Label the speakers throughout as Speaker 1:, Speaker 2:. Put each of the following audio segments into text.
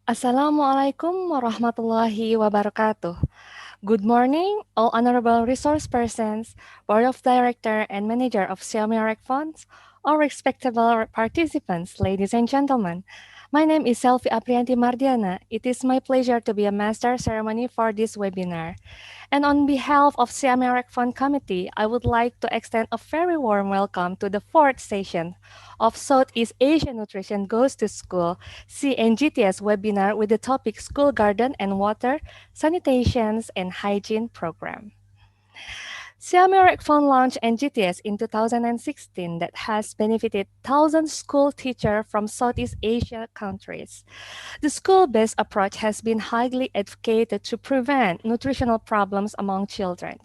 Speaker 1: Assalamualaikum warahmatullahi wabarakatuh. Good morning, all honorable resource persons, board of director and manager of SEAMEO RECFON, all respectable participants, ladies and gentlemen. My name is Selvi Aprianty Mardiana. It is my pleasure to be a master ceremony for this webinar. And on behalf of SEAMEO RECFON Committee, I would like to extend a very warm welcome to the fourth session of Southeast Asia Nutrition Goes to School NGTS webinar with the topic School Garden and Water, Sanitations and Hygiene Program. SEAMEO RECFON launched NGTS in 2016 that has benefited thousands of school teachers from Southeast Asia countries. The school-based approach has been highly advocated to prevent nutritional problems among children.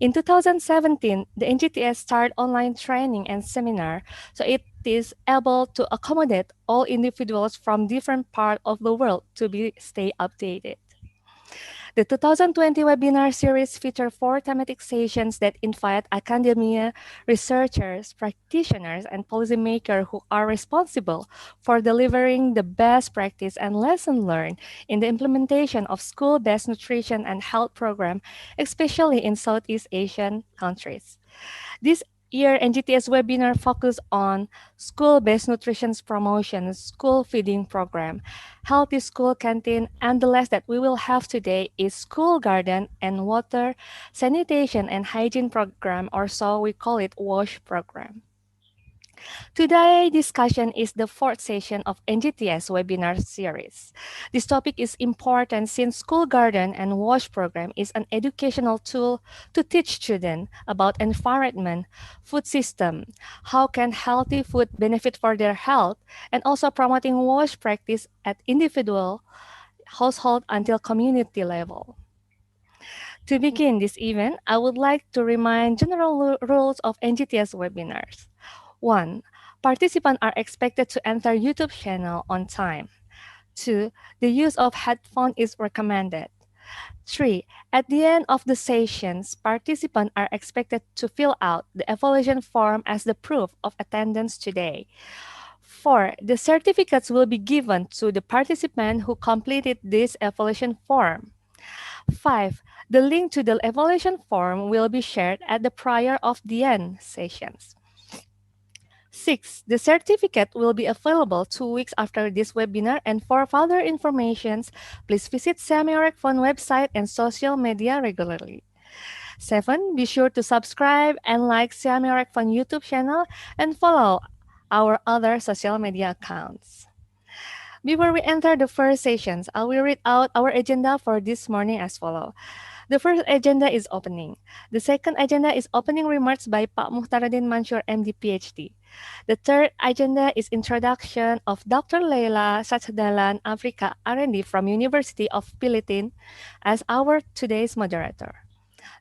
Speaker 1: In 2017, the NGTS started online training and seminar, so it is able to accommodate all individuals from different parts of the world to stay updated. The 2020 webinar series featured 4 thematic sessions that invite academia, researchers, practitioners, and policymakers who are responsible for delivering the best practice and lesson learned in the implementation of school-based nutrition and health program, especially in Southeast Asian countries. This year, NGTS webinar focused on school-based nutrition promotion, school feeding program, healthy school canteen, and the last that we will have today is school garden and water sanitation and hygiene program, or so we call it WASH program. Today's discussion is the fourth session of NGTS webinar series. This topic is important since School Garden and WASH program is an educational tool to teach children about environment, food system, how can healthy food benefit for their health, and also promoting WASH practice at individual, household, until community level. To begin this event, I would like to remind general rules of NGTS webinars. 1. Participants are expected to enter YouTube channel on time. 2. The use of headphone is recommended. 3. At the end of the sessions, participants are expected to fill out the evaluation form as the proof of attendance today. 4. The certificates will be given to the participant who completed this evaluation form. 5. The link to the evaluation form will be shared at the prior of the end sessions. 6. The certificate will be available 2 weeks after this webinar, and for further information, please visit SEAMEO RECFON website and social media regularly. 7. Be sure to subscribe and like SEAMEO RECFON YouTube channel and follow our other social media accounts. Before we enter the first sessions, I will read out our agenda for this morning as follows. The first agenda is opening. The second agenda is opening remarks by Pak Muhtaradin Mansur, MD, PhD. The third agenda is introduction of Dr. Leila S Africa, R&D from University of Philippines as our today's moderator.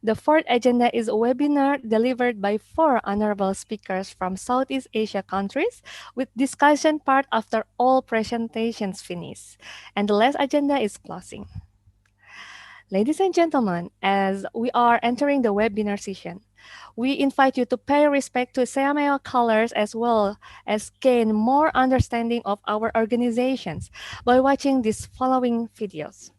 Speaker 1: The fourth agenda is a webinar delivered by 4 honorable speakers from Southeast Asia countries with discussion part after all presentations finish. And the last agenda is closing. Ladies and gentlemen, as we are entering the webinar session, we invite you to pay respect to SEAMEO colors as well as gain more understanding of our organizations by watching these following videos.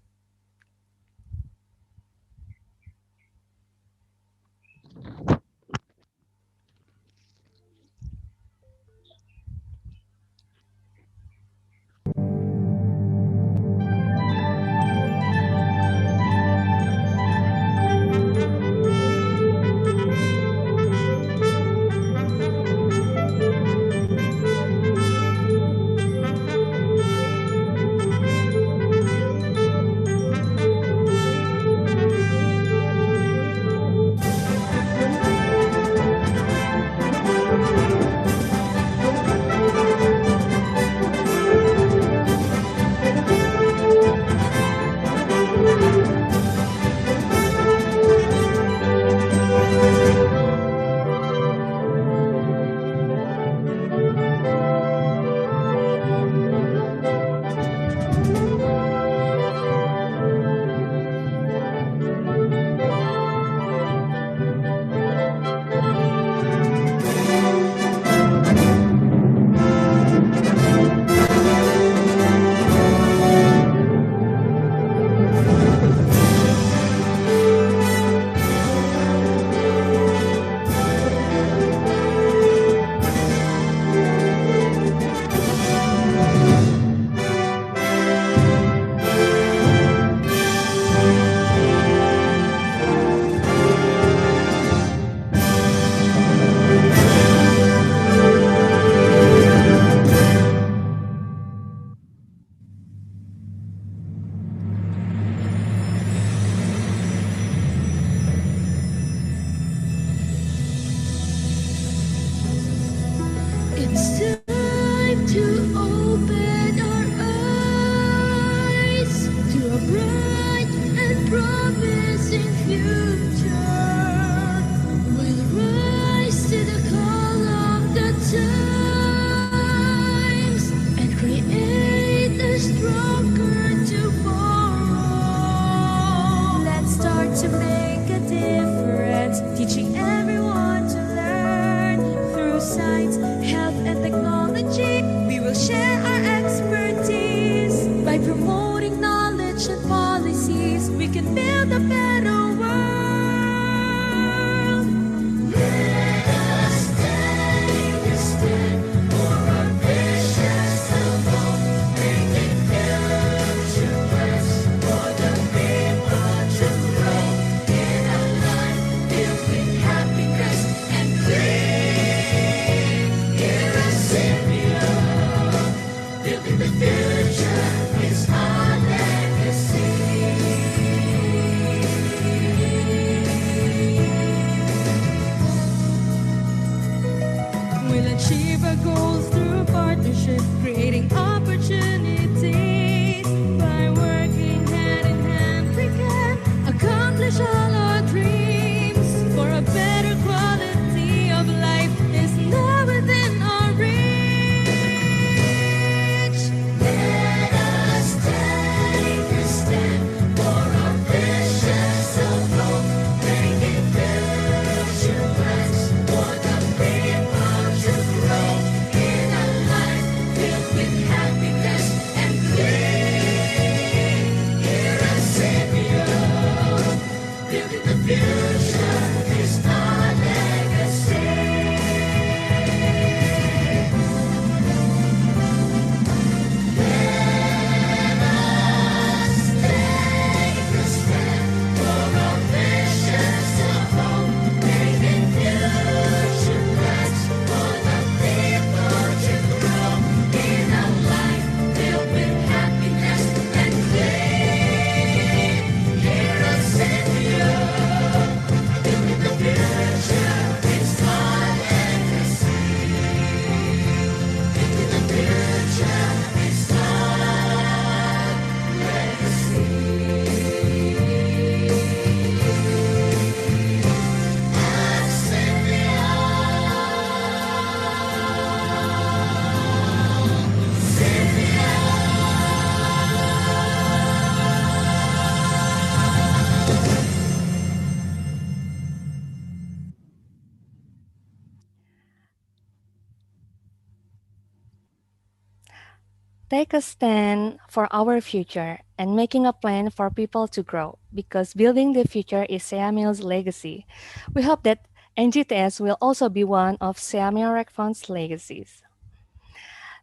Speaker 1: Take a stand for our future and making a plan for people to grow because building the future is SEAMEO's legacy. We hope that NGTS will also be one of SEAMEO RecFon's legacies.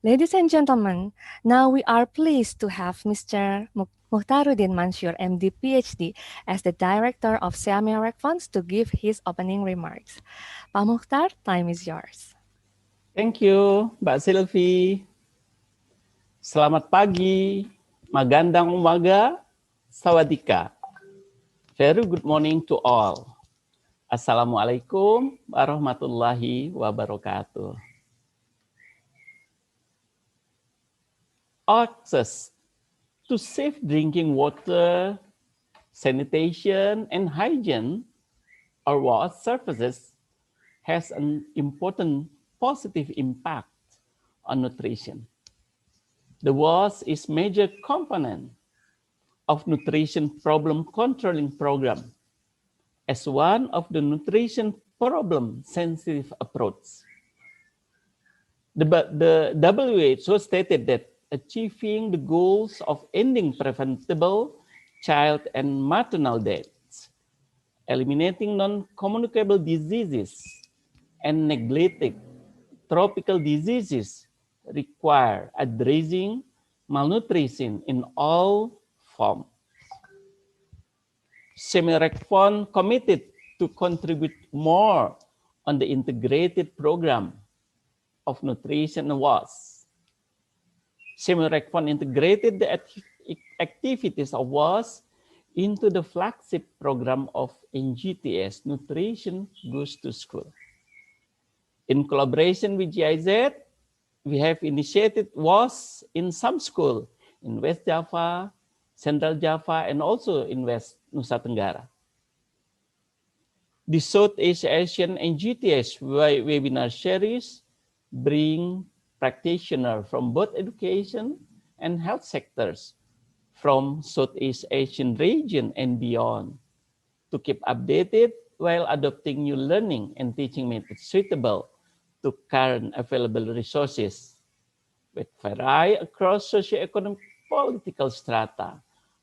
Speaker 1: Ladies and gentlemen, now we are pleased to have Mr. Muhtaruddin Mansur, MD PhD, as the Director of SEAMEO RecFonds to give his opening remarks. Pak Muhtar, time is yours.
Speaker 2: Thank you, Mbak Selvi. Selamat pagi, magandang umaga, sawadika. Very good morning to all. Assalamualaikum warahmatullahi wabarakatuh. Access to safe drinking water, sanitation, and hygiene or water services has an important positive impact on nutrition. The WAS is major component of nutrition problem controlling program as one of the nutrition problem sensitive approach. The WHO stated that achieving the goals of ending preventable child and maternal deaths, eliminating non-communicable diseases, and neglecting tropical diseases require addressing malnutrition in all forms. SEAMEO RecFon committed to contribute more on the integrated program of nutrition and WAS. SEAMEO RecFon integrated the activities of WAS into the flagship program of NGTS, Nutrition Goes to School. In collaboration with GIZ, we have initiated WAS in some schools in West Java, Central Java, and also in West Nusa Tenggara. The Southeast Asian NGTS webinar series bring practitioners from both education and health sectors from Southeast Asian region and beyond to keep updated while adopting new learning and teaching methods suitable to current available resources, which vary across socioeconomic political strata,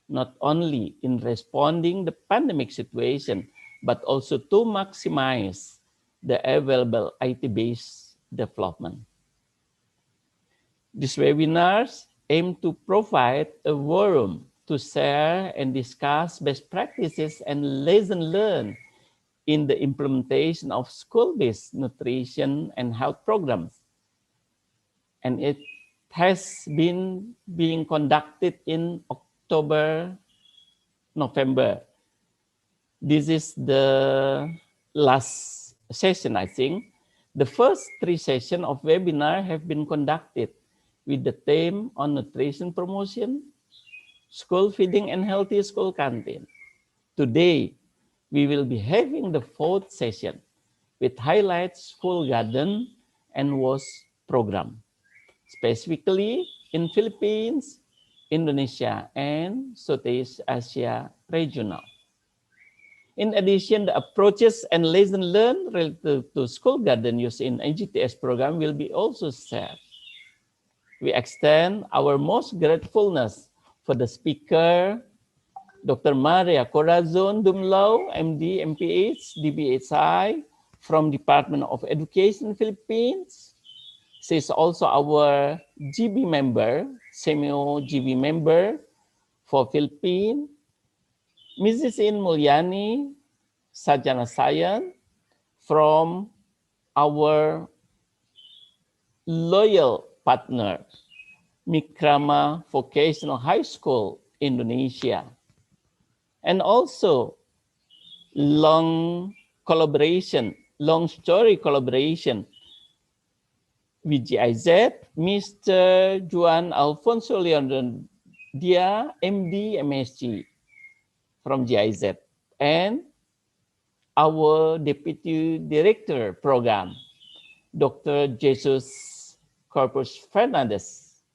Speaker 2: not only in responding the pandemic situation, but also to maximize the available IT-based development. These webinars aim to provide a forum to share and discuss best practices and lessons learned in the implementation of school-based nutrition and health programs. And it has been being conducted in October, November. This is the last session, I think. The first 3 sessions of webinar have been conducted with the theme on nutrition promotion, school feeding, and healthy school canteen. Today, we will be having the 4th session with highlights school garden and WAS program, specifically in Philippines, Indonesia, and Southeast Asia regional. In addition, the approaches and lessons learned related to school garden use in NGTS program will be also shared. We extend our most gratefulness for the speaker, Dr. Maria Corazon Dumlao, MD, MPH, DBHI, from Department of Education, Philippines. She is also our GB member, SEAMEO GB member for Philippines. Mrs. Iin Mulyani, Sarjana Science, from our loyal partner, Wikrama Vocational High School, Indonesia. And also long story collaboration with GIZ, Mr. Juan Alfonso Leonardia, MD, MSc from GIZ, and our Deputy Director Program, Dr. Jesus Corpus Fernandez.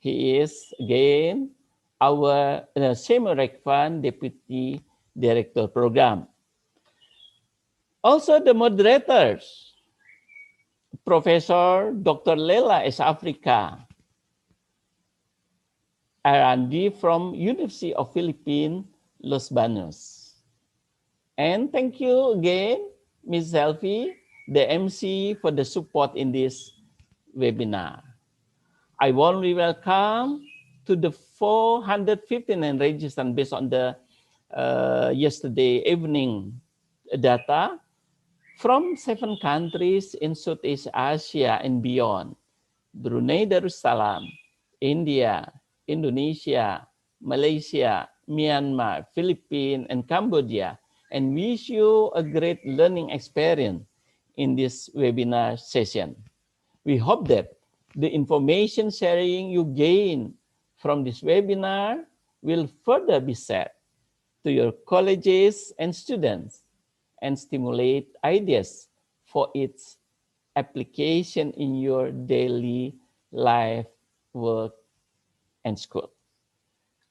Speaker 2: He is, again, our SEAMEO RecFon Deputy Director Program. Also the moderators, Professor Dr. Leila S Africa, R&D from University of Philippines, Los Baños. And thank you again, Ms. Selvi, the MC, for the support in this webinar. I warmly welcome to the 459 registrants based on the yesterday evening data from 7 countries in Southeast Asia and beyond: Brunei Darussalam, India, Indonesia, Malaysia, Myanmar, Philippines, and Cambodia, and wish you a great learning experience in this webinar session. We hope that the information sharing you gain from this webinar will further be shared to your colleges and students and stimulate ideas for its application in your daily life, work, and school.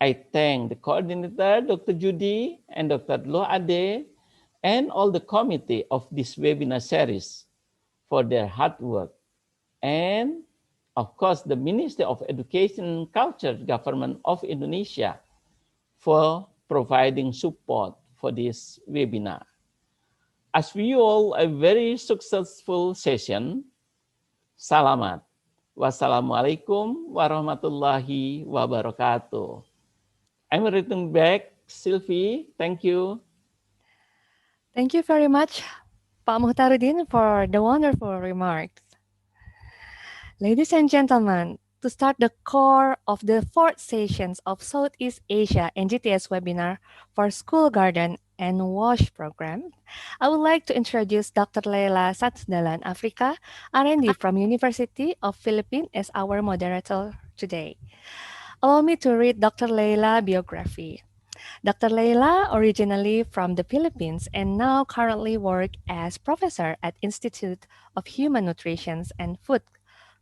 Speaker 2: I thank the coordinator, Dr. Judy and Dr. Lo Ade, and all the committee of this webinar series for their hard work. And of course, the Ministry of Education and Culture, Government of Indonesia, for providing support for this webinar. As we all a very successful session, salamat. Wassalamualaikum warahmatullahi wabarakatuh. I'm returning back, Sylvie. Thank you.
Speaker 1: Thank you very much, Pak Muhtarudin, for the wonderful remarks. Ladies and gentlemen, to start the core of the fourth sessions of Southeast Asia NGTS webinar for School Garden and WASH program, I would like to introduce Dr. Leila S Africa, R&D from University of Philippines as our moderator today. Allow me to read Dr. Leila biography. Dr. Leila, originally from the Philippines and now currently work as professor at Institute of Human Nutrition and Food,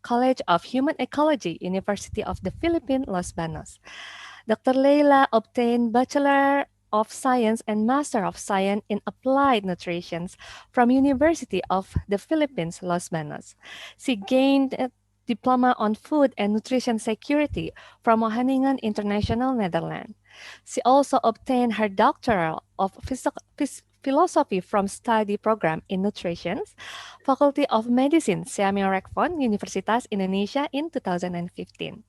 Speaker 1: College of Human Ecology, University of the Philippines, Los Baños. Dr. Leila obtained Bachelor of Science and Master of Science in Applied Nutrition from University of the Philippines, Los Baños. She gained a Diploma on Food and Nutrition Security from Wageningen International, Netherlands. She also obtained her doctoral of philosophy from study program in nutrition, Faculty of Medicine, SEAMEO RECFON, Universitas Indonesia in 2015.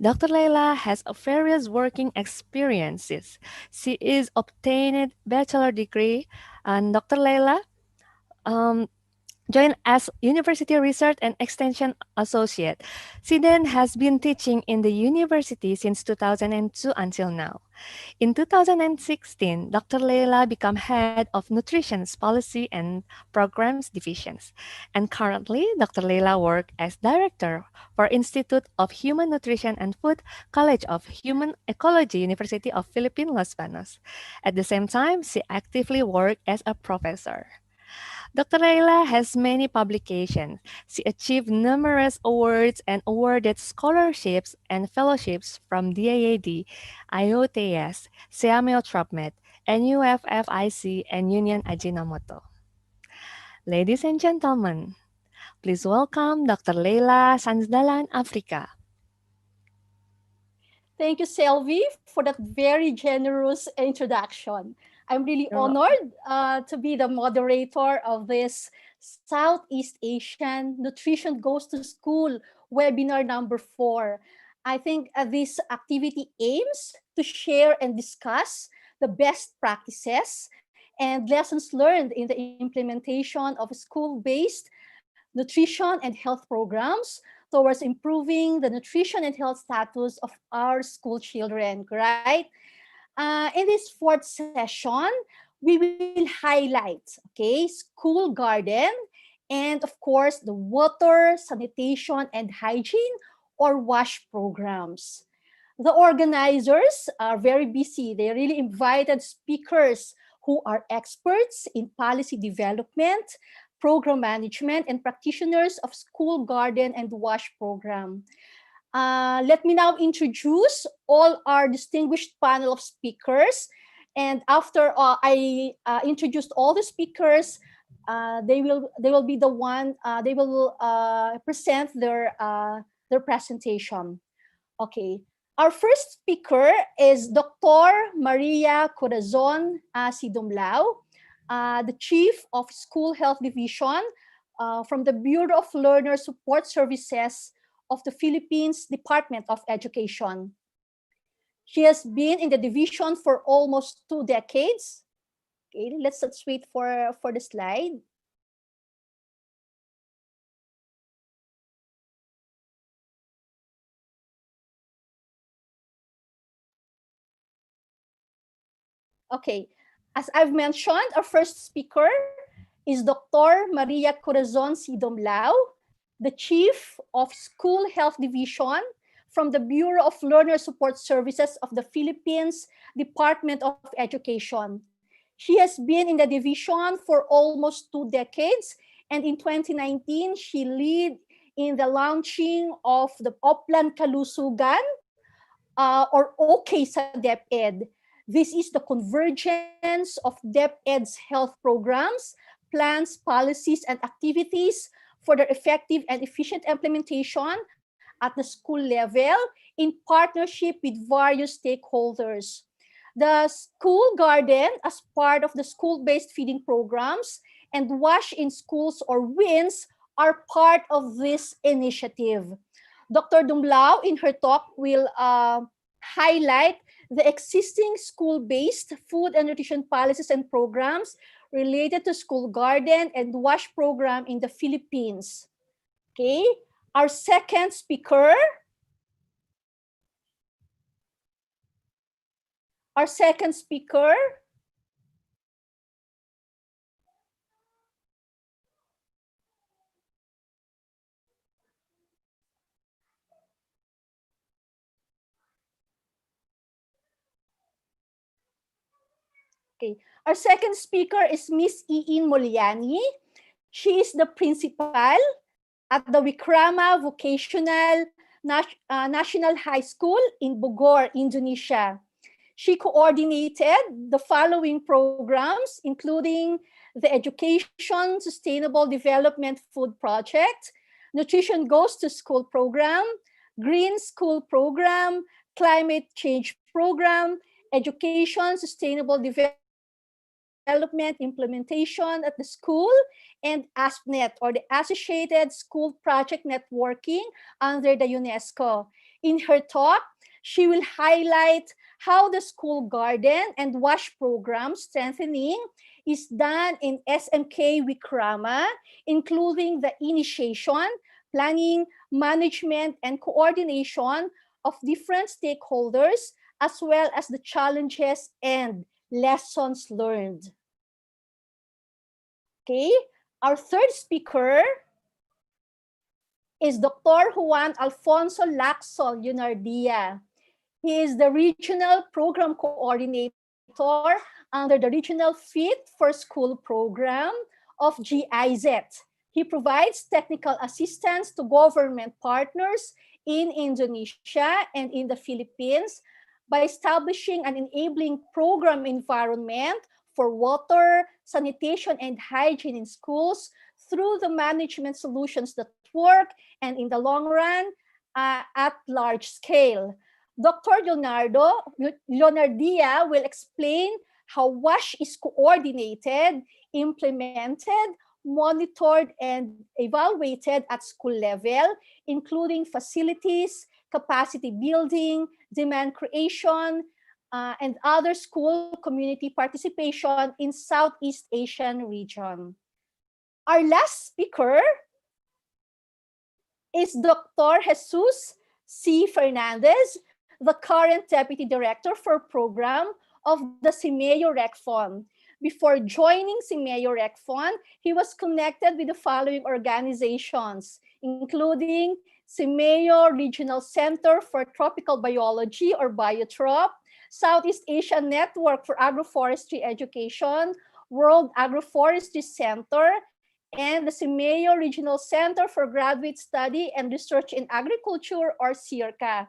Speaker 1: Dr. Leila has various working experiences. She is obtained bachelor degree, and Dr. Leila um, joined as University Research and Extension Associate. She then has been teaching in the university since 2002 until now. In 2016, Dr. Leila became head of Nutrition Policy and Programs Divisions. And currently, Dr. Leila works as director for Institute of Human Nutrition and Food, College of Human Ecology, University of Philippines, Los Baños. At the same time, she actively works as a professor. Dr. Leila has many publications. She achieved numerous awards and awarded scholarships and fellowships from DAAD, IOTS, SEAMEO TROPMED, NUFFIC, and Union Ajinomoto. Ladies and gentlemen, please welcome Dr. Leila Sansdalan, Africa.
Speaker 3: Thank you, Selvi, for that very generous introduction. I'm really
Speaker 1: You're welcome.
Speaker 3: honored to be the moderator of this Southeast Asian Nutrition Goes to School webinar number 4. I think this activity aims to share and discuss the best practices and lessons learned in the implementation of school-based nutrition and health programs towards improving the nutrition and health status of our school children, right? In this fourth session, we will highlight, okay, school garden and of course the water, sanitation, and hygiene or WASH programs. The organizers are very busy. They really invited speakers who are experts in policy development, program management, and practitioners of school garden and WASH program. Let me now introduce all our distinguished panel of speakers. And after I introduced all the speakers, they will be the one they will present their presentation. Okay. Our first speaker is Dr. Maria Corazon C. Dumlao, the Chief of School Health Division from the Bureau of Learner Support Services of the Philippines Department of Education. She has been in the division for almost 2 decades. Okay, let's wait for the slide. Okay, as I've mentioned, our first speaker is Dr. Maria Corazon C. Dumlao, the Chief of School Health Division from the Bureau of Learner Support Services of the Philippines Department of Education. She has been in the division for almost 2 decades, and in 2019, she led in the launching of the Oplan Kalusugan or OK sa DepEd. This is the convergence of DepEd's health programs, plans, policies, and activities for their effective and efficient implementation at the school level in partnership with various stakeholders. The school garden, as part of the school-based feeding programs, and Wash in Schools or WINS are part of this initiative. Dr. Dumlao, in her talk, will highlight the existing school-based food and nutrition policies and programs related to school garden and WASH program in the Philippines. Okay, our second speaker. Our second speaker Okay. Our second speaker is Miss Iin Mulyani. She is the principal at the Wikrama Vocational National High School in Bogor, Indonesia. She coordinated the following programs, including the Education Sustainable Development Food Project, Nutrition Goes to School Program, Green School Program, Climate Change Program, Education Sustainable Development Implementation at the school, and ASPNet, or the Associated School Project Networking under the UNESCO. In her talk, she will highlight how the school garden and WASH program strengthening is done in SMK Wikrama, including the initiation, planning, management, and coordination of different stakeholders, as well as the challenges and lessons learned. Okay, our third speaker is Dr. Juan Alfonso Leonardia. He is the Regional Program Coordinator under the Regional Fit for School Program of GIZ. He provides technical assistance to government partners in Indonesia and in the Philippines by establishing an enabling program environment for water, sanitation, and hygiene in schools through the management solutions that work and in the long run at large scale. Dr. Leonardia will explain how WASH is coordinated, implemented, monitored, and evaluated at school level, including facilities, capacity building, demand creation, and other school community participation in Southeast Asian region. Our last speaker is Dr. Jesus C. Fernandez, the current Deputy Director for Program of the SEAMEO RECFON. Before joining SEAMEO RECFON, he was connected with the following organizations, including SEAMEO Regional Center for Tropical Biology or BioTrop, Southeast Asia Network for Agroforestry Education, World Agroforestry Center, and the SEAMEO Regional Center for Graduate Study and Research in Agriculture or CIRCA.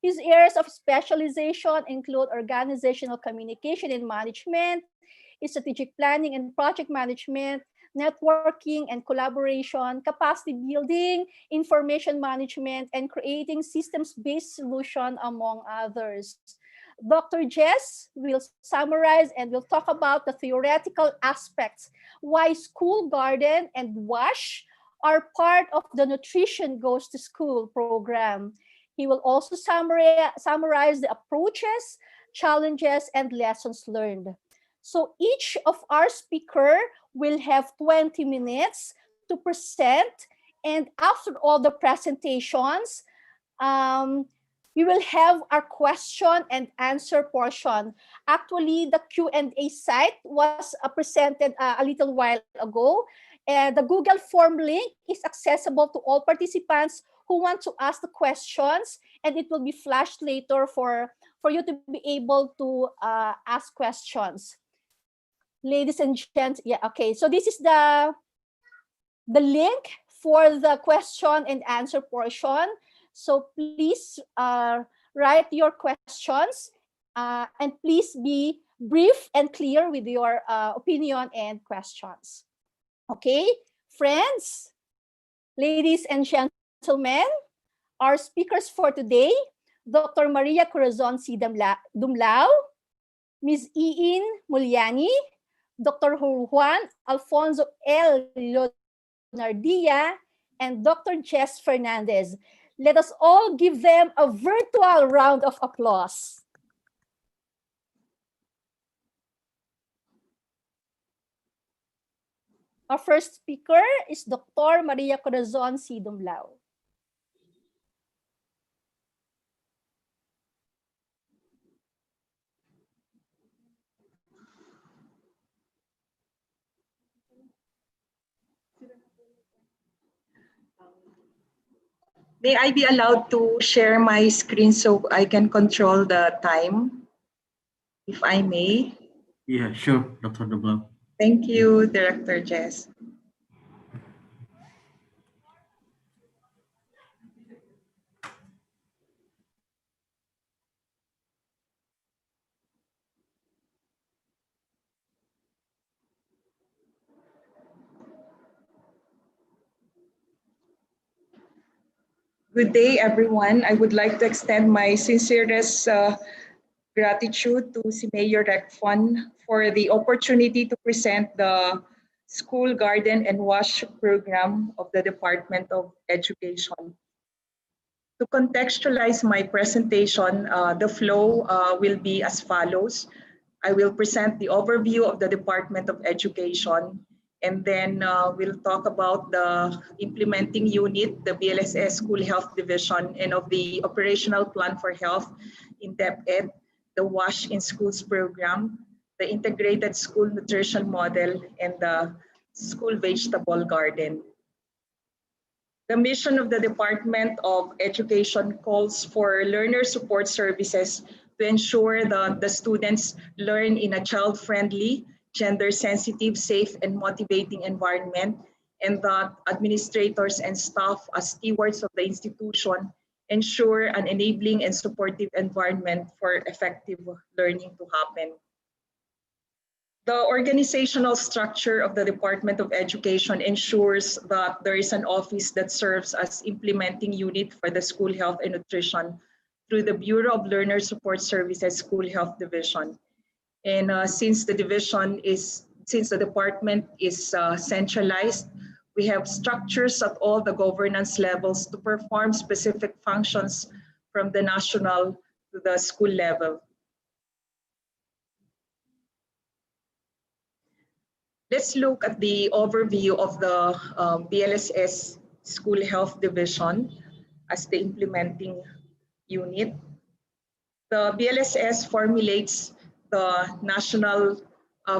Speaker 3: His areas of specialization include organizational communication and management, strategic planning and project management, networking and collaboration, capacity building, information management, and creating systems-based solution, among others. Dr. Jess will summarize and will talk about the theoretical aspects, why school garden and WASH are part of the Nutrition Goes to School program. He will also summarize the approaches, challenges, and lessons learned. So each of our speaker will have 20 minutes to present, and after all the presentations, um, we will have our question and answer portion. Actually, the Q&A site was presented a little while ago. And the Google form link is accessible to all participants who want to ask the questions, and it will be flashed later for you to be able to ask questions. Ladies and gents, yeah, okay. So this is the link for the question and answer portion. So please write your questions and please be brief and clear with your opinion and questions. Okay, friends, ladies and gentlemen, our speakers for today, Dr. Maria Corazon C. Dumlao, Ms. Iin Mulyani, Dr. Juan Alfonso L. Leonardia, and Dr. Jess Fernandez. Let us all give them a virtual round of applause. Our first speaker is Dr. Maria Corazon C. Dumlao.
Speaker 4: May I be allowed to share my screen so I can control the time, if I may?
Speaker 5: Yeah, sure, Dr. Dumlao.
Speaker 4: Thank you, Director Jess. Good day, everyone. I would like to extend my sincerest gratitude to SEAMEO RECFON for the opportunity to present the School Garden and WASH program of the Department of Education. To contextualize my presentation, the flow will be as follows. I will present the overview of the Department of Education, and then we'll talk about the implementing unit, the BLSS School Health Division, and of the Operational Plan for Health in DepEd, the WASH in Schools program, the Integrated School Nutrition Model, and the School Vegetable Garden. The mission of the Department of Education calls for learner support services to ensure that the students learn in a child-friendly, gender-sensitive, safe, and motivating environment, and that administrators and staff, as stewards of the institution, ensure an enabling and supportive environment for effective learning to happen. The organizational structure of the Department of Education ensures that there is an office that serves as implementing unit for the School Health and Nutrition through the Bureau of Learner Support Services School Health Division. And since the department is centralized, we have structures at all the governance levels to perform specific functions from the national to the school level. Let's look at the overview of the BLSS School Health Division as the implementing unit. The BLSS formulates the national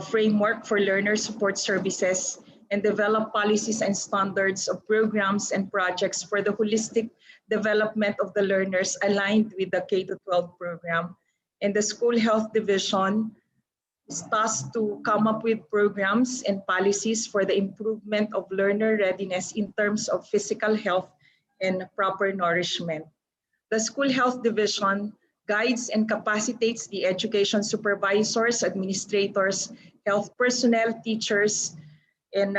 Speaker 4: framework for learner support services and develop policies and standards of programs and projects for the holistic development of the learners aligned with the K-12 program. And the School Health Division is tasked to come up with programs and policies for the improvement of learner readiness in terms of physical health and proper nourishment. The School Health Division guides and capacitates the education supervisors, administrators, health personnel, teachers, and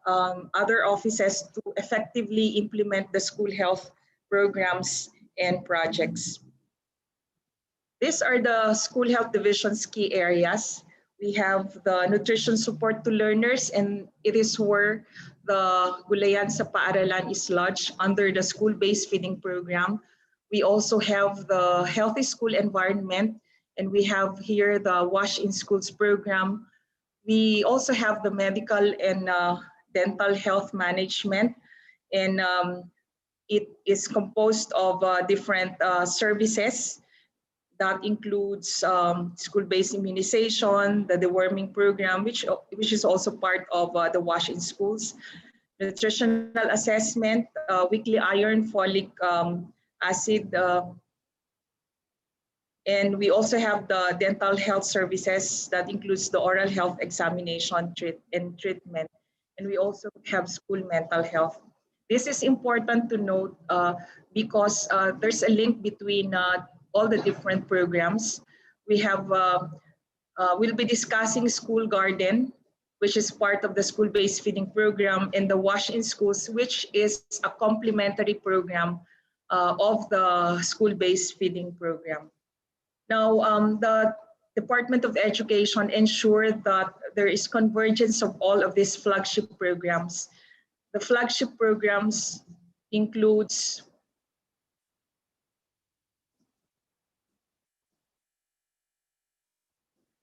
Speaker 4: other offices to effectively implement the school health programs and projects. These are the school health division's key areas. We have the nutrition support to learners, and it is where the Gulayan sa Paaralan is lodged under the school-based feeding program. We also have the healthy school environment, and we have here the Wash in Schools program. We also have the medical and dental health management, and it is composed of different services that includes school-based immunization, the deworming program, which is also part of the Wash in Schools, nutritional assessment, weekly iron, folic acid, and we also have the dental health services that includes the oral health examination and treatment. And we also have school mental health. This is important to note because there's a link between all the different programs. We have, we'll be discussing school garden, which is part of the school-based feeding program, and the Wash in Schools, which is a complementary program of the school-based feeding program. Now, the Department of Education ensured that there is convergence of all of these flagship programs. The flagship programs includes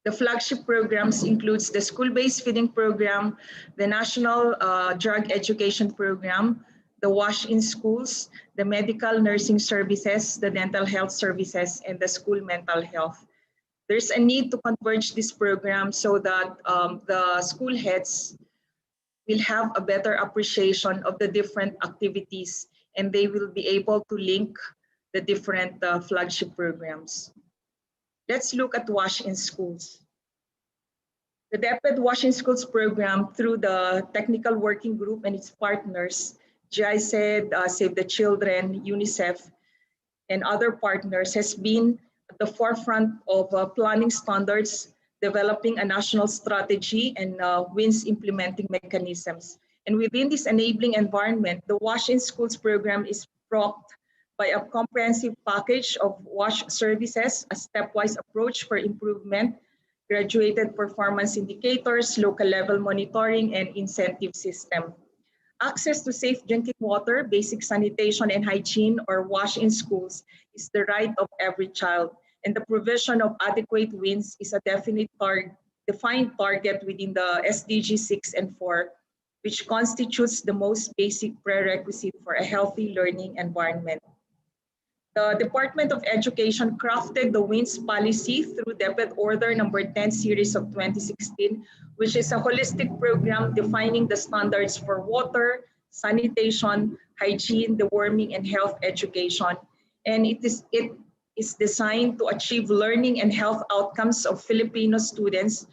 Speaker 4: the school-based feeding program, the National Drug Education Program, the Wash in Schools, the medical nursing services, the dental health services, and the school mental health. There's a need to converge this program so that the school heads will have a better appreciation of the different activities, and they will be able to link the different flagship programs. Let's look at Wash in Schools. The DepEd Wash in Schools program, through the Technical Working Group and its partners, GIZ, Save the Children, UNICEF, and other partners, has been at the forefront of planning standards, developing a national strategy, and WINS implementing mechanisms. And within this enabling environment, the Wash in Schools program is propped by a comprehensive package of WASH services, a stepwise approach for improvement, graduated performance indicators, local level monitoring, and incentive system. Access to safe drinking water, basic sanitation and hygiene, or Wash in Schools is the right of every child, and the provision of adequate WINS is a defined target within the SDG 6 and 4, which constitutes the most basic prerequisite for a healthy learning environment. The Department of Education crafted the WINS policy through DepEd Order number 10 series of 2016, which is a holistic program defining the standards for water, sanitation, hygiene, deworming, and health education. And it is designed to achieve learning and health outcomes of Filipino students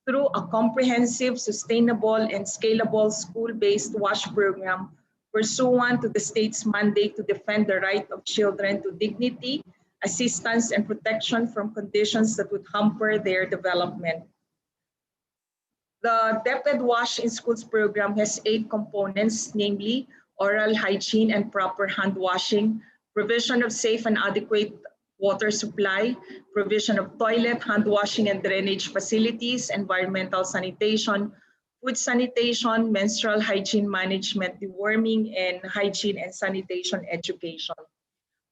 Speaker 4: through a comprehensive, sustainable, and scalable school-based WASH program pursuant to the state's mandate to defend the right of children to dignity, assistance, and protection from conditions that would hamper their development. The DepEd Wash in Schools program has 8 components, namely oral hygiene and proper hand washing, provision of safe and adequate water supply, provision of toilet, hand washing and drainage facilities, environmental sanitation, food sanitation, menstrual hygiene management, deworming, and hygiene and sanitation education.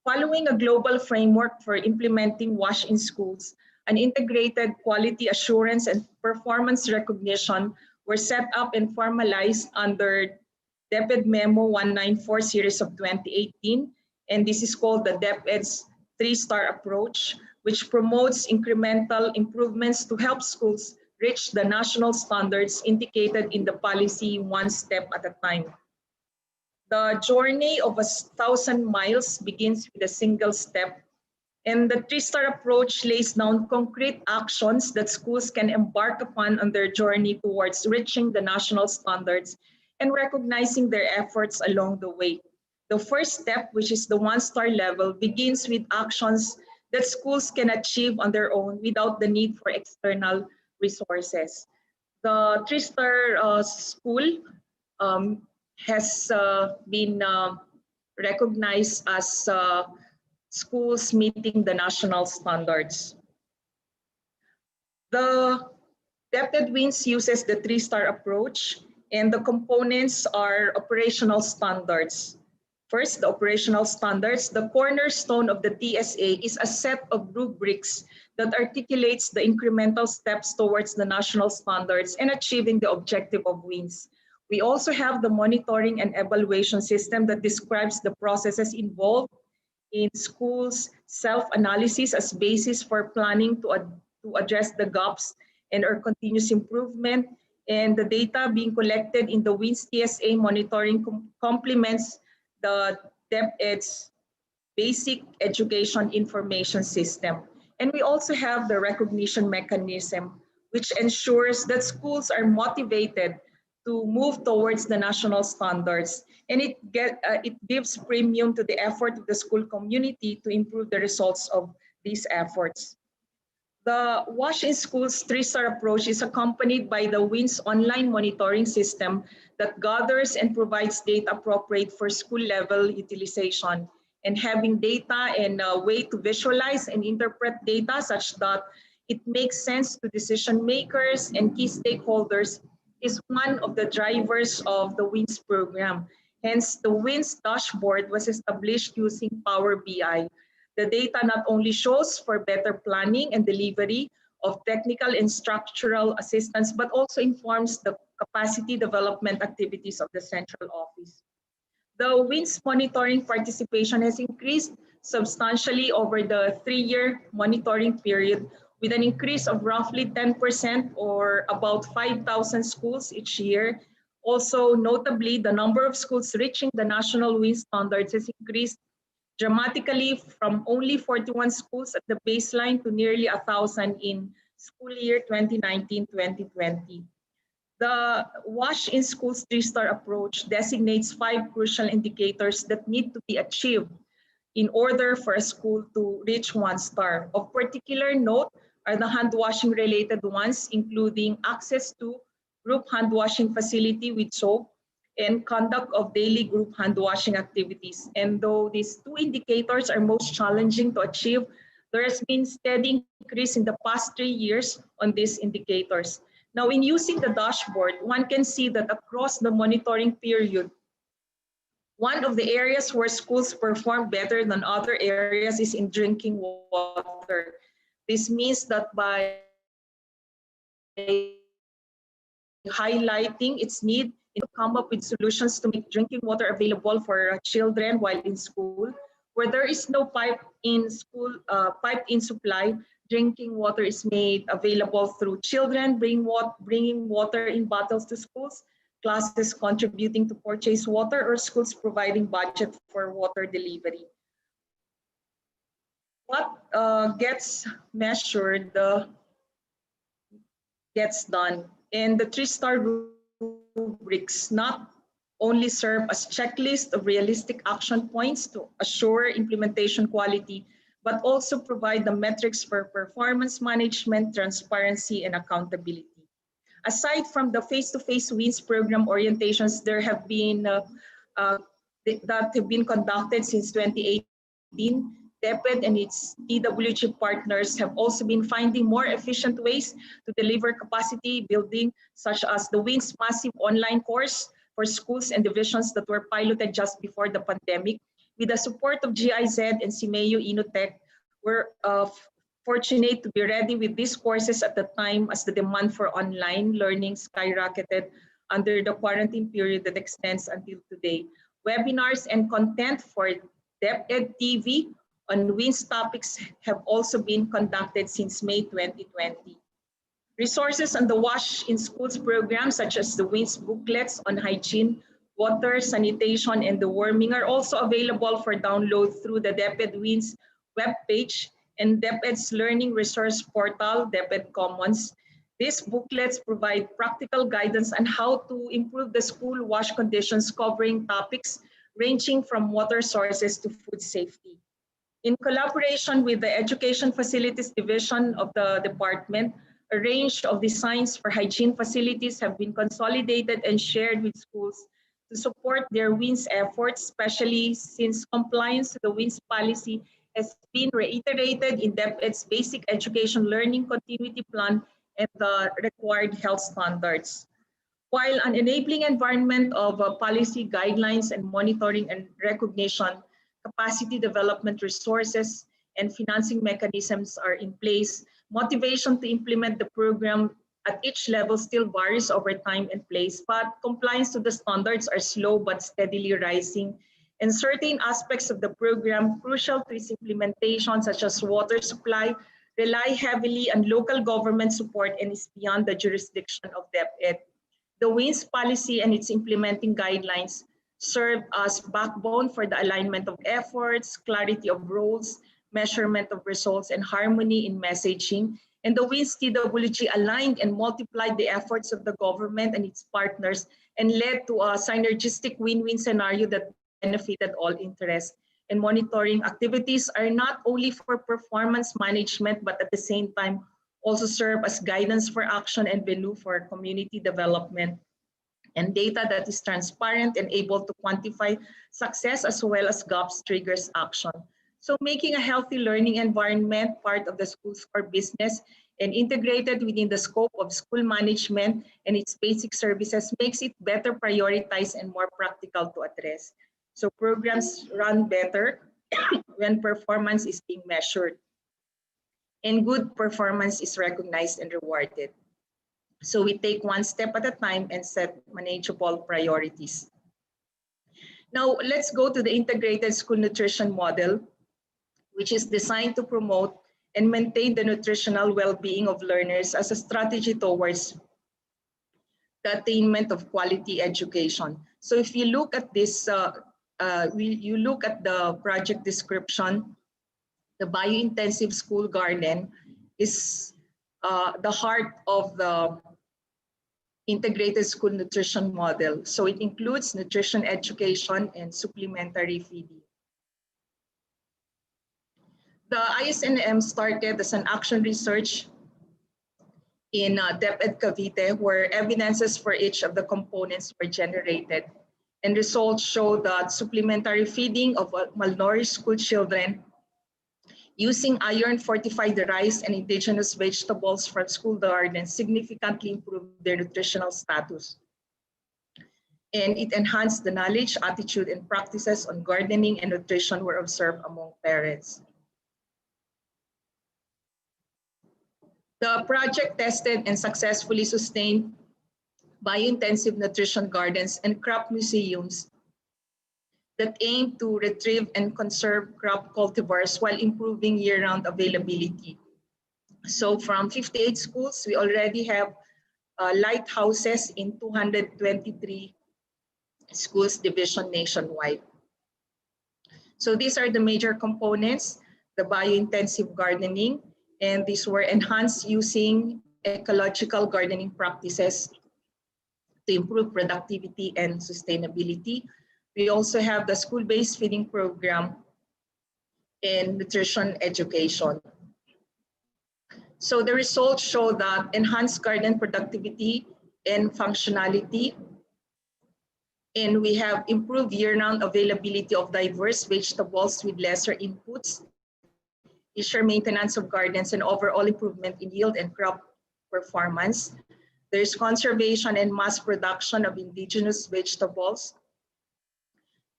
Speaker 4: Following a global framework for implementing WASH in schools, an integrated quality assurance and performance recognition were set up and formalized under DepEd Memo 194 series of 2018, and this is called the DepEd's 3-star approach, which promotes incremental improvements to help schools reach the national standards indicated in the policy one step at a time. The journey of 1,000 miles begins with a single step, and the 3-star approach lays down concrete actions that schools can embark upon on their journey towards reaching the national standards and recognizing their efforts along the way. The first step, which is the 1-star level, begins with actions that schools can achieve on their own without the need for external resources. The three-star school has been recognized as schools meeting the national standards. The DepEd Wins uses the three-star approach, and the components are operational standards. First, the operational standards. The cornerstone of the TSA is a set of rubrics that articulates the incremental steps towards the national standards and achieving the objective of WINS. We also have the monitoring and evaluation system that describes the processes involved in schools, self-analysis as basis for planning to address the gaps and our continuous improvement, and the data being collected in the WINS TSA monitoring complements the DepEd's basic education information system. And we also have the recognition mechanism, which ensures that schools are motivated to move towards the national standards. And it gives premium to the effort of the school community to improve the results of these efforts. The Wash in Schools three-star approach is accompanied by the WINS online monitoring system that gathers and provides data appropriate for school level utilization. And having data and a way to visualize and interpret data such that it makes sense to decision makers and key stakeholders is one of the drivers of the WINS program. Hence, the WINS dashboard was established using Power BI. The data not only shows for better planning and delivery of technical and structural assistance, but also informs the capacity development activities of the central office. The WINS monitoring participation has increased substantially over the 3-year monitoring period, with an increase of roughly 10% or about 5,000 schools each year. Also, notably, the number of schools reaching the national WINS standards has increased dramatically from only 41 schools at the baseline to nearly 1,000 in school year 2019-2020. The Wash in Schools three-star approach designates 5 crucial indicators that need to be achieved in order for a school to reach 1 star. Of particular note are the hand washing related ones, including access to group hand washing facility with soap and conduct of daily group hand washing activities. And though these 2 indicators are most challenging to achieve, there has been steady increase in the past 3 years on these indicators. Now, in using the dashboard, one can see that across the monitoring period, one of the areas where schools perform better than other areas is in drinking water. This means that by highlighting its need to come up with solutions to make drinking water available for children while in school, where there is no pipe-in supply, drinking water is made available through children bringing water in bottles to schools, classes contributing to purchase water, or schools providing budget for water delivery. What gets measured gets done. And the three-star rubrics not only serve as checklists of realistic action points to assure implementation quality, but also provide the metrics for performance management, transparency, and accountability. Aside from the face-to-face WINS program orientations, there have been that have been conducted since 2018. DepEd and its DWG partners have also been finding more efficient ways to deliver capacity building, such as the WINS massive online course for schools and divisions that were piloted just before the pandemic. With the support of GIZ and SEAMEO Inutech, we're fortunate to be ready with these courses at the time as the demand for online learning skyrocketed under the quarantine period that extends until today. Webinars and content for DepEd TV on WINS topics have also been conducted since May 2020. Resources on the Wash in Schools program, such as the WINS booklets on hygiene, water, sanitation, and deworming, are also available for download through the DepEd WINS webpage and DepEd's Learning Resource Portal, DepEd Commons. These booklets provide practical guidance on how to improve the school wash conditions, covering topics ranging from water sources to food safety. In collaboration with the Education Facilities Division of the department, A range of designs for hygiene facilities have been consolidated and shared with schools to support their WINS efforts, especially since compliance to the WINS policy has been reiterated in DepEd's Basic Education Learning Continuity Plan and the required health standards. While an enabling environment of policy guidelines and monitoring and recognition, capacity development resources, and financing mechanisms are in place, motivation to implement the program at each level still varies over time and place, but compliance to the standards are slow but steadily rising. And certain aspects of the program crucial to its implementation, such as water supply, rely heavily on local government support and is beyond the jurisdiction of DepEd. The WINS policy and its implementing guidelines serve as backbone for the alignment of efforts, clarity of roles, measurement of results, and harmony in messaging. And the WINS TWG aligned and multiplied the efforts of the government and its partners and led to a synergistic win-win scenario that benefited all interests. And monitoring activities are not only for performance management, but at the same time also serve as guidance for action and venue for community development. And data that is transparent and able to quantify success as well as gaps triggers action. So making a healthy learning environment part of the school's core business and integrated within the scope of school management and its basic services makes it better prioritized and more practical to address. So programs run better when performance is being measured and good performance is recognized and rewarded. So we take one step at a time and set manageable priorities. Now let's go to the integrated school nutrition model, which is designed to promote and maintain the nutritional well-being of learners as a strategy towards the attainment of quality education. So if you look at this, you look at the project description, the biointensive school garden is the heart of the integrated school nutrition model. So it includes nutrition education and supplementary feeding. The ISNM started as an action research in DepEd Cavite, where evidences for each of the components were generated. And results show that supplementary feeding of malnourished school children using iron-fortified rice and indigenous vegetables from school gardens significantly improved their nutritional status. And it enhanced the knowledge, attitude, and practices on gardening and nutrition were observed among parents. The project tested and successfully sustained biointensive nutrition gardens and crop museums that aim to retrieve and conserve crop cultivars while improving year-round availability. So from 58 schools, we already have lighthouses in 223 schools division nationwide. So these are the major components, the biointensive gardening, and these were enhanced using ecological gardening practices to improve productivity and sustainability. We also have the school-based feeding program and nutrition education. So the results show that enhanced garden productivity and functionality, and we have improved year-round availability of diverse vegetables with lesser inputs, easier maintenance of gardens, and overall improvement in yield and crop performance. There's conservation and mass production of indigenous vegetables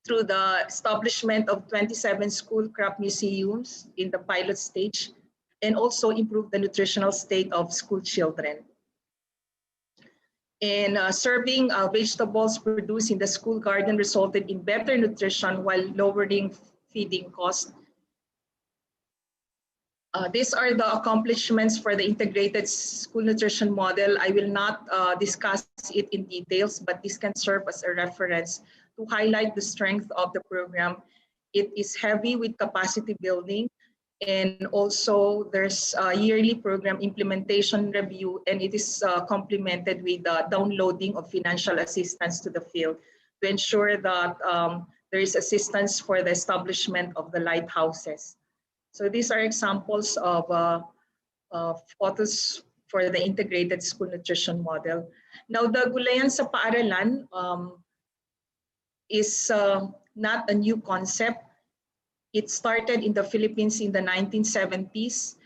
Speaker 4: through the establishment of 27 school crop museums in the pilot stage, and also improve the nutritional state of school children. And serving vegetables produced in the school garden resulted in better nutrition while lowering feeding costs. These are the accomplishments for the integrated school nutrition model. I will not discuss it in details, but this can serve as a reference to highlight the strength of the program. It is heavy with capacity building, and also there's a yearly program implementation review, and it is complemented with downloading of financial assistance to the field to ensure that there is assistance for the establishment of the lighthouses. So these are examples of photos for the integrated school nutrition model. Now, the Gulayan sa Paaralan is not a new concept. It started in the Philippines in the 1970s.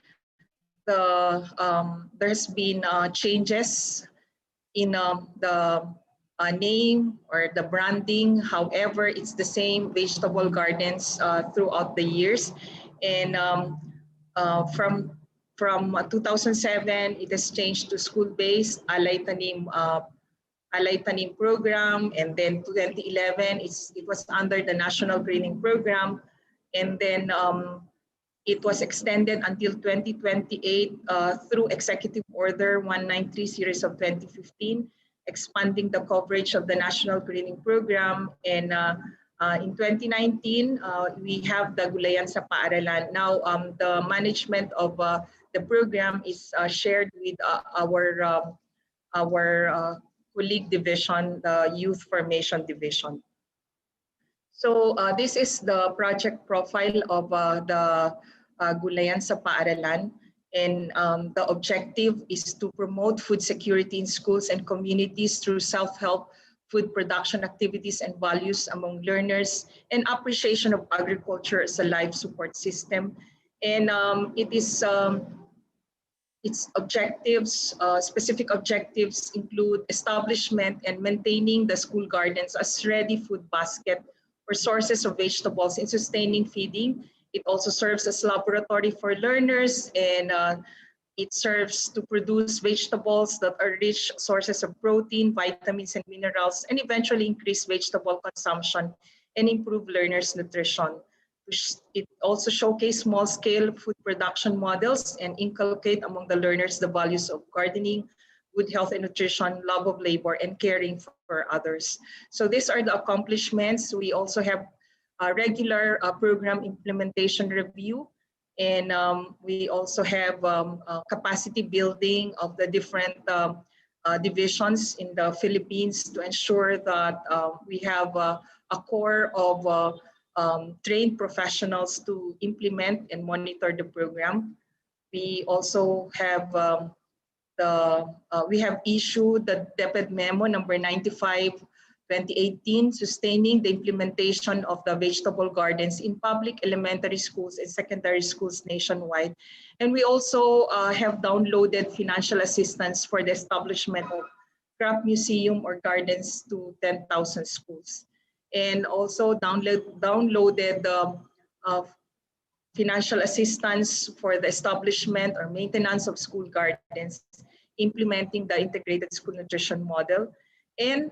Speaker 4: There's been changes in the name or the branding. However, it's the same vegetable gardens throughout the years. And from 2007, it has changed to school-based Alay Tanim program, and then 2011, it was under the National Greening Program, and then it was extended until 2028 through Executive Order 193 series of 2015, expanding the coverage of the National Greening Program. And in 2019, we have the Gulayan sa Paaralan. Now, the management of the program is shared with our colleague division, the Youth Formation Division. So this is the project profile of the Gulayan sa Paaralan. And the objective is to promote food security in schools and communities through self-help food production activities and values among learners, and appreciation of agriculture as a life support system. And its objectives, specific objectives include establishment and maintaining the school gardens as ready food basket or sources of vegetables in sustaining feeding. It also serves as laboratory for learners, and it serves to produce vegetables that are rich sources of protein, vitamins, and minerals, and eventually increase vegetable consumption and improve learners' nutrition. It also showcases small-scale food production models and inculcate among the learners the values of gardening, good health and nutrition, love of labor, and caring for others. So these are the accomplishments. We also have a regular program implementation review, and we also have capacity building of the different divisions in the Philippines to ensure that we have a core of trained professionals to implement and monitor the program. We also have we have issued the DepEd Memo number 95, 2018, sustaining the implementation of the vegetable gardens in public elementary schools and secondary schools nationwide. And we also have downloaded financial assistance for the establishment of craft museum or gardens to 10,000 schools. And also downloaded the financial assistance for the establishment or maintenance of school gardens, implementing the integrated school nutrition model. And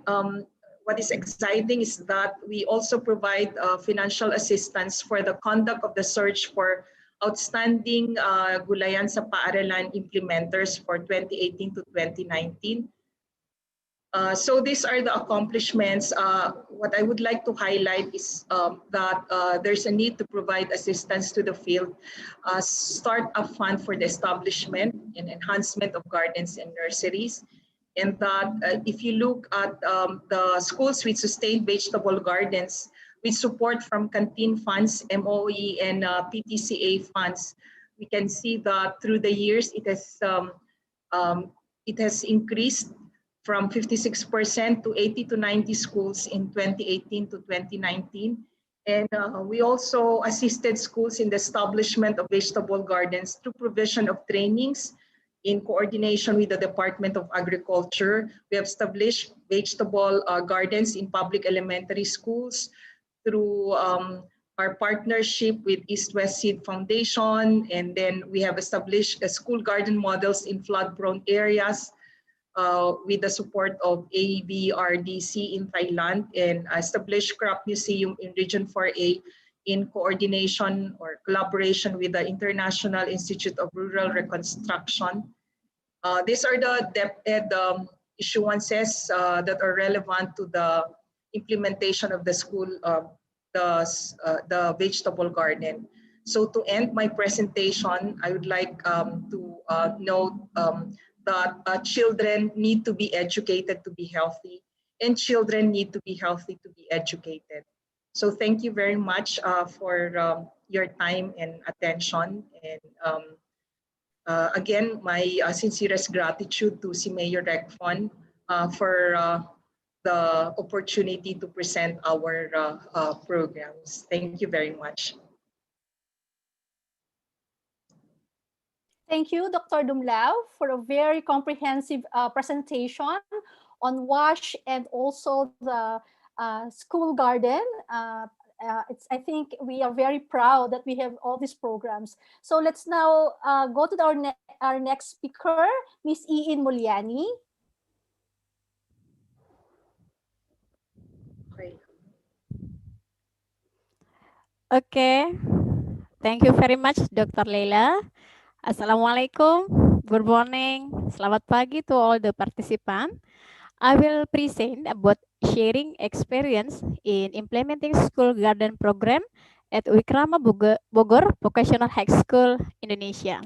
Speaker 4: what is exciting is that we also provide financial assistance for the conduct of the search for outstanding Gulayan sa Paaralan implementers for 2018 to 2019. So these are the accomplishments. What I would like to highlight is that there's a need to provide assistance to the field, start a fund for the establishment and enhancement of gardens and nurseries. And that if you look at the schools with sustained vegetable gardens, with support from canteen funds, MOE, and PTCA funds, we can see that through the years it has increased from 56% to 80 to 90 schools in 2018 to 2019. And we also assisted schools in the establishment of vegetable gardens through provision of trainings in coordination with the Department of Agriculture. We have established vegetable gardens in public elementary schools through our partnership with East-West Seed Foundation. And then we have established school garden models in flood-prone areas with the support of ABRDC in Thailand, and established crop museum in Region 4A in coordination or collaboration with the International Institute of Rural Reconstruction. These are the DepEd issuances that are relevant to the implementation of the school, the vegetable garden. So to end my presentation, I would like to note that children need to be educated to be healthy, and children need to be healthy to be educated. So thank you very much for your time and attention. And Again, my sincerest gratitude to SEAMEO RECFON for the opportunity to present our programs. Thank you very much.
Speaker 3: Thank you, Dr. Dumlao, for a very comprehensive presentation on WASH and also the school garden. I think we are very proud that we have all these programs. So let's now go to our next speaker, Miss Iin Mulyani.
Speaker 6: Okay, thank you very much, Dr. Leila. Assalamualaikum, good morning, selamat pagi to all the participants. I will present about sharing experience in implementing school garden program at Wikrama Bogor Vocational High School, Indonesia.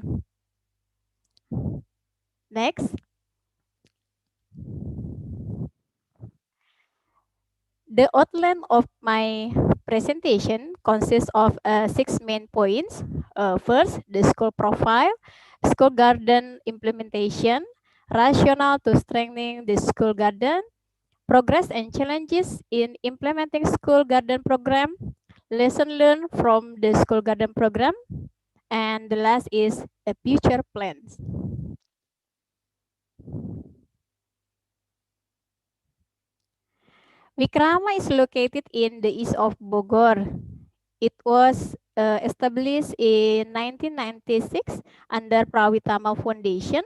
Speaker 6: Next. The outline of my presentation consists of 6 main points. First, the school profile, school garden implementation, rationale to strengthening the school garden, progress and challenges in implementing school garden program, lesson learned from the school garden program, and the last is a future plans. Wikrama is located in the east of Bogor. It was established in 1996 under Prawitama Foundation.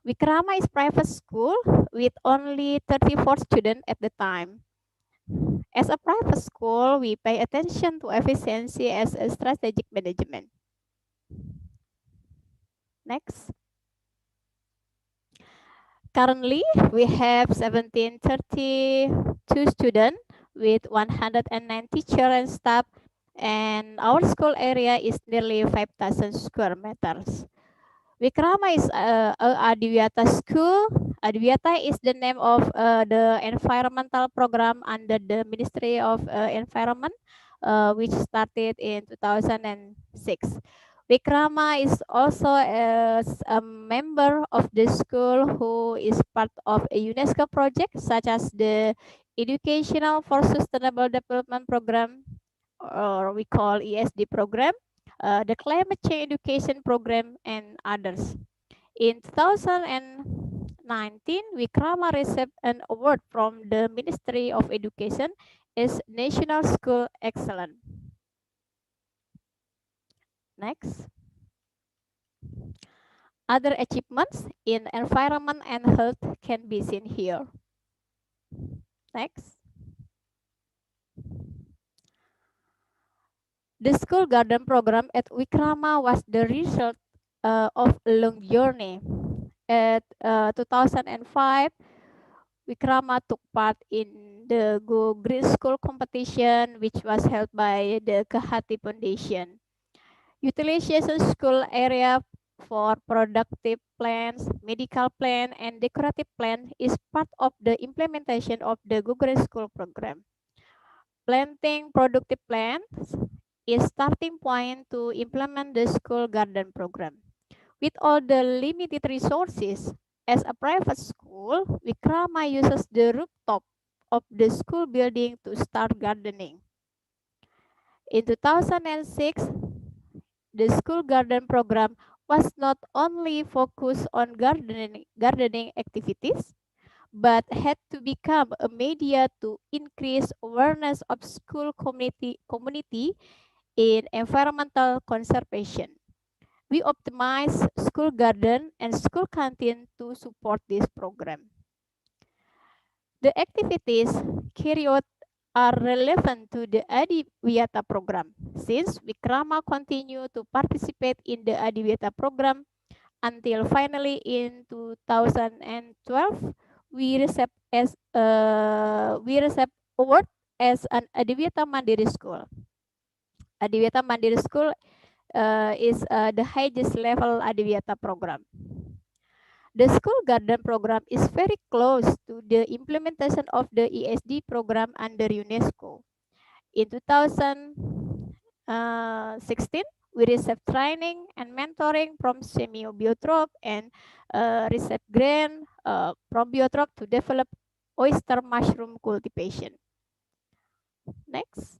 Speaker 6: Wikrama is private school with only 34 students at the time. As a private school, we pay attention to efficiency as a strategic management. Next. Currently, we have 1732 students with 109 teachers and staff, and our school area is nearly 5,000 square meters. Wikrama is a Adiwiyata school. Adiwiyata is the name of the environmental program under the Ministry of Environment, which started in 2006. Wikrama is also a member of the school who is part of a UNESCO project such as the Educational for Sustainable Development Program, or we call ESD program, the Climate Change Education Program, and others. In 2019, Wikrama received an award from the Ministry of Education as National School Excellence. Next. Other achievements in environment and health can be seen here. Next. The school garden program at Wikrama was the result of a long journey. At 2005, Wikrama took part in the Go Green School competition, which was held by the Kehati Foundation. Utilization school area for productive plants, medical plant, and decorative plant is part of the implementation of the Go Green School program. Planting productive plants is starting point to implement the school garden program. With all the limited resources, as a private school, Wikrama uses the rooftop of the school building to start gardening. In 2006, the school garden program was not only focused on gardening activities, but had to become a media to increase awareness of school community in environmental conservation. We optimize school garden and school canteen to support this program. The activities carried out are relevant to the Adiwiyata program, since Wikrama continue to participate in the Adiwiyata program until finally in 2012 we received award as an Adiwiyata Mandiri school. Adiwiyata Mandiri school is the highest level Adiwiyata program. The school garden program is very close to the implementation of the ESD program under UNESCO. In 2016, We receive training and mentoring from SEAMEO Biotrop and receive grant from Biotrop to develop oyster mushroom cultivation. Next.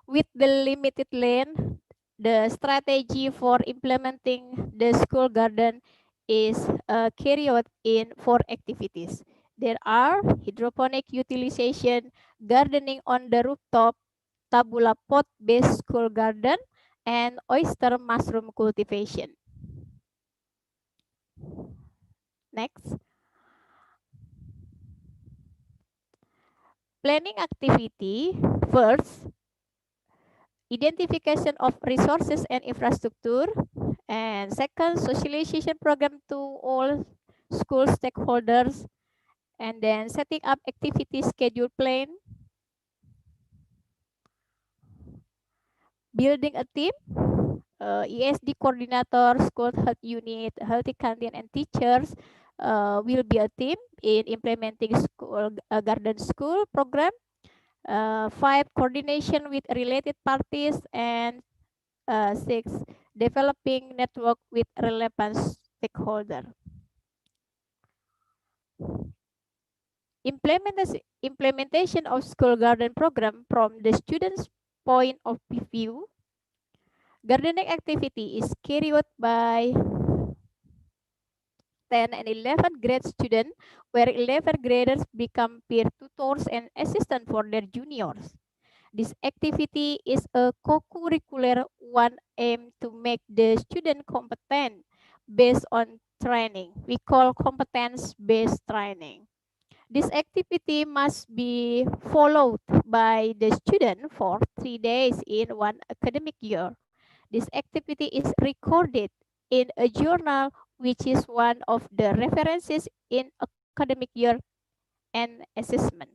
Speaker 6: With the limited land, the strategy for implementing the school garden is carried out in 4 activities. There are hydroponic utilization, gardening on the rooftop, tabula pot-based school garden, and oyster mushroom cultivation. Next. Planning activity. First, identification of resources and infrastructure. And second, socialization program to all school stakeholders. And then setting up activity schedule plan. Building a team. ESD coordinator, school health unit, healthy canteen, and teachers will be a team in implementing school garden school program. 5, coordination with related parties, and 6, developing network with relevant stakeholder. Implementation of school garden program from the student's point of view. Gardening activity is carried out by 10 and 11 grade students, where 11 graders become peer tutors and assistants for their juniors. This activity is a co-curricular one aimed to make the student competent based on training. We call competence-based training. This activity must be followed by the student for 3 days in one academic year. This activity is recorded in a journal, which is one of the references in academic year and assessment.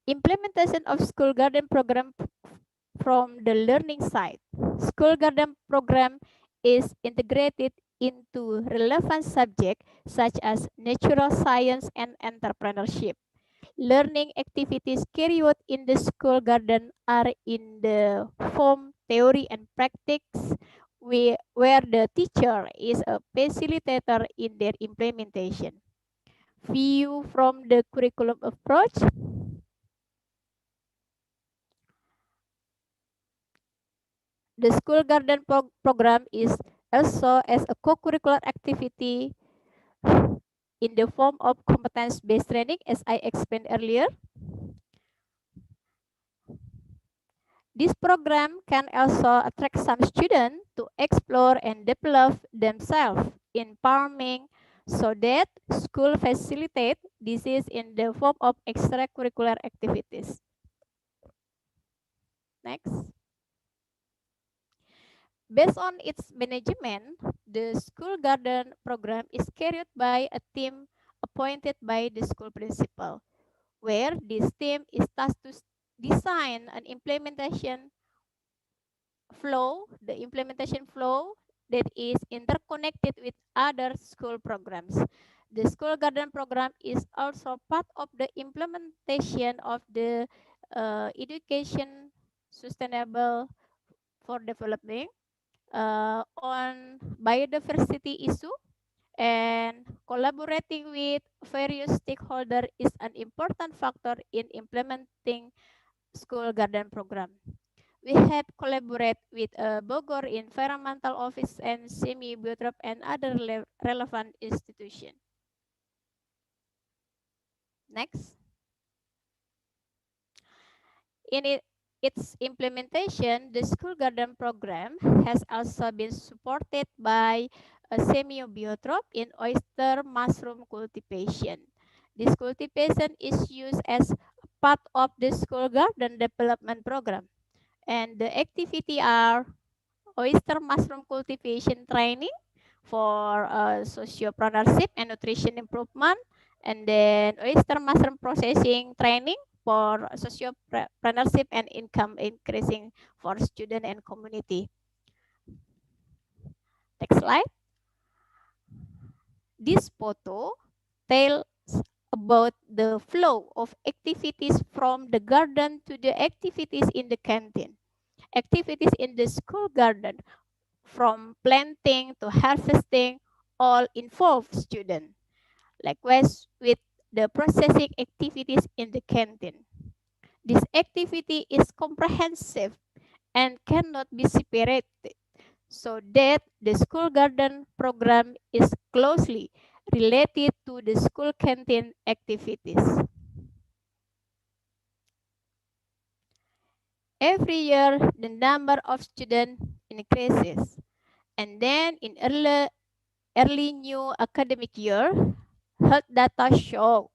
Speaker 6: Implementation of school garden program from the learning side. School garden program is integrated into relevant subjects such as natural science and entrepreneurship. Learning activities carried out in the school garden are in the form theory and practice, where the teacher is a facilitator in their implementation. View from the curriculum approach. The school garden program is also as a co-curricular activity in the form of competence-based training, as I explained earlier. This program can also attract some students to explore and develop themselves in farming, so that school facilitate this is in the form of extracurricular activities. Next. Based on its management, the school garden program is carried by a team appointed by the school principal, where this team is tasked to design an implementation flow, that is interconnected with other school programs. The school garden program is also part of the implementation of the education sustainable for development on biodiversity issue, and collaborating with various stakeholders is an important factor in implementing school garden program. We have collaborated with Bogor Environmental Office and SEAMEO Biotrop and other relevant institutions. Next. In its implementation, the school garden program has also been supported by a SEAMEO Biotrop in oyster mushroom cultivation. This cultivation is used as part of the school garden development program, and the activity are oyster mushroom cultivation training for sociopreneurship and nutrition improvement, and then oyster mushroom processing training for sociopreneurship and income increasing for student and community. Next slide. This photo tells about the flow of activities from the garden to the activities in the canteen. Activities in the school garden, from planting to harvesting, all involve students. Likewise, with the processing activities in the canteen. This activity is comprehensive and cannot be separated, so that the school garden program is closely related to the school canteen activities. Every year, the number of students increases, and then in early new academic year, health data show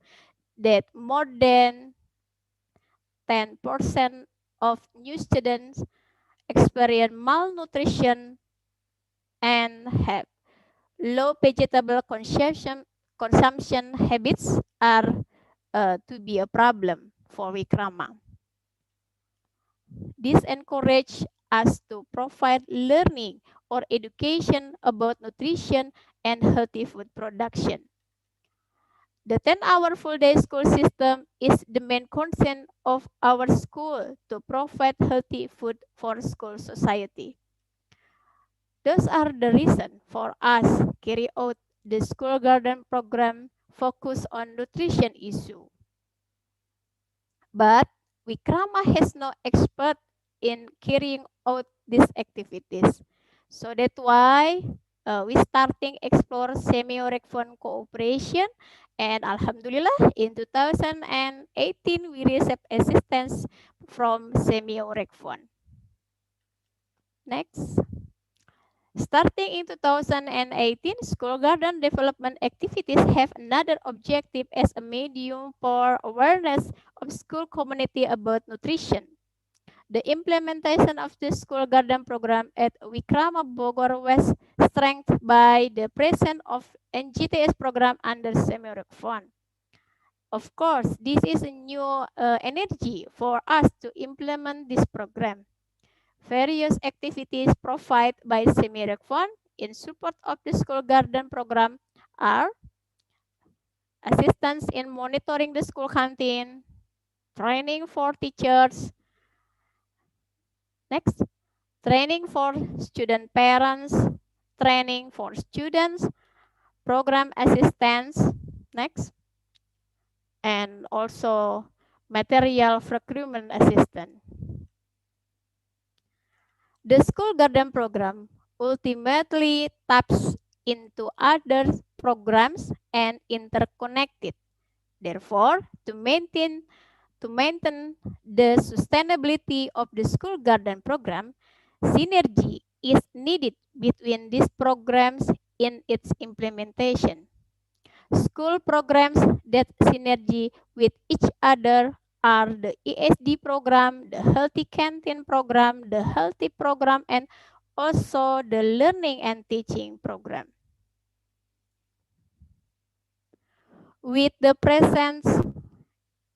Speaker 6: that more than 10% of new students experience malnutrition and have low vegetable consumption habits are to be a problem for Wikrama. This encourages us to provide learning or education about nutrition and healthy food production. The 10-hour full-day school system is the main concern of our school to provide healthy food for school society. Those are the reasons for us carry out the school garden program focus on nutrition issue. But Wikrama has no expert in carrying out these activities. So that's why we starting explore SEAMEO RECFON cooperation, and Alhamdulillah in 2018 we received assistance from SEAMEO RECFON. Next. Starting in 2018, school garden development activities have another objective as a medium for awareness of school community about nutrition. The implementation of the school garden program at Wikrama Bogor was strengthened by the presence of NGTS program under SEAMEO RECFON. Of course, this is a new energy for us to implement this program. Various activities provided by SEAMEO RECFON in support of the school garden program are assistance in monitoring the school canteen, training for teachers, next, training for student parents, training for students, program assistance, next, and also material procurement assistance. The school garden program ultimately taps into other programs and interconnected. Therefore, to maintain the sustainability of the school garden program, synergy is needed between these programs in its implementation. School programs that synergy with each other are the ESD program, the Healthy Canteen program, the Healthy program, and also the Learning and Teaching program. With the presence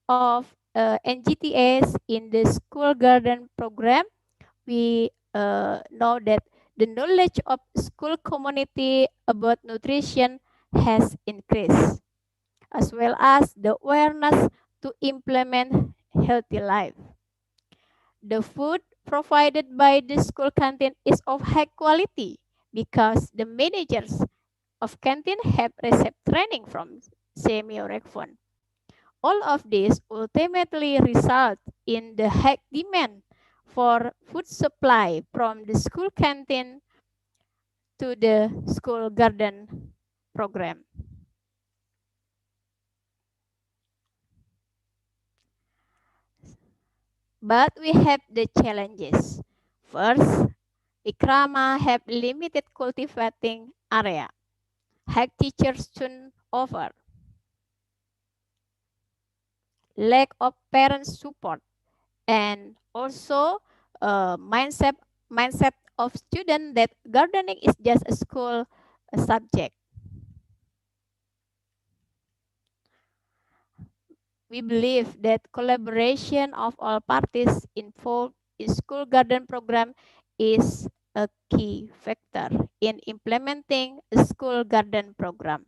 Speaker 6: of NGTS in the school garden program, we know that the knowledge of school community about nutrition has increased, as well as the awareness to implement healthy life. The food provided by the school canteen is of high quality because the managers of canteen have received training from SEAMEO RECFON. All of this ultimately result in the high demand for food supply from the school canteen to the school garden program. But we have the challenges. First, Wikrama have limited cultivating area. High teachers turnover, lack of parent support, and also mindset of student that gardening is just a school subject. We believe that collaboration of all parties involved in school garden program is a key factor in implementing a school garden program.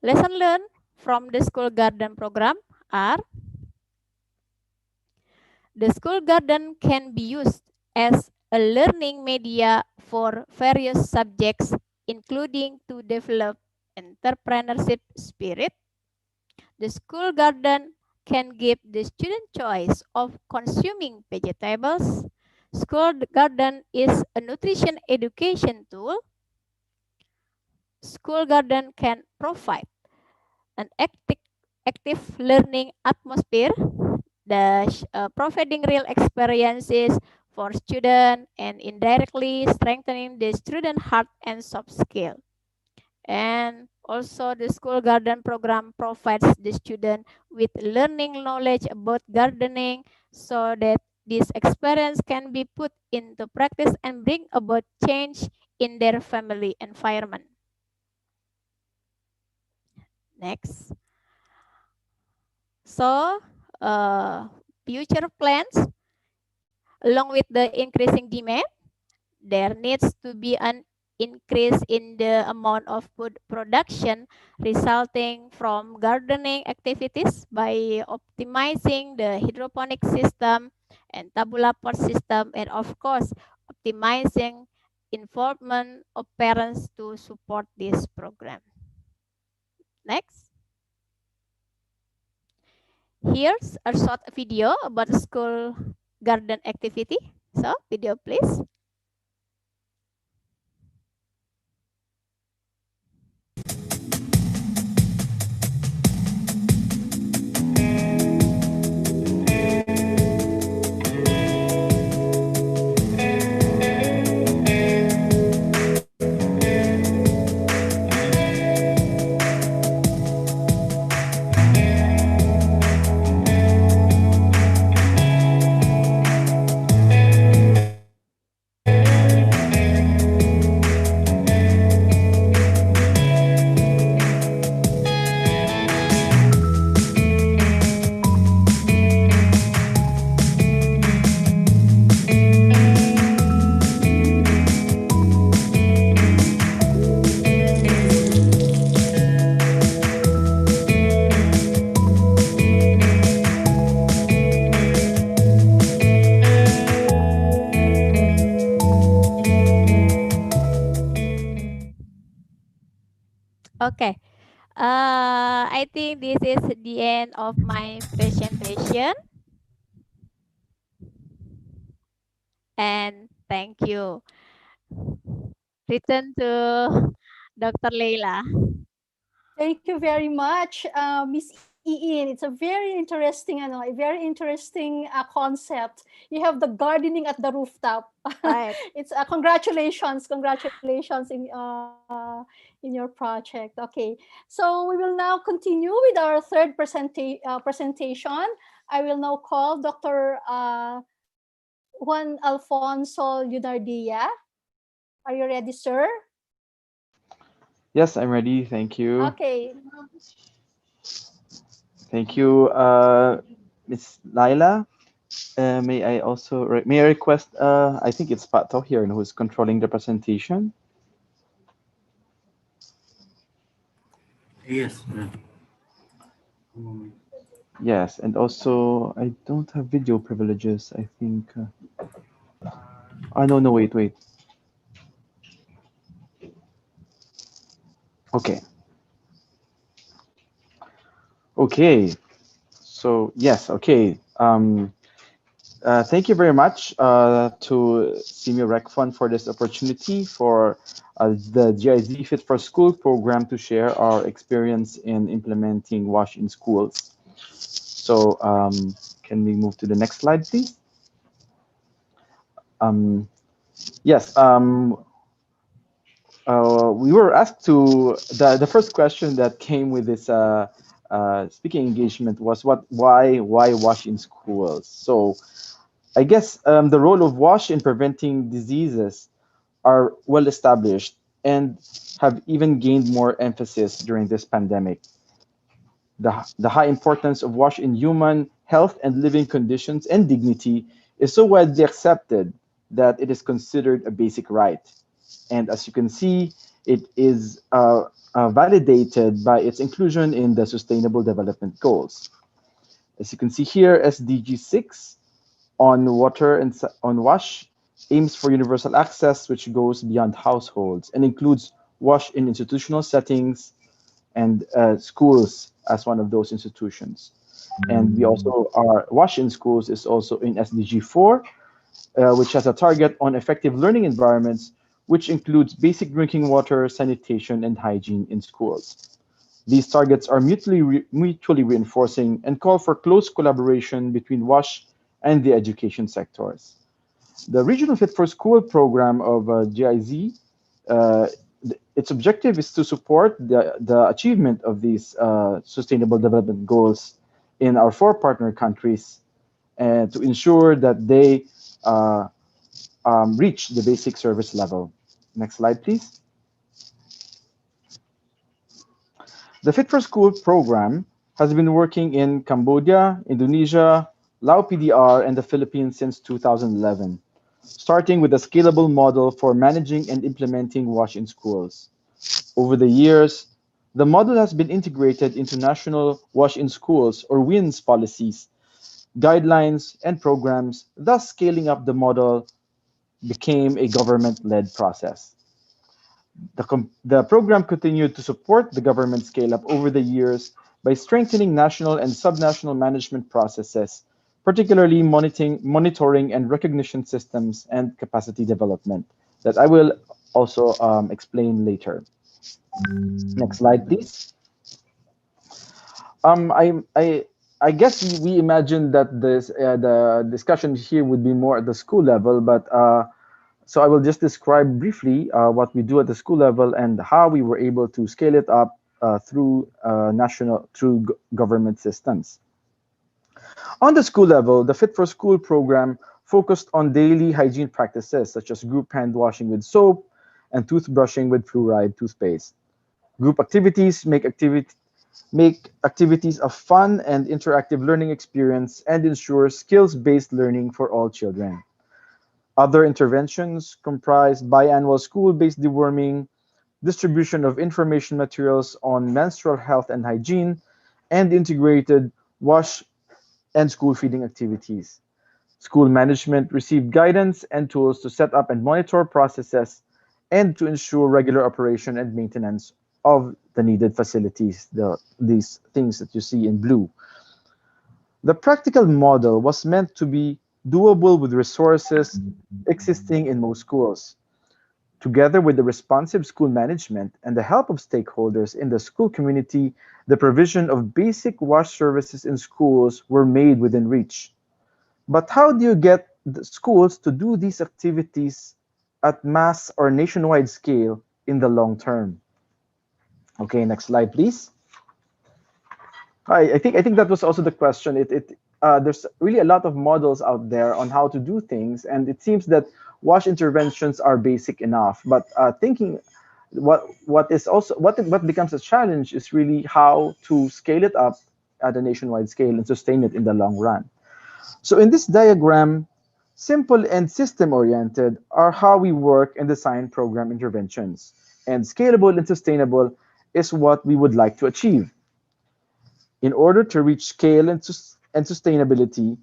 Speaker 6: Lesson learned from the school garden program are: the school garden can be used as a learning media for various subjects, including to develop entrepreneurship spirit. The school garden can give the student choice of consuming vegetables. School garden is a nutrition education tool. School garden can provide an active learning atmosphere, providing real experiences for students and indirectly strengthening the student heart and soft skill. And also the school garden program provides the student with learning knowledge about gardening so that this experience can be put into practice and bring about change in their family environment. Next. So, future plans, along with the increasing demand, there needs to be an increase in the amount of food production resulting from gardening activities by optimizing the hydroponic system and tabula pot system, and of course, optimizing involvement of parents to support this program. Next. Here's a short video about school garden activity. So, video please. Okay. I think this is the end of my presentation. And thank you. Return to Dr. Leila.
Speaker 3: Thank you very much, Miss Iin. It's a very interesting, a very interesting concept. You have the gardening at the rooftop.
Speaker 6: Right.
Speaker 3: It's congratulations in your project. Okay, so we will now continue with our third presentation. I will now call Dr. Juan Alfonso Leonardia. Are you ready, sir?
Speaker 7: Yes, I'm ready. Thank you.
Speaker 3: Okay.
Speaker 7: Thank you, Miss Laila. May I request? I think it's Pato here and who's controlling the presentation.
Speaker 5: Yes.
Speaker 7: Yes, and also I don't have video privileges. I think. Oh no, wait. Okay. Okay. So yes. Okay. Thank you very much to SEAMEO RecFon for this opportunity for the GIZ Fit for School program to share our experience in implementing WASH in schools. So can we move to the next slide, please? Yes, we were asked to, the first question that came with this speaking engagement was why WASH in schools? So I guess the role of WASH in preventing diseases are well established and have even gained more emphasis during this pandemic. The high importance of WASH in human health and living conditions and dignity is so widely accepted that it is considered a basic right. And as you can see, It is validated by its inclusion in the Sustainable Development Goals. As you can see here, SDG 6 on water and on WASH aims for universal access, which goes beyond households and includes WASH in institutional settings and schools as one of those institutions. And we also are WASH in schools is also in SDG 4, which has a target on effective learning environments, which includes basic drinking water, sanitation, and hygiene in schools. These targets are mutually reinforcing and call for close collaboration between WASH and the education sectors. The Regional Fit for School program of GIZ, its objective is to support the achievement of these sustainable development goals in our 4 partner countries and to ensure that they uh, reach the basic service level. Next slide, please. The Fit for School program has been working in Cambodia, Indonesia, Lao PDR, and the Philippines since 2011, starting with a scalable model for managing and implementing WASH in schools. Over the years, the model has been integrated into national WASH in schools or WINS policies, guidelines, and programs, thus scaling up the model became a government-led process. The program continued to support the government scale-up over the years by strengthening national and subnational management processes, particularly monitoring and recognition systems and capacity development that I will also explain later. Next slide, please. Um, I, I, I guess we imagined that the discussion here would be more at the school level, but so I will just describe briefly what we do at the school level and how we were able to scale it up through government systems. On the school level, the Fit for School program focused on daily hygiene practices such as group hand washing with soap and toothbrushing with fluoride toothpaste. Group activities make activities a fun and interactive learning experience and ensure skills-based learning for all children. Other interventions comprise biannual school-based deworming, distribution of information materials on menstrual health and hygiene, and integrated wash and school feeding activities. School management received guidance and tools to set up and monitor processes and to ensure regular operation and maintenance of the needed facilities, these things that you see in blue. The practical model was meant to be doable with resources existing in most schools. Together with the responsive school management and the help of stakeholders in the school community, the provision of basic wash services in schools were made within reach. But how do you get the schools to do these activities at mass or nationwide scale in the long term? Okay, next slide, please. I think that was also the question. There's really a lot of models out there on how to do things, and it seems that wash interventions are basic enough. But thinking what becomes a challenge is really how to scale it up at a nationwide scale and sustain it in the long run. So in this diagram, simple and system-oriented are how we work and design program interventions, and scalable and sustainable is what we would like to achieve. In order to reach scale and sustainability,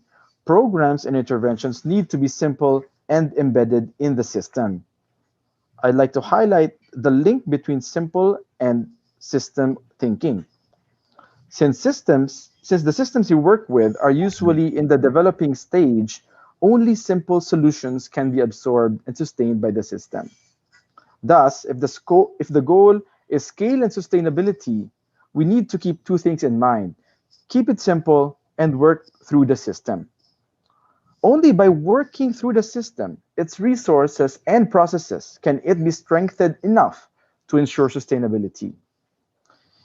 Speaker 7: programs and interventions need to be simple and embedded in the system. I'd like to highlight the link between simple and system thinking. Since the systems you work with are usually in the developing stage, only simple solutions can be absorbed and sustained by the system. Thus, if the goal is scale and sustainability, we need to keep 2 things in mind. Keep it simple and work through the system. Only by working through the system, its resources and processes, can it be strengthened enough to ensure sustainability.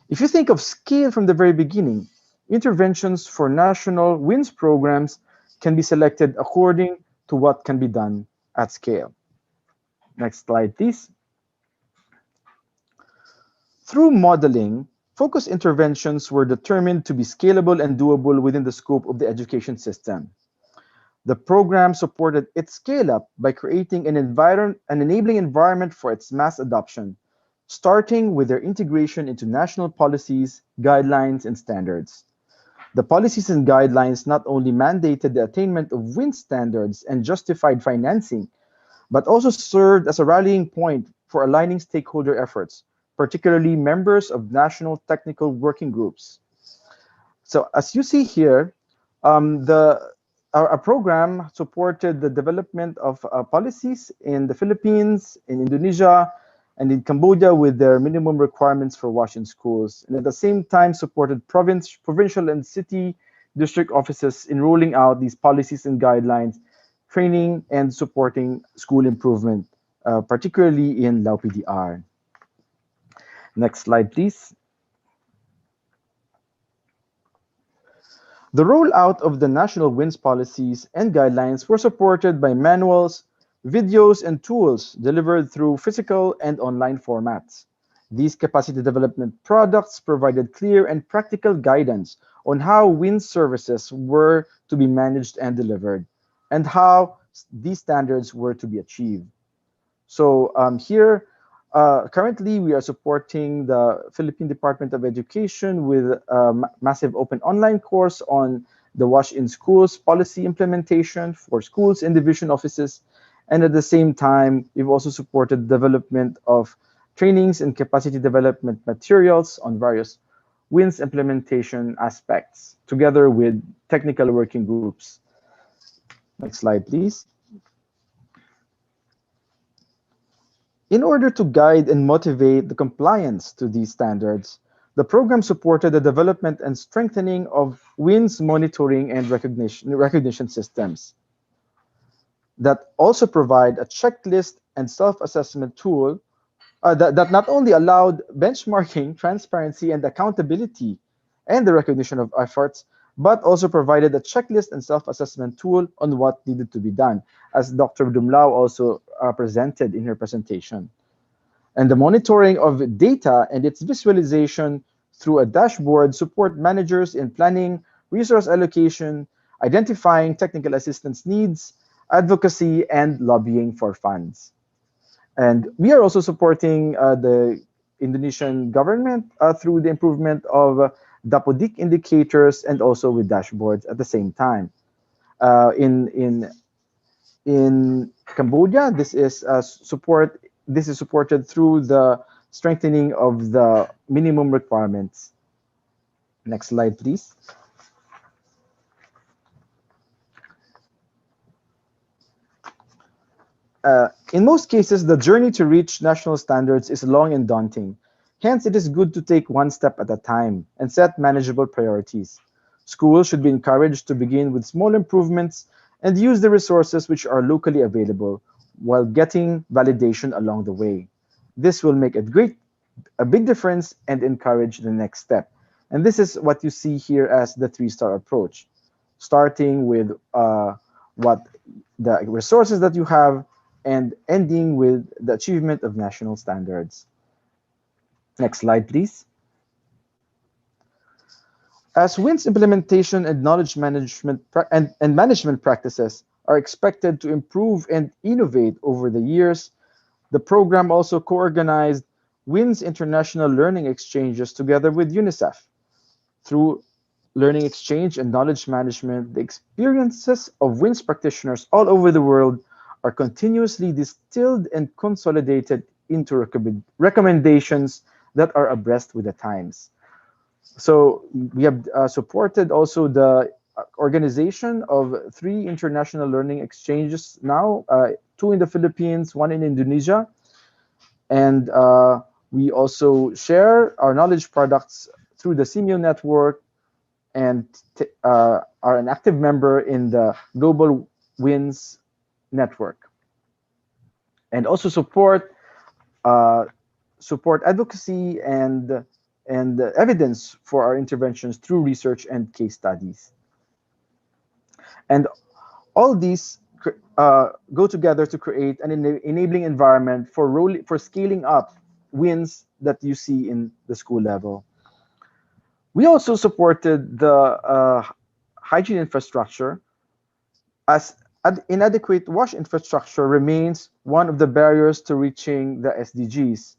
Speaker 7: If you think of scale from the very beginning, interventions for national WINS programs can be selected according to what can be done at scale. Next slide, please. Through modeling, focused interventions were determined to be scalable and doable within the scope of the education system. The program supported its scale-up by creating an enabling environment for its mass adoption, starting with their integration into national policies, guidelines, and standards. The policies and guidelines not only mandated the attainment of WIN standards and justified financing, but also served as a rallying point for aligning stakeholder efforts, particularly members of national technical working groups. So as you see here, our program supported the development of policies in the Philippines, in Indonesia, and in Cambodia with their minimum requirements for WASH in schools, and at the same time supported provincial and city district offices in rolling out these policies and guidelines, training and supporting school improvement, particularly in Lao PDR. Next slide, please. The rollout of the national WINS policies and guidelines were supported by manuals, videos, and tools delivered through physical and online formats. These capacity development products provided clear and practical guidance on how WINS services were to be managed and delivered, and how these standards were to be achieved. So here, currently, we are supporting the Philippine Department of Education with a massive open online course on the WASH in Schools policy implementation for schools and division offices. And at the same time, we've also supported development of trainings and capacity development materials on various WINS implementation aspects, together with technical working groups. Next slide, please. In order to guide and motivate the compliance to these standards, the program supported the development and strengthening of WINS monitoring and recognition systems that also provide a checklist and self-assessment tool that not only allowed benchmarking, transparency, and accountability and the recognition of efforts, but also provided a checklist and self-assessment tool on what needed to be done, as Dr. Dumlao also presented in her presentation. And the monitoring of data and its visualization through a dashboard support managers in planning, resource allocation, identifying technical assistance needs, advocacy, and lobbying for funds. And we are also supporting the Indonesian government through the improvement of Dapodik indicators and also with dashboards at the same time. In Cambodia, this is supported through the strengthening of the minimum requirements. Next slide, please. In most cases, the journey to reach national standards is long and daunting. Hence, it is good to take one step at a time and set manageable priorities. Schools should be encouraged to begin with small improvements and use the resources which are locally available while getting validation along the way. This will make a big difference and encourage the next step. And this is what you see here as the three-star approach, starting with what the resources that you have and ending with the achievement of national standards. Next slide, please. As WINS implementation and knowledge management and management practices are expected to improve and innovate over the years, the program also co-organized WINS international learning exchanges together with UNICEF. Through learning exchange and knowledge management, the experiences of WINS practitioners all over the world are continuously distilled and consolidated into recommendations that are abreast with the times. So we have supported also the organization of 3 international learning exchanges now, 2 in the Philippines, 1 in Indonesia. And we also share our knowledge products through the SEAMEO network and are an active member in the Global WINS network. And also support advocacy and evidence for our interventions through research and case studies. And all these go together to create an enabling environment for scaling up WINS that you see in the school level. We also supported the hygiene infrastructure, as inadequate wash infrastructure remains one of the barriers to reaching the SDGs.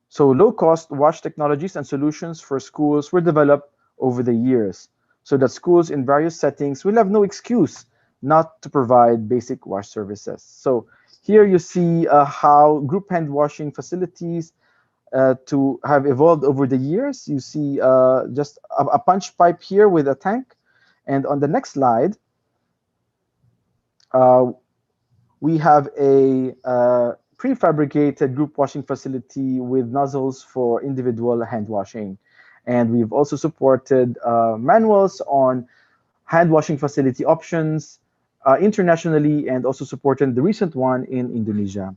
Speaker 7: So low-cost wash technologies and solutions for schools were developed over the years so that schools in various settings will have no excuse not to provide basic wash services. So here you see how group hand washing facilities to have evolved over the years. You see just a punch pipe here with a tank. And on the next slide, uh, we have a prefabricated group washing facility with nozzles for individual hand washing. And we've also supported manuals on hand washing facility options internationally, and also supported the recent one in Indonesia.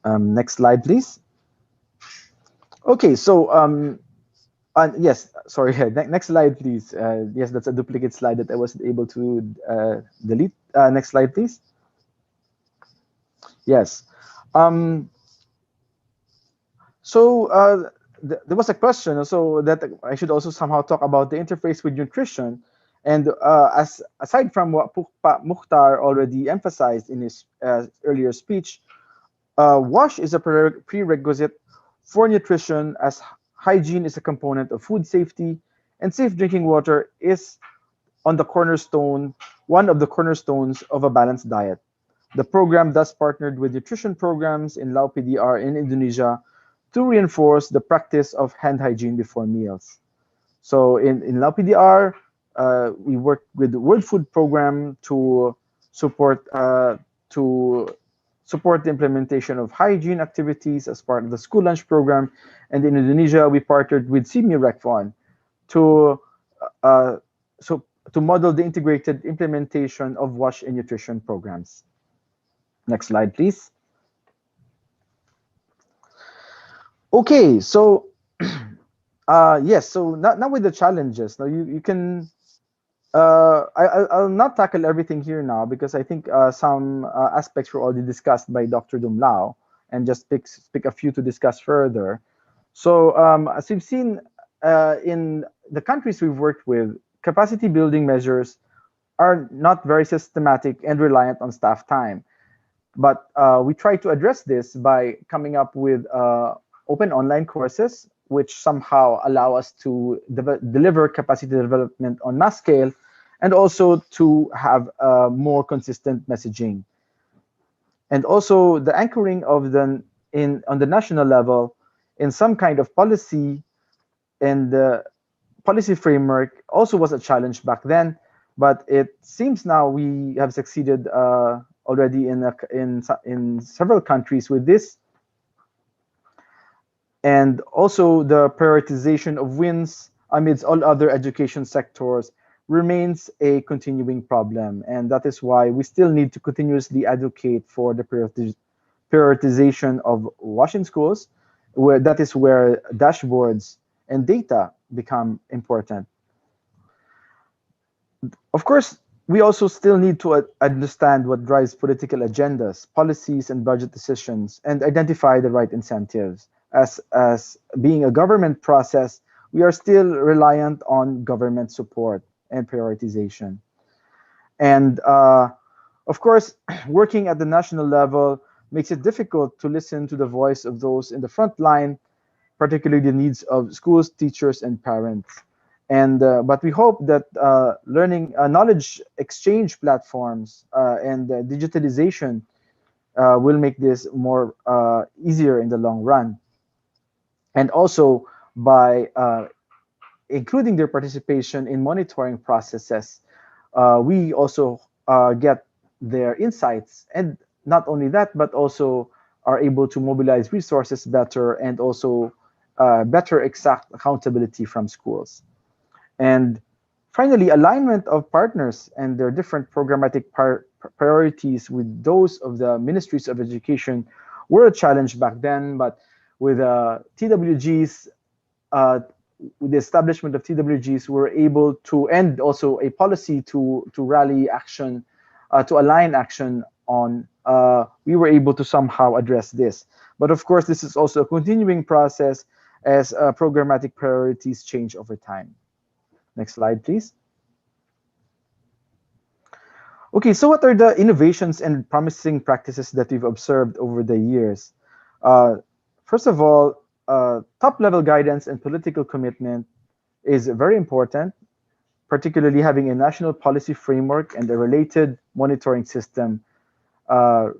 Speaker 7: Next slide, please. Okay, so yes, sorry, next slide, please. Yes, that's a duplicate slide that I wasn't able to delete. Next slide, please. Yes. So there was a question, so that I should also somehow talk about the interface with nutrition. And aside from what Mukhtar already emphasized in his earlier speech, WASH is a prerequisite for nutrition, as hygiene is a component of food safety, and safe drinking water is on the cornerstone, one of the cornerstones of a balanced diet. The program thus partnered with nutrition programs in Lao PDR in Indonesia to reinforce the practice of hand hygiene before meals. So in Lao PDR, we worked with the World Food Program to support the implementation of hygiene activities as part of the school lunch program. And in Indonesia, we partnered with SEAMEO RECFON to uh, so to model the integrated implementation of WASH and nutrition programs. Next slide, please. Okay, so yes, so now with the challenges. Now you can I'll not tackle everything here now, because I think some aspects were already discussed by Dr. Dumlao, and just pick a few to discuss further. So as we've seen in the countries we've worked with, capacity building measures are not very systematic and reliant on staff time. But we try to address this by coming up with open online courses, which somehow allow us to deliver capacity development on mass scale, and also to have more consistent messaging. And also the anchoring of on the national level in some kind of policy, and the policy framework also was a challenge back then, but it seems now we have succeeded already in several countries with this. And also the prioritization of wins amidst all other education sectors remains a continuing problem. And that is why we still need to continuously advocate for the prioritization of WASH schools, where that is where dashboards and data become important. Of course, we also still need to understand what drives political agendas, policies, and budget decisions, and identify the right incentives. As being a government process, we are still reliant on government support and prioritization. And of course, working at the national level makes it difficult to listen to the voice of those in the front line, particularly the needs of schools, teachers, and parents. And but we hope that learning knowledge exchange platforms and digitalization will make this more easier in the long run. And also by including their participation in monitoring processes, we also get their insights, and not only that, but also are able to mobilize resources better, and also better exact accountability from schools. And finally, alignment of partners and their different programmatic priorities with those of the ministries of education were a challenge back then. But with TWGs, with the establishment of TWGs, we were able to, and also a policy to rally action, to align action on, we were able to somehow address this. But of course, this is also a continuing process as programmatic priorities change over time. Next slide, please. Okay, so what are the innovations and promising practices that we've observed over the years? First of all, top-level guidance and political commitment is very important, particularly having a national policy framework and a related monitoring system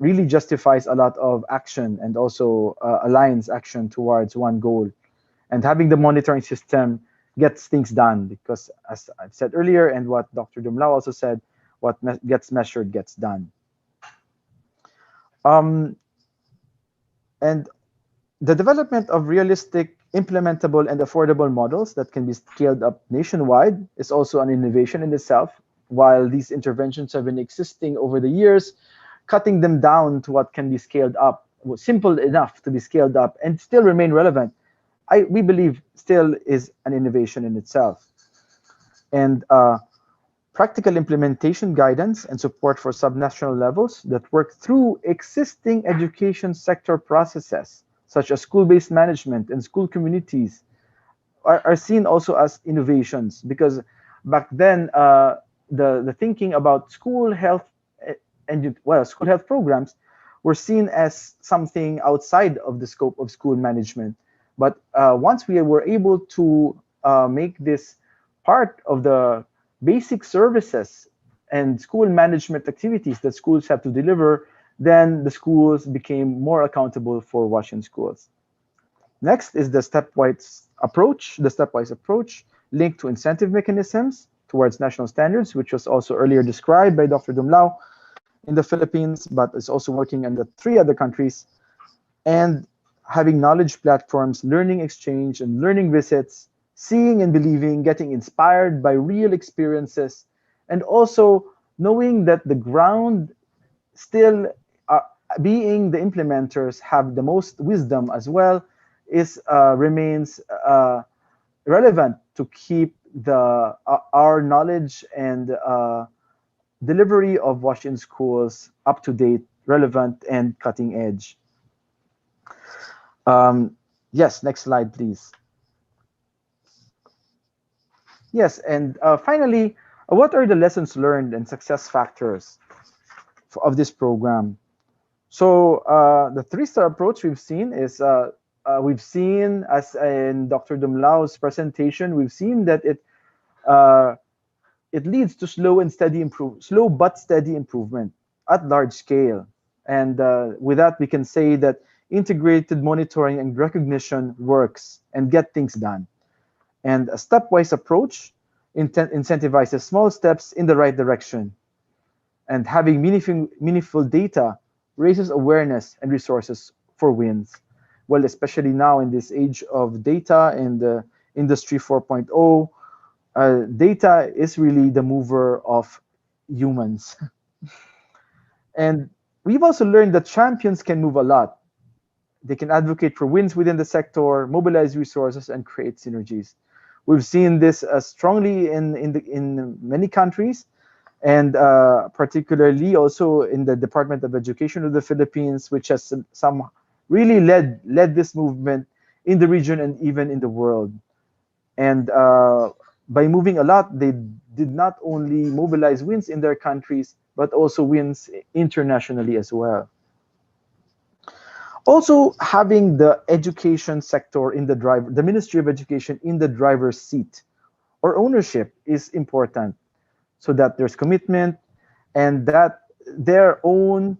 Speaker 7: really justifies a lot of action and also aligns action towards one goal. And having the monitoring system gets things done because, as I've said earlier, and what Dr. Dumlao also said, what gets measured gets done. And the development of realistic, implementable, and affordable models that can be scaled up nationwide is also an innovation in itself. While these interventions have been existing over the years, cutting them down to what can be scaled up, simple enough to be scaled up and still remain relevant, we believe still is an innovation in itself. And practical implementation guidance and support for subnational levels that work through existing education sector processes, such as school-based management and school communities, are seen also as innovations, because back then the thinking about school health and school health programs were seen as something outside of the scope of school management. But once we were able to make this part of the basic services and school management activities that schools have to deliver, then the schools became more accountable for washing schools. Next is the stepwise approach. The stepwise approach linked to incentive mechanisms towards national standards, which was also earlier described by Dr. Dumlao in the Philippines, but is also working in the 3 other countries. And having knowledge platforms, learning exchange, and learning visits, seeing and believing, getting inspired by real experiences, and also knowing that the ground still being the implementers have the most wisdom as well remains relevant to keep our knowledge and delivery of WASH in schools up to date, relevant, and cutting edge. Yes, next slide, please. Yes, and finally, what are the lessons learned and success factors of this program? So the 3-star approach we've seen is, we've seen, as in Dr. Dumlao's presentation, we've seen that it leads to slow but steady improvement at large scale. And with that, we can say that integrated monitoring and recognition works and get things done. And a stepwise approach incentivizes small steps in the right direction. And having meaningful data raises awareness and resources for wins. Well, especially now in this age of data and the Industry 4.0, data is really the mover of humans. And we've also learned that champions can move a lot. They can advocate for wins within the sector, mobilize resources, and create synergies. We've seen this strongly in many countries, and particularly also in the Department of Education of the Philippines, which has really led this movement in the region and even in the world. And by moving a lot, they did not only mobilize wins in their countries, but also wins internationally as well. Also, having the education sector in the Ministry of Education in the driver's seat or ownership is important, so that there's commitment and that their own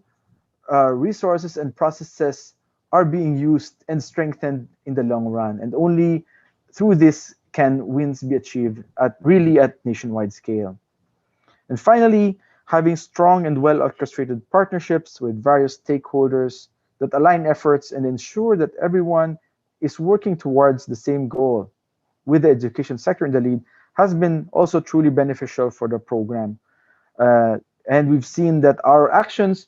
Speaker 7: resources and processes are being used and strengthened in the long run. And only through this can wins be achieved really at nationwide scale. And finally, having strong and well-orchestrated partnerships with various stakeholders that align efforts and ensure that everyone is working towards the same goal with the education sector in the lead has been also truly beneficial for the program. And we've seen that our actions,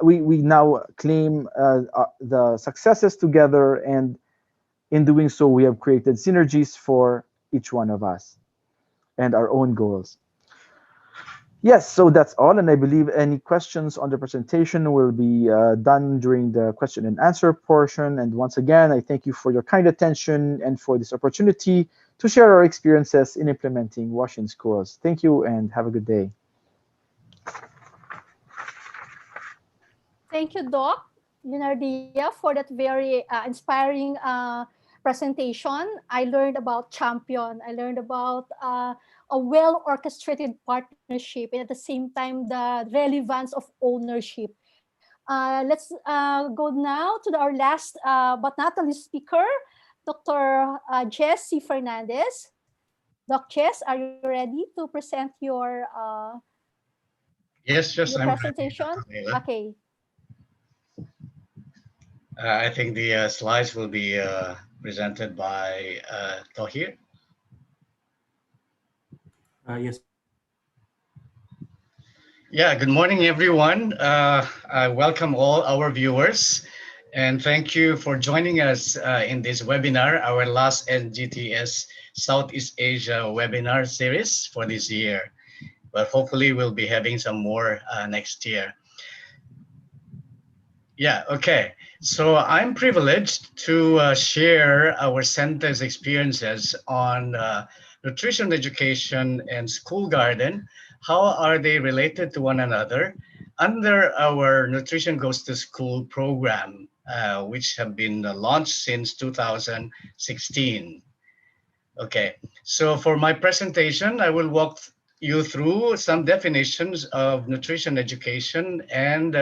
Speaker 7: we now claim the successes together, and in doing so, we have created synergies for each one of us and our own goals. Yes, so that's all, and I believe any questions on the presentation will be done during the question and answer portion. And once again, I thank you for your kind attention and for this opportunity to share our experiences in implementing WASH in schools. Thank you and have a good day.
Speaker 3: Thank you, Doc. Leonardia, for that very inspiring presentation. I learned about champion. I learned about a well orchestrated partnership, and at the same time, the relevance of ownership. Let's go now to our last but not the least speaker, Dr. Jesse Fernandez. Doc Jess, are you ready to present
Speaker 8: Yes,
Speaker 3: your
Speaker 8: I'm ready,
Speaker 3: presentation?
Speaker 8: Dr. Leila.
Speaker 3: Okay.
Speaker 8: I think the slides will be presented by Tohir.
Speaker 5: Yes.
Speaker 8: Yeah, good morning, everyone. I welcome all our viewers, and thank you for joining us in this webinar, our last NGTS Southeast Asia webinar series for this year. But hopefully we'll be having some more next year. Yeah, okay. So I'm privileged to share our center's experiences on nutrition education and school garden. How are they related to one another under our Nutrition Goes to School program, which have been launched since 2016. Okay, so for my presentation, I will walk you through some definitions of nutrition education and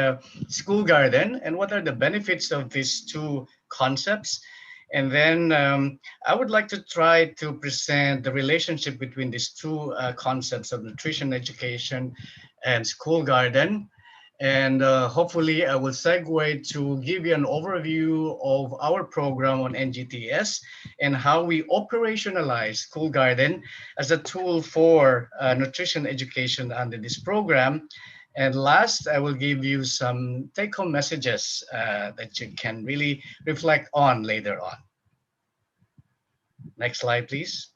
Speaker 8: school garden and what are the benefits of these two concepts. And then I would like to try to present the relationship between these two concepts of nutrition education and school garden. And hopefully I will segue to give you an overview of our program on NGTS and how we operationalize School Garden as a tool for nutrition education under this program. And last, I will give you some take-home messages that you can really reflect on later on. Next slide, please.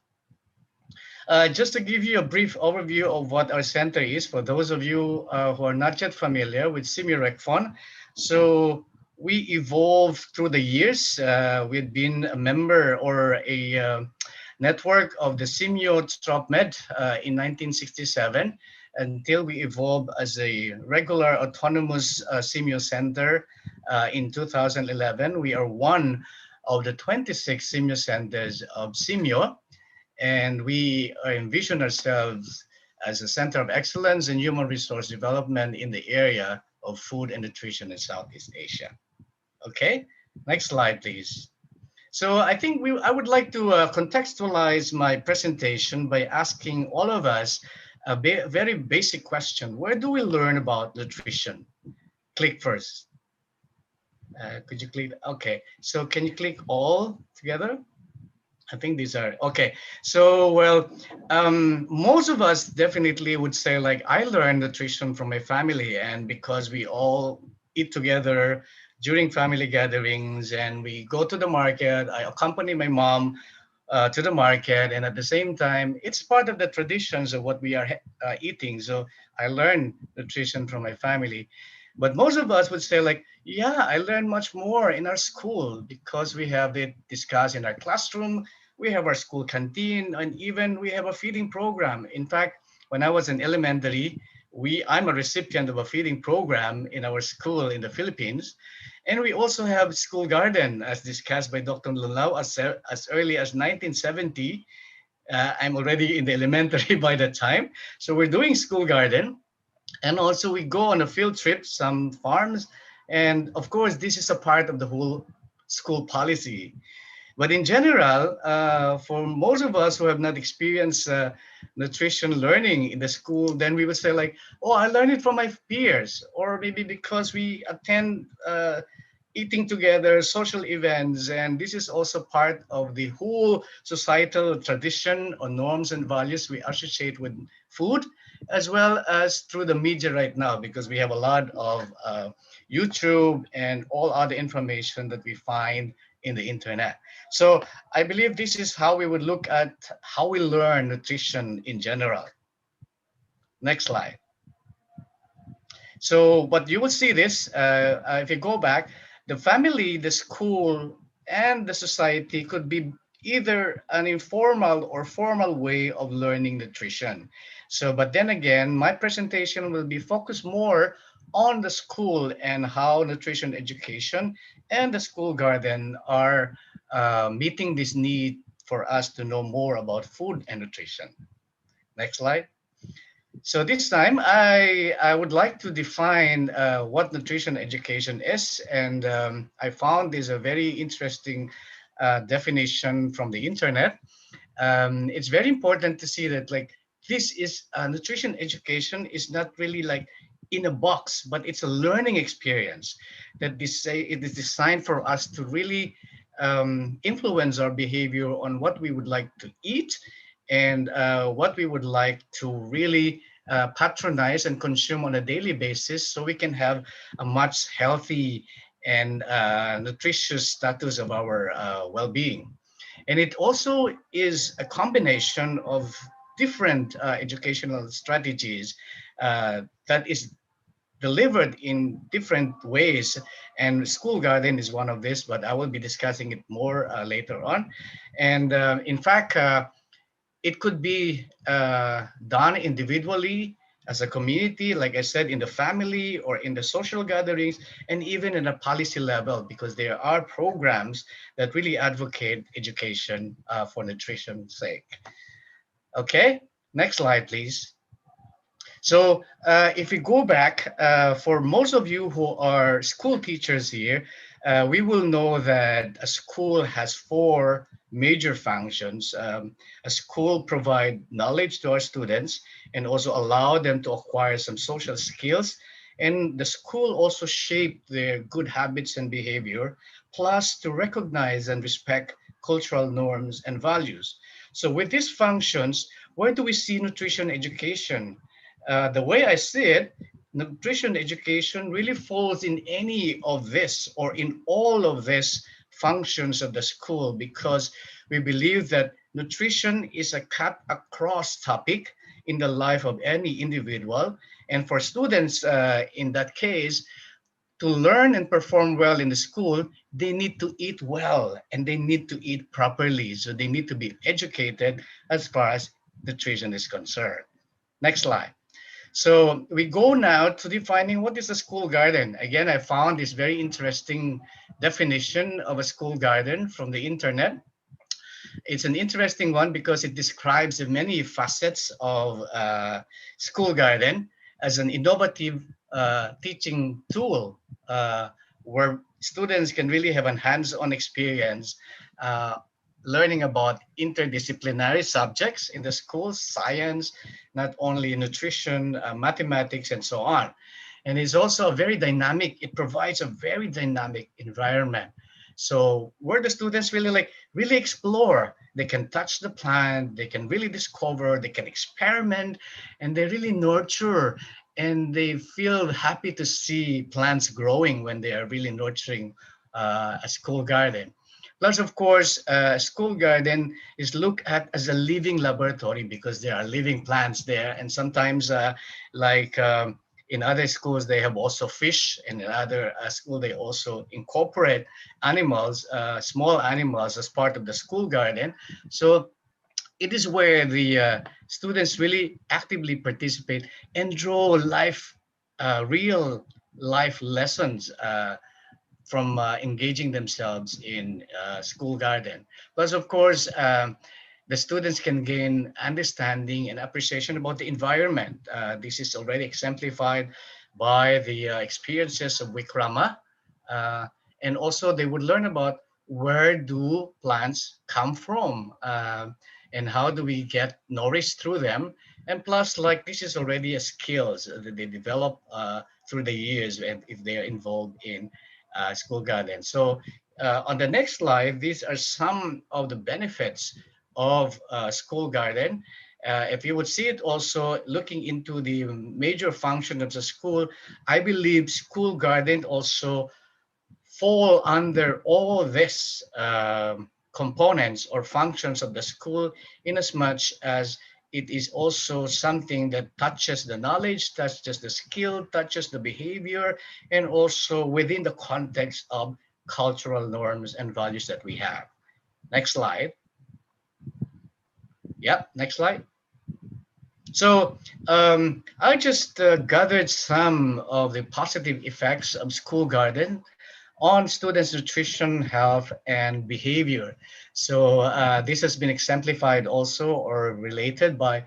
Speaker 8: Just to give you a brief overview of what our center is, for those of you who are not yet familiar with SEAMEO RECFON. So we evolved through the years. We've been a member or a network of the SEAMEO TropMed in 1967 until we evolved as a regular autonomous SEAMEO center in 2011. We are one of the 26 SEAMEO centers of SEAMEO, and we envision ourselves as a center of excellence in human resource development in the area of food and nutrition in Southeast Asia. Okay, next slide, please. So I think I would like to contextualize my presentation by asking all of us a very basic question. Where do we learn about nutrition? Click first. Could you click? Okay, so can you click all together? I think these are okay. So, well, most of us definitely would say, like, I learned nutrition from my family, and because we all eat together during family gatherings, and we go to the market. I accompany my mom to the market, and at the same time, it's part of the traditions of what we are eating. So I learned nutrition from my family. But most of us would say, like, yeah, I learned much more in our school because we have it discussed in our classroom. We have our school canteen, and even we have a feeding program. In fact, when I was in elementary, I'm a recipient of a feeding program in our school in the Philippines. And we also have school garden, as discussed by Dr. Dumlao, as early as 1970. I'm already in the elementary by that time. So we're doing school garden. And also we go on a field trip, some farms. And of course, this is a part of the whole school policy. But in general, for most of us who have not experienced nutrition learning in the school, then we would say, like, oh, I learned it from my peers, or maybe because we attend eating together, social events, and this is also part of the whole societal tradition or norms and values we associate with food, as well as through the media right now, because we have a lot of YouTube and all other information that we find in the internet. So I believe this is how we would look at how we learn nutrition in general. Next slide. So, but you will see this, if you go back, the family, the school, and the society could be either an informal or formal way of learning nutrition. So, but then again, my presentation will be focused more on the school and how nutrition education and the school garden are meeting this need for us to know more about food and nutrition. Next slide. So this time, I would like to define what nutrition education is, and I found this a very interesting definition from the internet. It's very important to see that like this is nutrition education is not really like in a box, but it's a learning experience that this say it is designed for us to really influence our behavior on what we would like to eat and what we would like to really patronize and consume on a daily basis so we can have a much healthy and nutritious status of our well-being. And it also is a combination of different educational strategies that is delivered in different ways. And school garden is one of this, but I will be discussing it more later on. And in fact, it could be done individually as a community, like I said, in the family or in the social gatherings, and even in a policy level, because there are programs that really advocate education for nutrition's sake. Okay, next slide, please. So if we go back, for most of you who are school teachers here, we will know that a school has four major functions. A school provide knowledge to our students and also allow them to acquire some social skills. And the school also shape their good habits and behavior, plus to recognize and respect cultural norms and values. So with these functions, where do we see nutrition education? The way I see it, nutrition education really falls in any of this or in all of these functions of the school, because we believe that nutrition is a cut across topic in the life of any individual. And for students in that case, to learn and perform well in the school, they need to eat well and they need to eat properly. So they need to be educated as far as nutrition is concerned. Next slide. So we go now to defining what is a school garden. Again, I found this very interesting definition of a school garden from the internet. It's an interesting one because it describes the many facets of school garden as an innovative teaching tool where students can really have a hands-on experience uh, learning about interdisciplinary subjects in the school, science, not only nutrition, mathematics, and so on. And it's also a very dynamic, it provides a very dynamic environment. So where the students really explore, they can touch the plant, they can really discover, they can experiment, and they really nurture, and they feel happy to see plants growing when they are really nurturing a school garden. Plus, of course, school garden is looked at as a living laboratory because there are living plants there. And sometimes, in other schools, they have also fish, and in other school, they also incorporate animals, small animals, as part of the school garden. So it is where the students really actively participate and draw real life lessons from engaging themselves in school garden. Plus, of course, the students can gain understanding and appreciation about the environment. This is already exemplified by the experiences of Wikrama. And also they would learn about where do plants come from and how do we get nourished through them. And plus, like, this is already a skills that they develop through the years and if they are involved in school garden. So on the next slide, these are some of the benefits of school garden. If you would see it also looking into the major function of the school, I believe school garden also fall under all these components or functions of the school, in as much as it is also something that touches the knowledge, touches the skill, touches the behavior, and also within the context of cultural norms and values that we have. Next slide. Yep, next slide. So I just gathered some of the positive effects of school garden on students' nutrition, health, and behavior. So this has been exemplified also or related by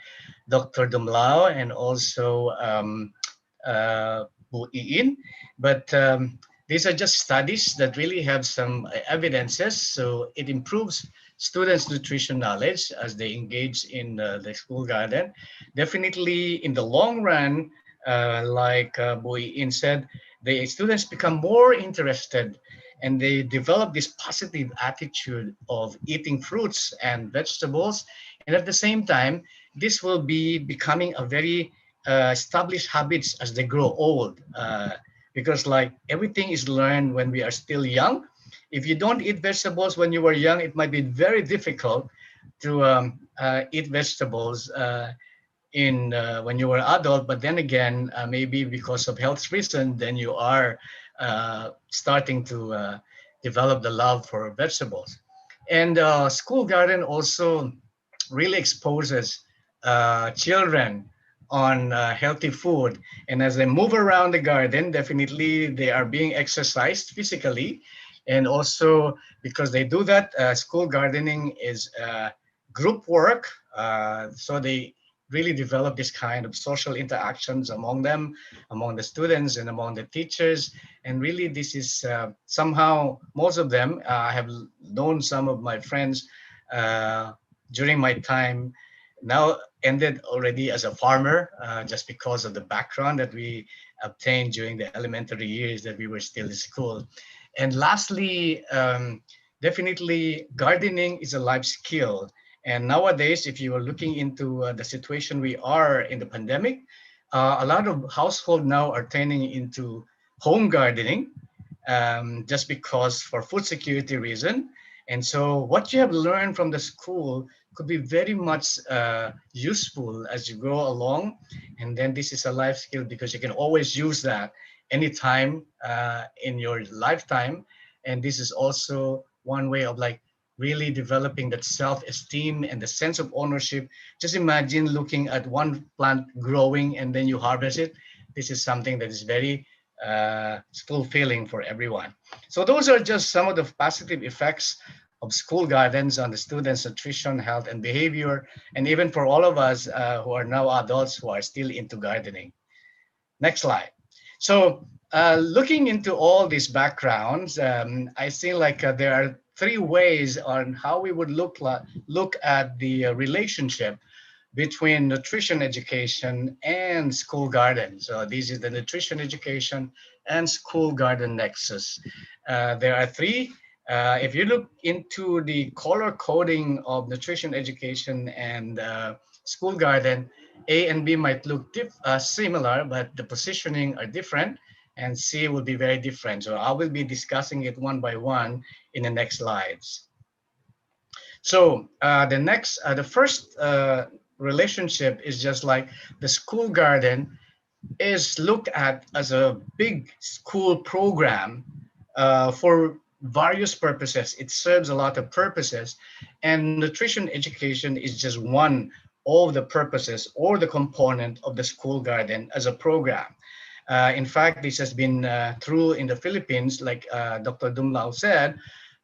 Speaker 8: Dr. Dumlao and also Bu Iin. But these are just studies that really have some evidences. So it improves students' nutrition knowledge as they engage in the school garden. Definitely in the long run, like Bu Iin said, the students become more interested and they develop this positive attitude of eating fruits and vegetables. And at the same time, this will be becoming a very established habits as they grow old. Because like everything is learned when we are still young. If you don't eat vegetables when you were young, it might be very difficult to eat vegetables in when you were adult. But then again, maybe because of health reason, then you are starting to develop the love for vegetables. And school garden also really exposes children on healthy food. And as they move around the garden, definitely they are being exercised physically. And also because they do that, school gardening is group work. So they really develop this kind of social interactions among them, among the students and among the teachers. And really this is somehow, most of them, I have known some of my friends uh, during my time now ended already as a farmer just because of the background that we obtained during the elementary years that we were still in school. And lastly, definitely gardening is a life skill. And nowadays, if you are looking into the situation we are in the pandemic, a lot of households now are turning into home gardening just because for food security reason. And so what you have learned from the school could be very much useful as you go along. And then this is a life skill because you can always use that anytime in your lifetime. And this is also one way of like really developing that self-esteem and the sense of ownership. Just imagine looking at one plant growing and then you harvest it. This is something that is very fulfilling for everyone. So those are just some of the positive effects of school gardens on the students' nutrition, health, and behavior, and even for all of us who are now adults who are still into gardening. Next slide. So looking into all these backgrounds, I see like there are three ways on how we would look at the relationship between nutrition education and school garden. So this is the nutrition education and school garden nexus. There are three. If you look into the color coding of nutrition education and school garden, A and B might look similar, but the positioning are different, and C will be very different. So I will be discussing it one by one in the next slides. So the first relationship is just like the school garden is looked at as a big school program for various purposes. It serves a lot of purposes, and nutrition education is just one of the purposes or the component of the school garden as a program. In fact, this has been true in the Philippines, like Dr. Dumlao said.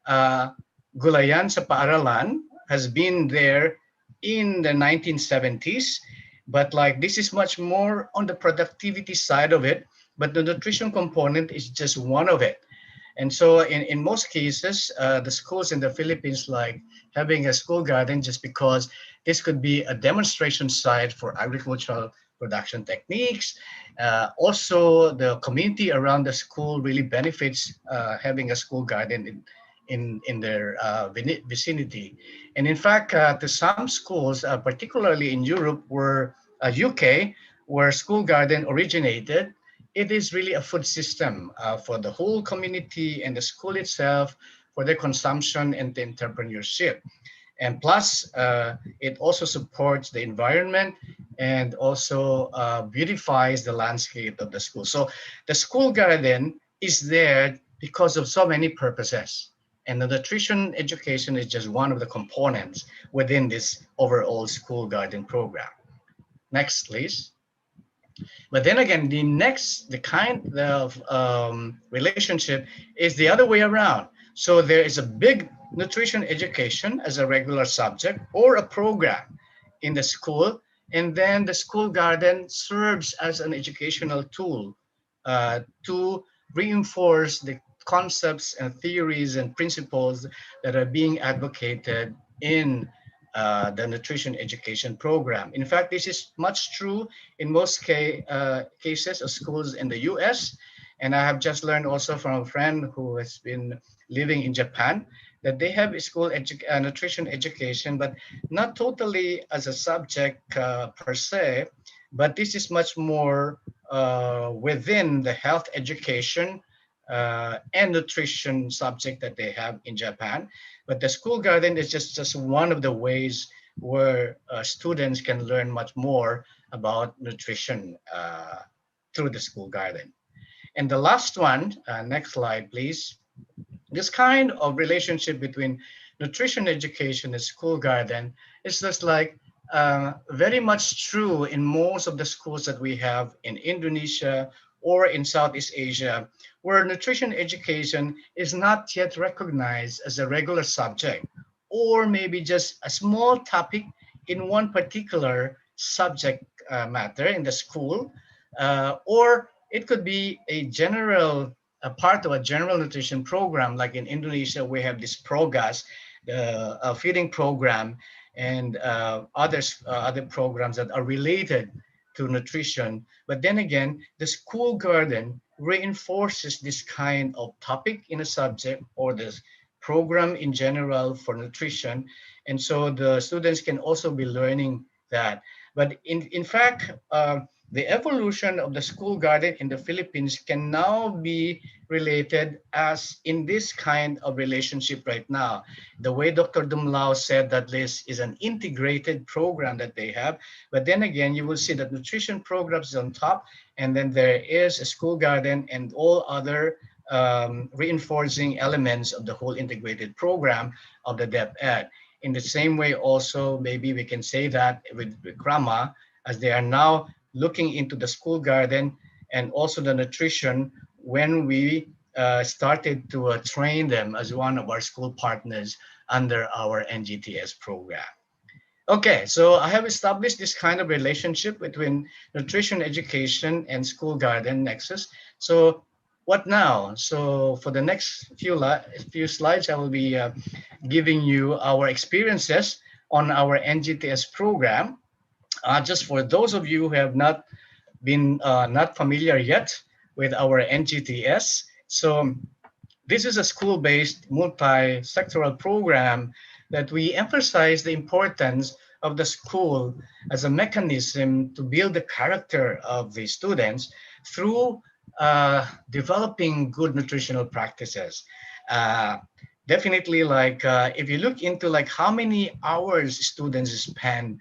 Speaker 8: Uh, Gulayan sa Paaralan has been there in the 1970s, but like this is much more on the productivity side of it, but the nutrition component is just one of it. And so in most cases, the schools in the Philippines like having a school garden just because this could be a demonstration site for agricultural production techniques. Also, the community around the school really benefits having a school garden in their vicinity. And in fact, to some schools, particularly in Europe, where UK, where school garden originated, it is really a food system for the whole community and the school itself for their consumption and the entrepreneurship. And plus, it also supports the environment and also beautifies the landscape of the school. So the school garden is there because of so many purposes. And the nutrition education is just one of the components within this overall school garden program. Next, please. But then again, the kind of relationship is the other way around. So there is a big nutrition education as a regular subject or a program in the school, and then the school garden serves as an educational tool to reinforce the concepts and theories and principles that are being advocated in the nutrition education program. In fact, this is much true in most cases of schools in the US. And I have just learned also from a friend who has been living in Japan that they have a nutrition education, but not totally as a subject per se, but this is much more within the health education and nutrition subject that they have in Japan. But the school garden is just one of the ways where students can learn much more about nutrition through the school garden. And the last one, next slide, please. This kind of relationship between nutrition education and school garden is just like very much true in most of the schools that we have in Indonesia or in Southeast Asia, where nutrition education is not yet recognized as a regular subject, or maybe just a small topic in one particular subject matter in the school, or it could be a part of a general nutrition program. Like in Indonesia, we have this Progas, the feeding program, and other programs that are related to nutrition. But then again, the school garden reinforces this kind of topic in a subject or this program in general for nutrition. And so the students can also be learning that. But in fact, the evolution of the school garden in the Philippines can now be related as in this kind of relationship right now. The way Dr. Dumlao said that this is an integrated program that they have, but then again, you will see that nutrition programs is on top, and then there is a school garden and all other reinforcing elements of the whole integrated program of the DepEd. In the same way also, maybe we can say that with Wikrama, as they are now looking into the school garden and also the nutrition when we started to train them as one of our school partners under our NGTS program. Okay, so I have established this kind of relationship between nutrition education and school garden nexus. So what now? So for the next few slides, I will be giving you our experiences on our NGTS program. Just for those of you who have not familiar yet with our NGTS. So this is a school-based multi-sectoral program that we emphasize the importance of the school as a mechanism to build the character of the students through developing good nutritional practices. Definitely, like if you look into like how many hours students spend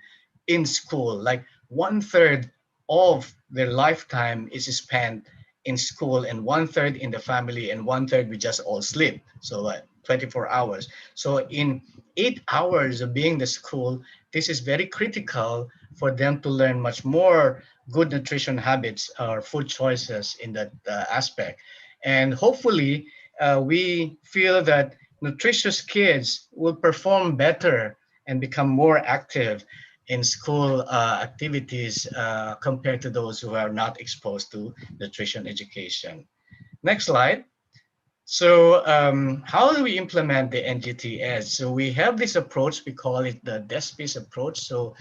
Speaker 8: in school, like 1/3 of their lifetime is spent in school, and 1/3 in the family, and 1/3 we just all sleep. So 24 hours. So in 8 hours of being in the school, this is very critical for them to learn much more good nutrition habits or food choices in that aspect. And hopefully we feel that nutritious kids will perform better and become more active in school activities compared to those who are not exposed to nutrition education. Next slide. So how do we implement the NGTS? So we have this approach, we call it the DESPIS approach. So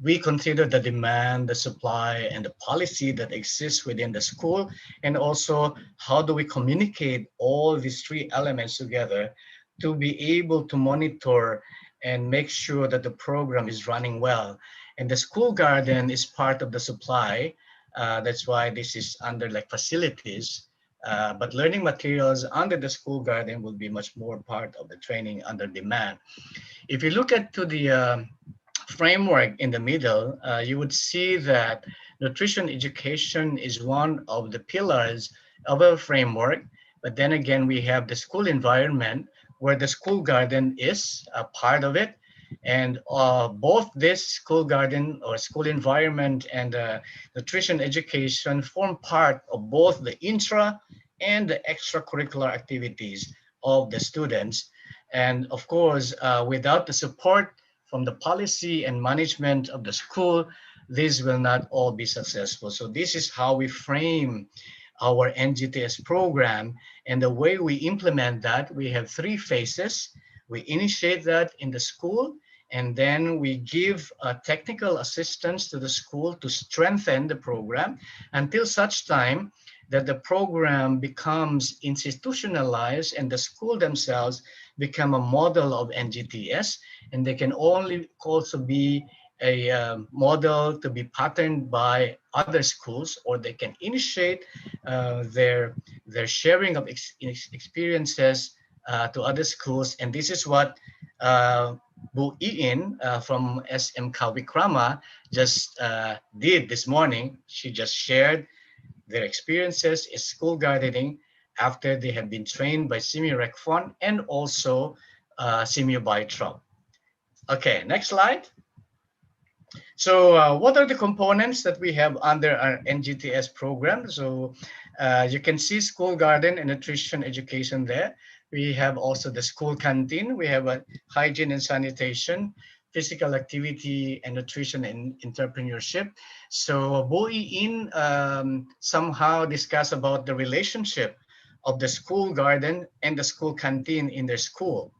Speaker 8: we consider the demand, the supply, and the policy that exists within the school, and also how do we communicate all these three elements together to be able to monitor and make sure that the program is running well. And the school garden is part of the supply. That's why this is under like facilities. But learning materials under the school garden will be much more part of the training under demand. If you look at to the framework in the middle, you would see that nutrition education is one of the pillars of a framework. But then again, we have the school environment where the school garden is a part of it. And both this school garden or school environment and nutrition education form part of both the intra and the extracurricular activities of the students. And of course, without the support from the policy and management of the school, this will not all be successful. So this is how we frame our NGTS program. And the way we implement that, we have three phases. We initiate that in the school, and then we give technical assistance to the school to strengthen the program until such time that the program becomes institutionalized and the school themselves become a model of NGTS, and they can only also be a model to be patterned by other schools, or they can initiate their sharing of experiences to other schools. And this is what Bu Iin from SMK Wikrama just did this morning. She just shared their experiences in school gardening after they have been trained by SEAMEO RECFON and also SEAMEO Biotrop. Okay, next slide. So what are the components that we have under our NGTS program? So you can see school garden and nutrition education there. We have also the school canteen. We have a hygiene and sanitation, physical activity and nutrition and entrepreneurship. So Iin somehow discussed about the relationship of the school garden and the school canteen in their school.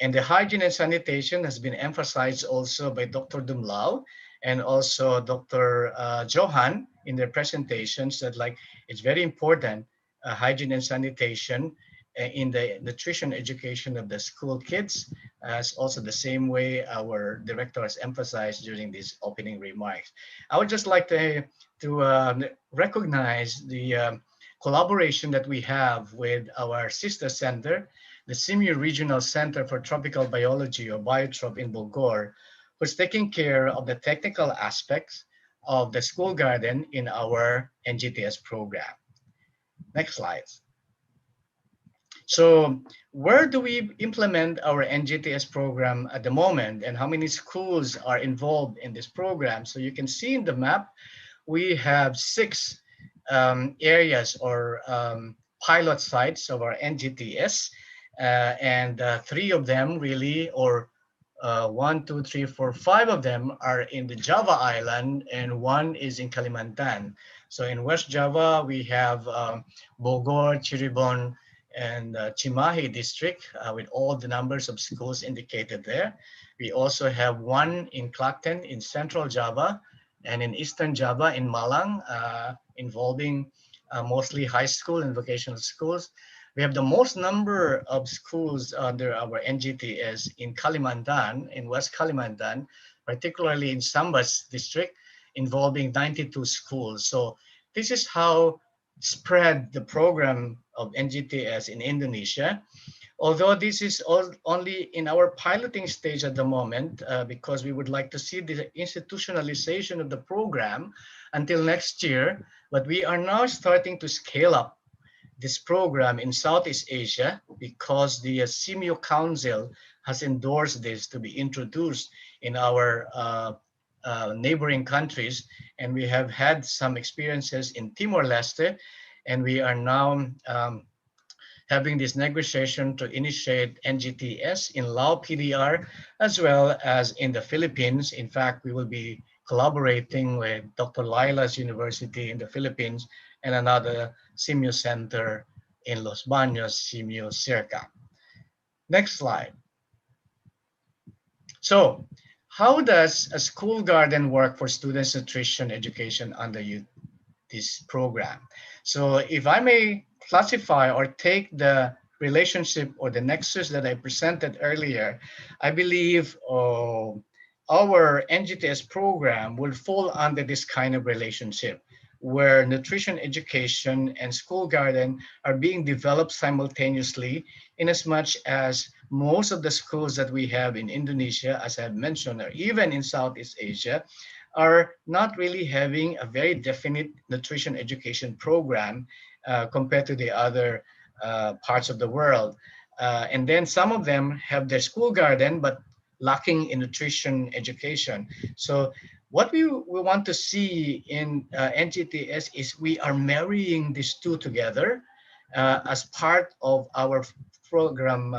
Speaker 8: And the hygiene and sanitation has been emphasized also by Dr. Dumlao and also Dr. Johan in their presentations, that like it's very important, hygiene and sanitation in the nutrition education of the school kids, as also the same way our director has emphasized during these opening remarks. I would just like to recognize the collaboration that we have with our sister center, the SEAMEO Regional Center for Tropical Biology, or Biotrop in Bogor, who's taking care of the technical aspects of the school garden in our NGTS program. Next slide. So where do we implement our NGTS program at the moment, and how many schools are involved in this program? So you can see in the map, we have 6 areas or pilot sites of our NGTS. And 3 of them really, or 1, 2, 3, 4, 5 of them are in the Java Island, and 1 is in Kalimantan. So in West Java, we have Bogor, Cirebon, and Cimahi district with all the numbers of schools indicated there. We also have 1 in Klaten in Central Java, and in Eastern Java in Malang, involving mostly high school and vocational schools. We have the most number of schools under our NGTS in Kalimantan, in West Kalimantan, particularly in Sambas district, involving 92 schools. So this is how spread the program of NGTS in Indonesia. Although this is only in our piloting stage at the moment, because we would like to see the institutionalization of the program until next year, but we are now starting to scale up this program in Southeast Asia because the SEAMEO Council has endorsed this to be introduced in our neighboring countries. And we have had some experiences in Timor-Leste, and we are now having this negotiation to initiate NGTS in Lao PDR, as well as in the Philippines. In fact, we will be collaborating with Dr. Leila's University in the Philippines and another SEAMEO center in Los Baños, SEAMEO Circa. Next slide. So how does a school garden work for students' nutrition education under this program? So if I may classify or take the relationship or the nexus that I presented earlier, I believe our NGTS program will fall under this kind of relationship, where nutrition education and school garden are being developed simultaneously, in as much as most of the schools that we have in Indonesia, as I've mentioned, or even in Southeast Asia, are not really having a very definite nutrition education program compared to the other parts of the world. And then some of them have their school garden, but lacking in nutrition education. So what we want to see in NGTS is we are marrying these two together as part of our program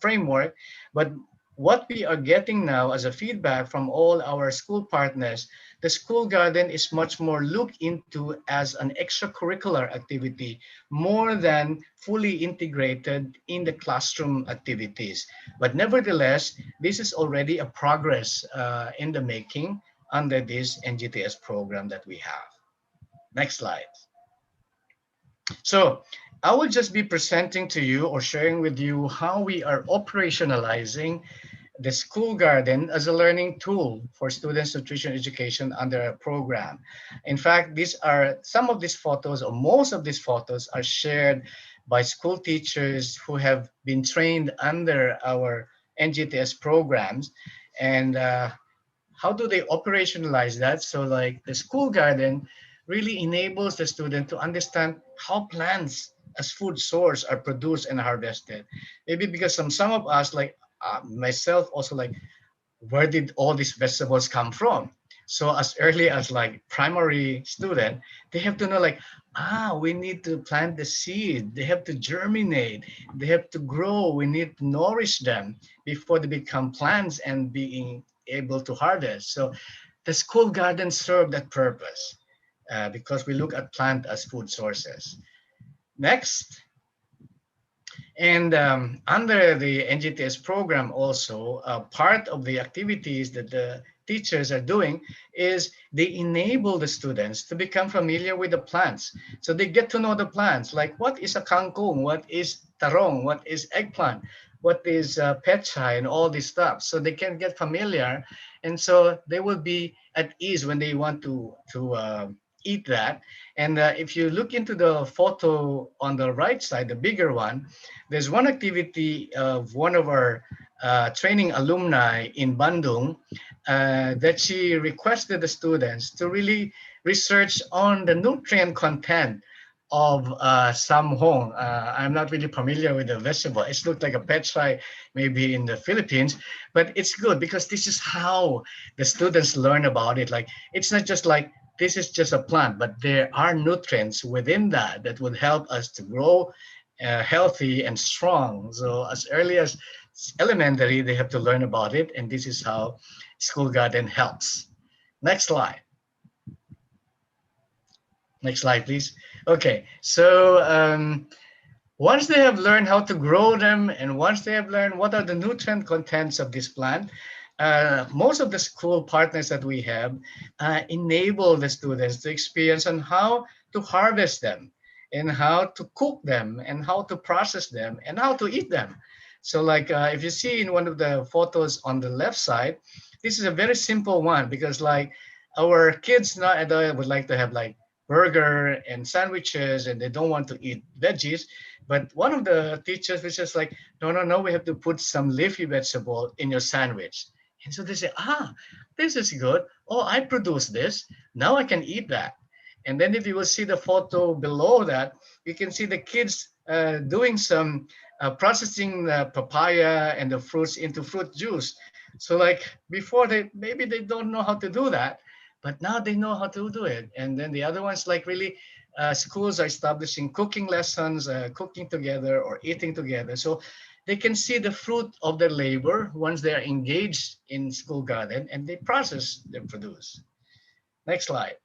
Speaker 8: framework. But what we are getting now as a feedback from all our school partners, the school garden is much more looked into as an extracurricular activity more than fully integrated in the classroom activities. But nevertheless, this is already a progress in the making under this NGTS program that we have. Next slide. So I will just be presenting to you or sharing with you how we are operationalizing the school garden as a learning tool for students' nutrition education under a program. In fact, these are some of these photos, or most of these photos, are shared by school teachers who have been trained under our NGTS programs. And how do they operationalize that? So like the school garden really enables the student to understand how plants as food source are produced and harvested. Maybe because some of us, like myself also, like, where did all these vegetables come from? So as early as like primary student, they have to know like, we need to plant the seed, they have to germinate, they have to grow, we need to nourish them before they become plants and being able to harvest. So the school garden served that purpose because we look at plant as food sources. Next. And under the NGTS program also, part of the activities that the teachers are doing is they enable the students to become familiar with the plants. So they get to know the plants, like what is a kangkong, what is tarong, what is eggplant, what is petchai, and all this stuff. So they can get familiar, and so they will be at ease when they want to eat that. And if you look into the photo on the right side, the bigger one, there's one activity of one of our training alumni in Bandung that she requested the students to really research on the nutrient content of samhong. I'm not really familiar with the vegetable. It looked like a petchai maybe in the Philippines, but it's good because this is how the students learn about it. Like, it's not just like, this is just a plant, but there are nutrients within that that would help us to grow healthy and strong. So as early as elementary, they have to learn about it, and this is how school garden helps. Next slide. Next slide, please. Okay, so once they have learned how to grow them, and once they have learned what are the nutrient contents of this plant, most of the school partners that we have enable the students to experience on how to harvest them, and how to cook them, and how to process them, and how to eat them. So like if you see in one of the photos on the left side, this is a very simple one, because like our kids now would like to have like burger and sandwiches, and they don't want to eat veggies. But one of the teachers was just like, no, no, no, we have to put some leafy vegetable in your sandwich. And so they say, this is good. Oh, I produce this. Now I can eat that. And then if you will see the photo below that, you can see the kids doing some processing the papaya and the fruits into fruit juice. So like before, maybe they don't know how to do that, but now they know how to do it. And then the other ones, like really schools are establishing cooking lessons, cooking together or eating together. So they can see the fruit of their labor once they are engaged in school garden, and they process, they produce. Next slide.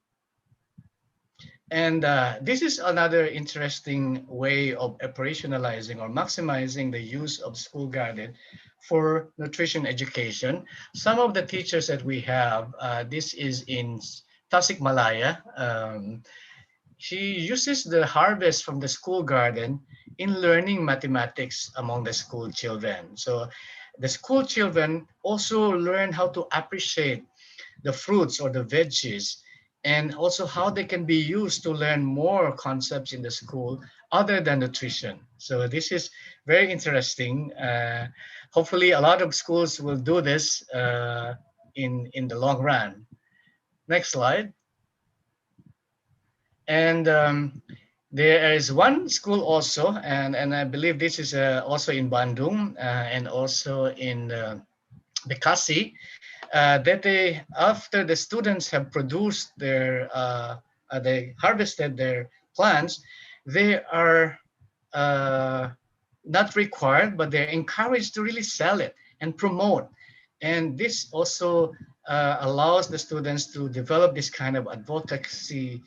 Speaker 8: And this is another interesting way of operationalizing or maximizing the use of school garden for nutrition education. Some of the teachers that we have, this is in Tasikmalaya. She uses the harvest from the school garden in learning mathematics among the school children. So the school children also learn how to appreciate the fruits or the veggies, and also how they can be used to learn more concepts in the school other than nutrition. So this is very interesting. Hopefully a lot of schools will do this in the long run. Next slide. And there is one school also, and I believe this is also in Bandung and also in Bekasi, that they, after the students have produced they harvested their plants, they are uh, not required, but they're encouraged to really sell it and promote. And this also allows the students to develop this kind of advocacy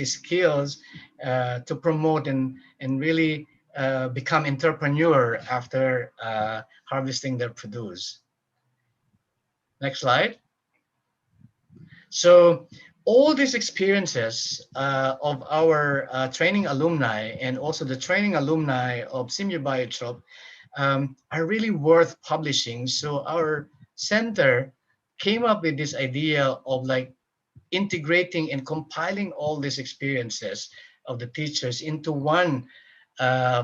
Speaker 8: skills to promote and really become entrepreneur after harvesting their produce. Next slide. So all these experiences of our training alumni and also the training alumni of SEAMEO Biotrop are really worth publishing. So our center came up with this idea of like integrating and compiling all these experiences of the teachers into one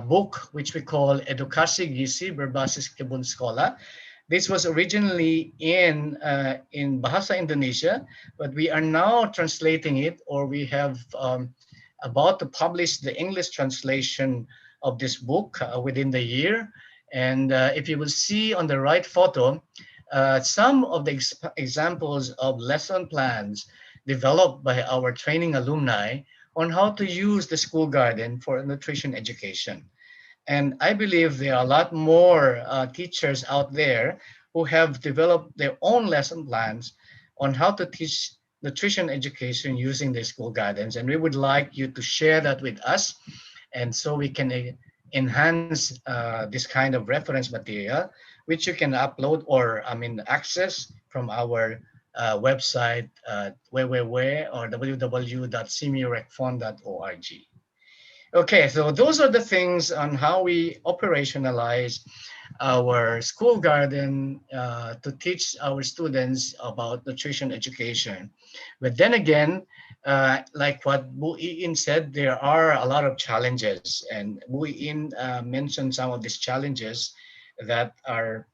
Speaker 8: book, which we call Edukasi Gizi Berbasis Kebun Sekolah. This was originally in Bahasa Indonesia, but we are now translating it, or we have about to publish the English translation of this book within the year. And if you will see on the right photo, some of the examples of lesson plans developed by our training alumni on how to use the school garden for nutrition education. And I believe there are a lot more teachers out there who have developed their own lesson plans on how to teach nutrition education using the school gardens. And we would like you to share that with us. And so we can enhance this kind of reference material, which you can upload or, I mean, access from our website, www or www.seameorecfon.org. Okay, so those are the things on how we operationalize our school garden to teach our students about nutrition education. But then again, like what Bu Iin said, there are a lot of challenges, and Bu Iin mentioned some of these challenges that are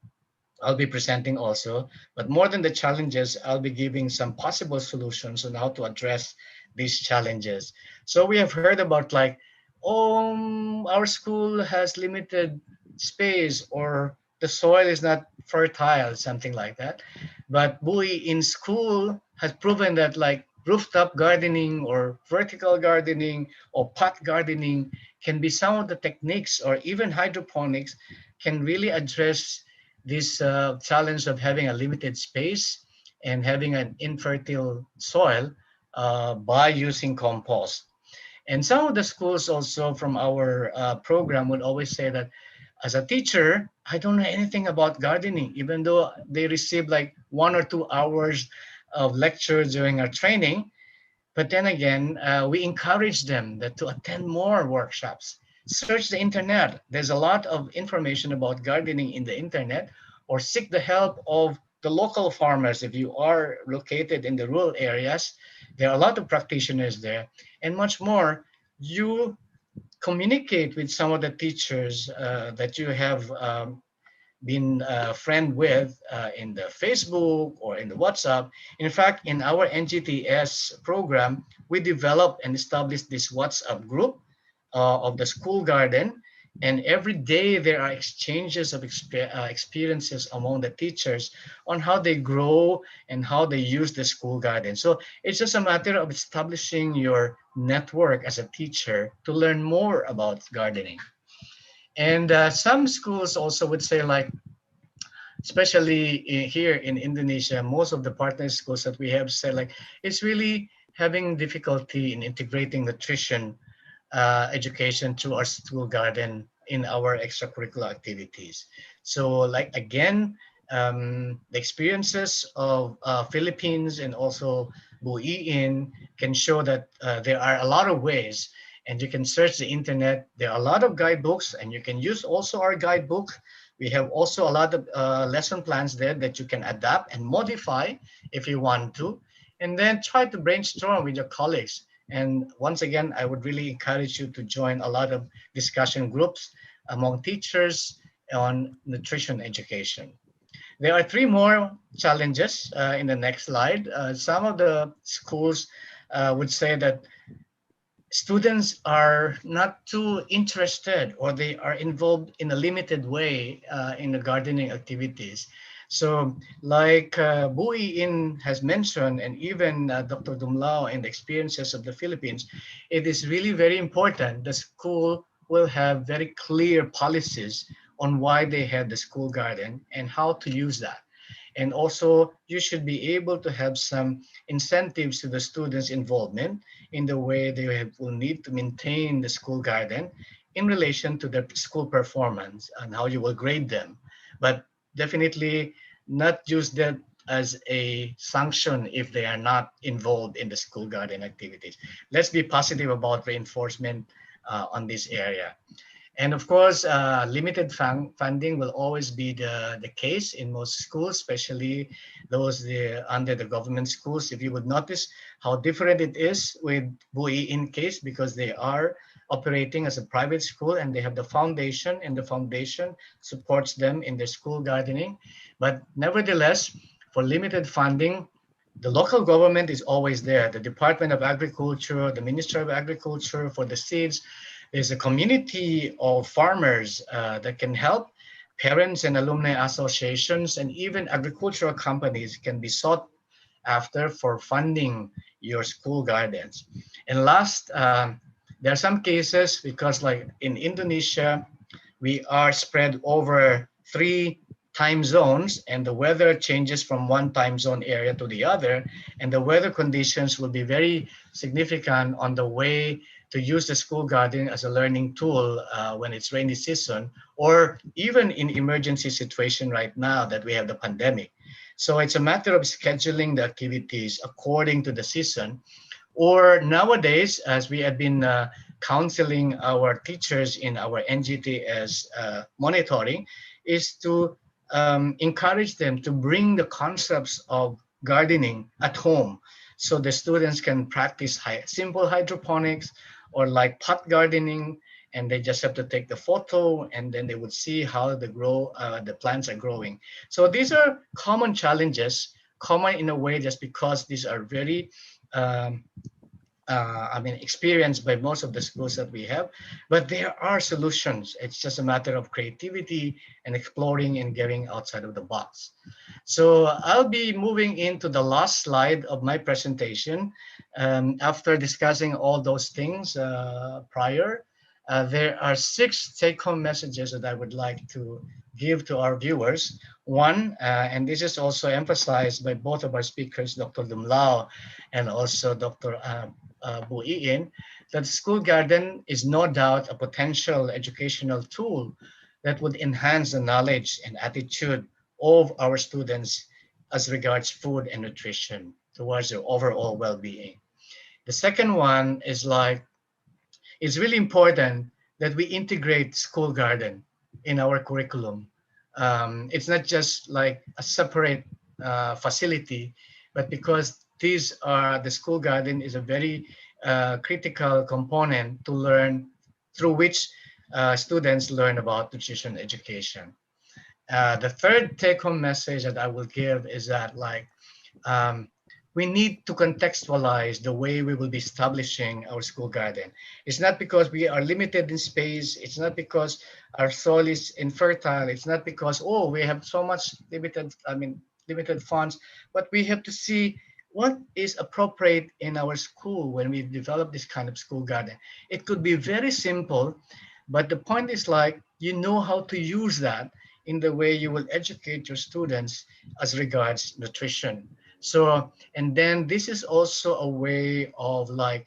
Speaker 8: I'll be presenting also. But more than the challenges, I'll be giving some possible solutions on how to address these challenges. So we have heard about like, our school has limited space or the soil is not fertile, something like that. But Bui in school has proven that like rooftop gardening or vertical gardening or pot gardening can be some of the techniques, or even hydroponics can really address this challenge of having a limited space and having an infertile soil by using compost. And some of the schools also from our program would always say that as a teacher, I don't know anything about gardening, even though they receive like 1 or 2 hours of lecture during our training. But then again, we encourage them that to attend more workshops. Search the internet. There's a lot of information about gardening in the internet, or seek the help of the local farmers. If you are located in the rural areas, there are a lot of practitioners there, and much more. You communicate with some of the teachers that you have been a friend with in the Facebook or in the WhatsApp. In fact, in our NGTS program, we developed and established this WhatsApp group of the school garden. And every day there are exchanges of experiences among the teachers on how they grow and how they use the school garden. So it's just a matter of establishing your network as a teacher to learn more about gardening. And some schools also would say like, especially here in Indonesia, most of the partner schools that we have said like it's really having difficulty in integrating nutrition education to our school garden in our extracurricular activities. So like again, the experiences of Philippines and also Buiin can show that there are a lot of ways, and you can search the internet. There are a lot of guidebooks, and you can use also our guidebook. We have also a lot of lesson plans there that you can adapt and modify if you want to, and then try to brainstorm with your colleagues. And once again, I would really encourage you to join a lot of discussion groups among teachers on nutrition education. There are 3 more challenges in the next slide. Some of the schools would say that students are not too interested, or they are involved in a limited way in the gardening activities. So like Bu Iin has mentioned, and even Dr. Dumlao and the experiences of the Philippines, it is really very important the school will have very clear policies on why they have the school garden and how to use that. And also, you should be able to have some incentives to the students' involvement in the way they will need to maintain the school garden in relation to their school performance and how you will grade them. But definitely not use that as a sanction if they are not involved in the school garden activities. Let's be positive about reinforcement on this area. And of course, limited funding will always be the case in most schools, especially those under the government schools. If you would notice how different it is with Bui in case, because they are operating as a private school and they have the foundation, and the foundation supports them in their school gardening. But nevertheless, for limited funding, the local government is always there. The Department of Agriculture, the Ministry of Agriculture for the seeds. There's a community of farmers that can help. Parents and alumni associations and even agricultural companies can be sought after for funding your school gardens. And last, there are some cases because like in Indonesia, we are spread over 3 time zones, and the weather changes from one time zone area to the other, and the weather conditions will be very significant on the way to use the school garden as a learning tool when it's rainy season, or even in emergency situation right now that we have the pandemic. So it's a matter of scheduling the activities according to the season. Or nowadays, as we have been counseling our teachers in our NGTS monitoring, is to encourage them to bring the concepts of gardening at home, so the students can practice simple hydroponics or like pot gardening, and they just have to take the photo and then they would see how the plants are growing. So these are common challenges, common in a way just because these are very um, experienced by most of the schools that we have, but there are solutions. It's just a matter of creativity and exploring and getting outside of the box. So I'll be moving into the last slide of my presentation. After discussing all those things prior, there are 6 take-home messages that I would like to give to our viewers. One, and this is also emphasized by both of our speakers, Dr. Dumlao and also Dr. Bu Iin, that school garden is no doubt a potential educational tool that would enhance the knowledge and attitude of our students as regards food and nutrition towards their overall well-being. The second one is like, it's really important that we integrate school garden in our curriculum. It's not just like a separate facility, but because the school garden is a very critical component to learn, through which students learn about nutrition education. The third take-home message that I will give is that like um, we need to contextualize the way we will be establishing our school garden. It's not because we are limited in space. It's not because our soil is infertile. It's not because, oh, we have so much limited funds, but we have to see what is appropriate in our school when we develop this kind of school garden. It could be very simple, but the point is like, you know how to use that in the way you will educate your students as regards nutrition. So, and then this is also a way of like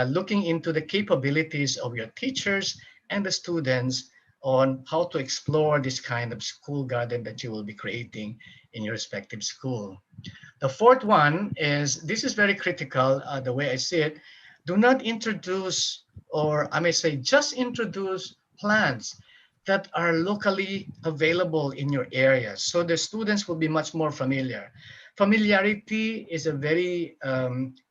Speaker 8: looking into the capabilities of your teachers and the students on how to explore this kind of school garden that you will be creating in your respective school. The fourth one is, this is very critical, the way I see it. Do not introduce, or I may say, just introduce plants that are locally available in your area, so the students will be much more familiar. Familiarity is a very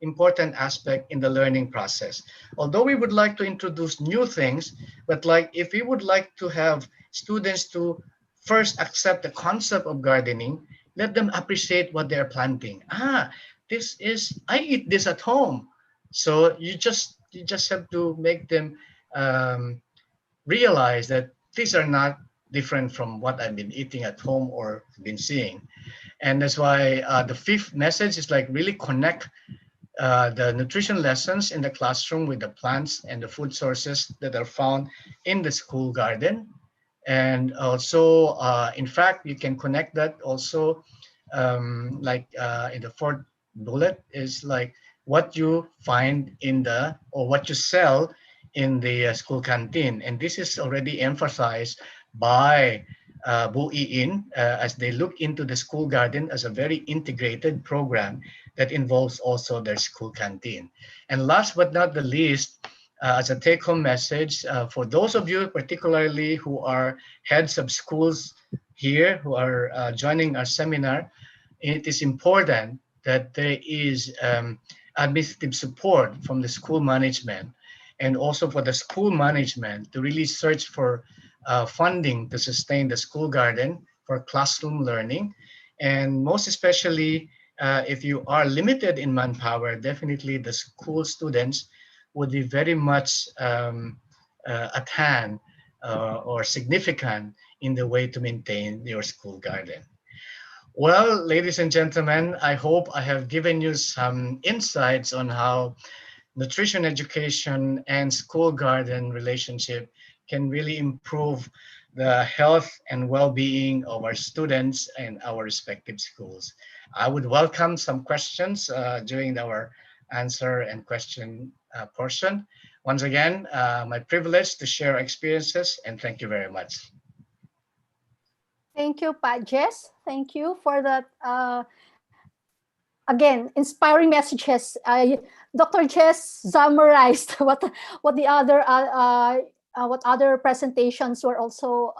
Speaker 8: important aspect in the learning process. Although we would like to introduce new things, but like if we would like to have students to first accept the concept of gardening, let them appreciate what they're planting. I eat this at home. So you just have to make them um, realize that different from what I've been eating at home or been seeing. And that's why the fifth message is like really connect the nutrition lessons in the classroom with the plants and the food sources that are found in the school garden. And also, in fact, you can connect that also, in the fourth bullet is like what you find in the, or what you sell in the school canteen. And this is already emphasized by Bu Iin as they look into the school garden as a very integrated program that involves also their school canteen. And last but not the least, as a take-home message, for those of you particularly who are heads of schools here who are joining our seminar, it is important that there is administrative support from the school management and also for the school management to really search for funding to sustain the school garden for classroom learning. And most especially, if you are limited in manpower, definitely the school students would be very much at hand or significant in the way to maintain your school garden. Well, ladies and gentlemen, I hope I have given you some insights on how nutrition education and school garden relationship can really improve the health and well-being of our students and our respective schools. I would welcome some questions during our answer and question portion. Once again, my privilege to share experiences, and thank you very much.
Speaker 3: Thank you, Pat Jess. Thank you for that. Again, inspiring messages. Dr. Jess summarized what the other what other presentations were also.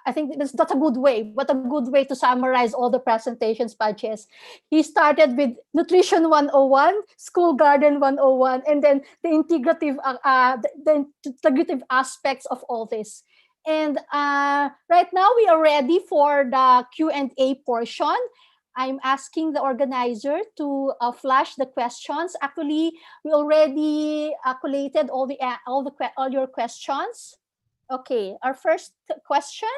Speaker 3: I think that's a good way. What a good way to summarize all the presentations, Pat Jess. He started with Nutrition 101, School Garden 101, and then the integrative aspects of all this. And right now we are ready for the Q&A portion. I'm asking the organizer to flash the questions. Actually, we already collated all your questions. Okay, our first question.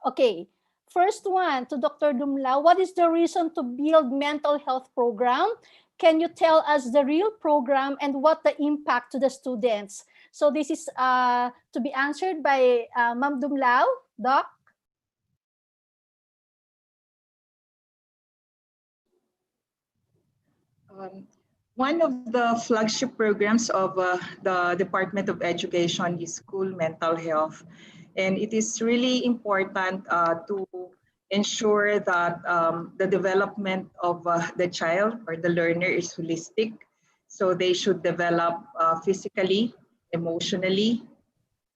Speaker 3: Okay, first one to Dr. Dumlao. What is the reason to build mental health program? Can you tell us the real program and what the impact to the students? So this is to be answered by Ma'am Dumlao. Doc?
Speaker 4: One of the flagship programs of the Department of Education is school mental health. And it is really important to ensure that the development of the child or the learner is holistic. So they should develop physically, emotionally,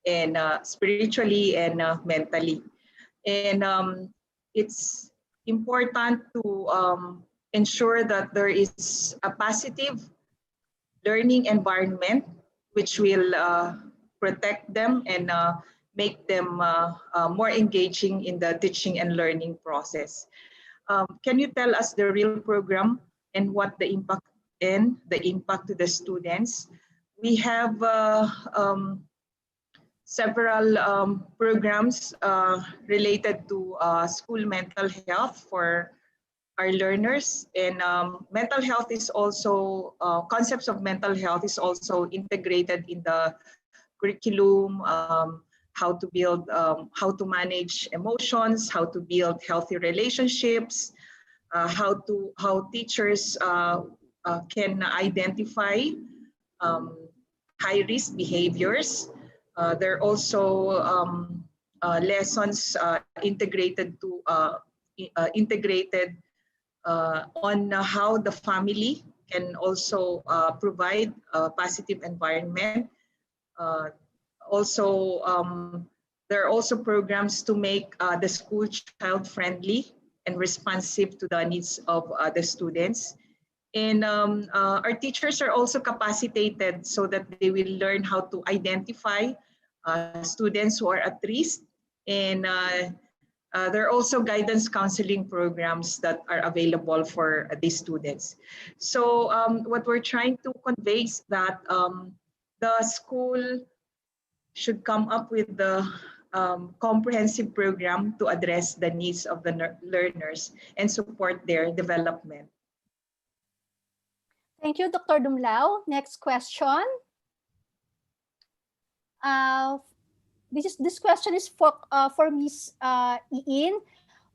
Speaker 4: and spiritually and mentally. And it's important to ensure that there is a positive learning environment which will protect them and make them more engaging in the teaching and learning process. Can you tell us the real program and what the impact to the students? We have several programs related to school mental health for our learners, and mental health is also concepts of mental health is also integrated in the curriculum. How to build, how to manage emotions, how to build healthy relationships, how teachers can identify high risk behaviors. There are also lessons integrated on how the family can also provide a positive environment. There are also programs to make the school child friendly and responsive to the needs of the students. And our teachers are also capacitated so that they will learn how to identify students who are at risk. And there are also guidance counseling programs that are available for these students. So what we're trying to convey is that the school should come up with the comprehensive program to address the needs of the learners and support their development.
Speaker 3: Thank you, Dr. Dumlao. Next question. This question is for Ms. Iin.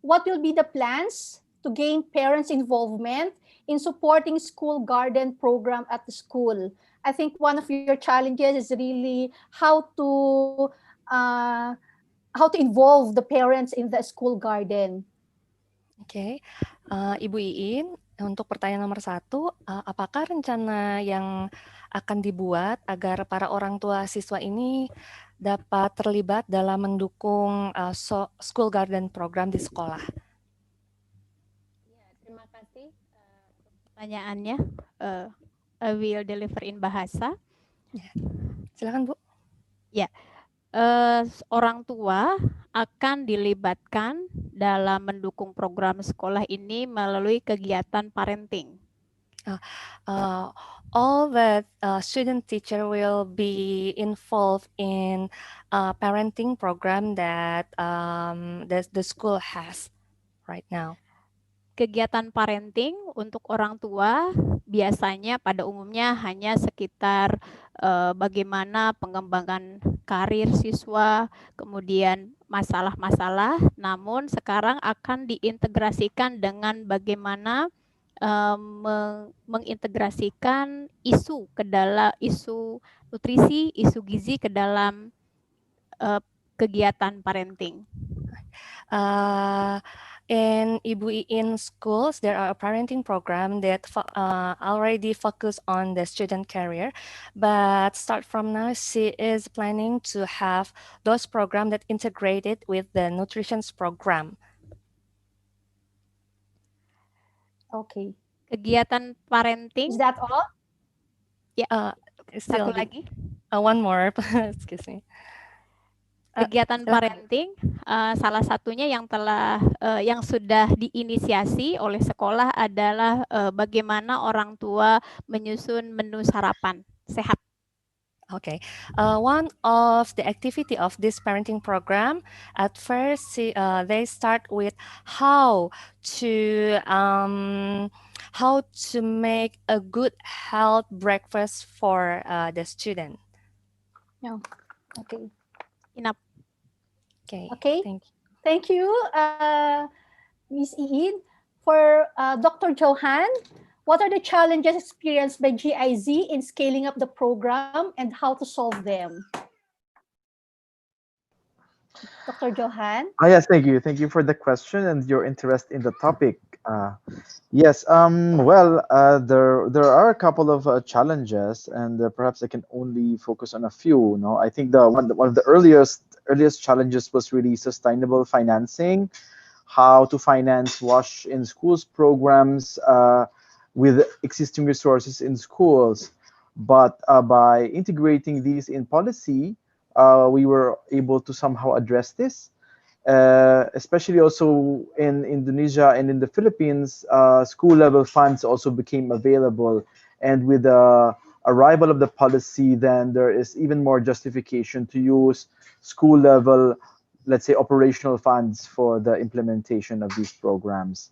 Speaker 3: What will be the plans to gain parents' involvement in supporting school garden program at the school? I think one of your challenges is really how to involve the parents in the school garden.
Speaker 1: Oke, Ibu Iin, untuk pertanyaan nomor 1, apakah rencana yang akan dibuat agar para orang tua siswa ini dapat terlibat dalam mendukung school garden program di sekolah?
Speaker 6: Ya, terima kasih pertanyaannya. I will deliver in bahasa.
Speaker 1: Ya. Silakan Bu.
Speaker 6: Ya, orang tua akan dilibatkan dalam mendukung program sekolah ini melalui kegiatan parenting.
Speaker 1: All the student teacher will be involved in parenting program that the school has right now.
Speaker 6: Kegiatan parenting untuk orang tua biasanya pada umumnya hanya sekitar bagaimana pengembangan karir siswa, kemudian masalah-masalah, namun sekarang akan diintegrasikan dengan bagaimana mengintegrasikan isu nutrisi, isu gizi ke dalam kegiatan parenting.
Speaker 1: In Ibu Iin schools, there are a parenting program that already focus on the student career, but start from now, she is planning to have those programs that integrated with the nutrition program.
Speaker 3: Okay.
Speaker 6: Kegiatan parenting.
Speaker 3: Is that all?
Speaker 6: Ya, satu lagi.
Speaker 1: One more, excuse me.
Speaker 6: Kegiatan parenting salah satunya yang sudah diinisiasi oleh sekolah adalah bagaimana orang tua menyusun menu sarapan sehat.
Speaker 1: Okay, one of the activity of this parenting program, at first they start with how to make a good health breakfast for the student.
Speaker 3: No. Okay.
Speaker 6: Enough.
Speaker 3: Okay.
Speaker 1: Thank you.
Speaker 3: Thank you, Ms. Iin. For Dr. Johan, what are the challenges experienced by GIZ in scaling up the program and how to solve them? Dr. Johan?
Speaker 7: Yes, thank you. Thank you for the question and your interest in the topic. Yes, there are a couple of challenges, and perhaps I can only focus on a few. No, I think one of the earliest challenges was really sustainable financing, how to finance WASH in schools programs with existing resources in schools. But by integrating these in policy, we were able to somehow address this. Especially also in Indonesia and in the Philippines, school level funds also became available. And with the arrival of the policy, then there is even more justification to use school level, let's say, operational funds for the implementation of these programs.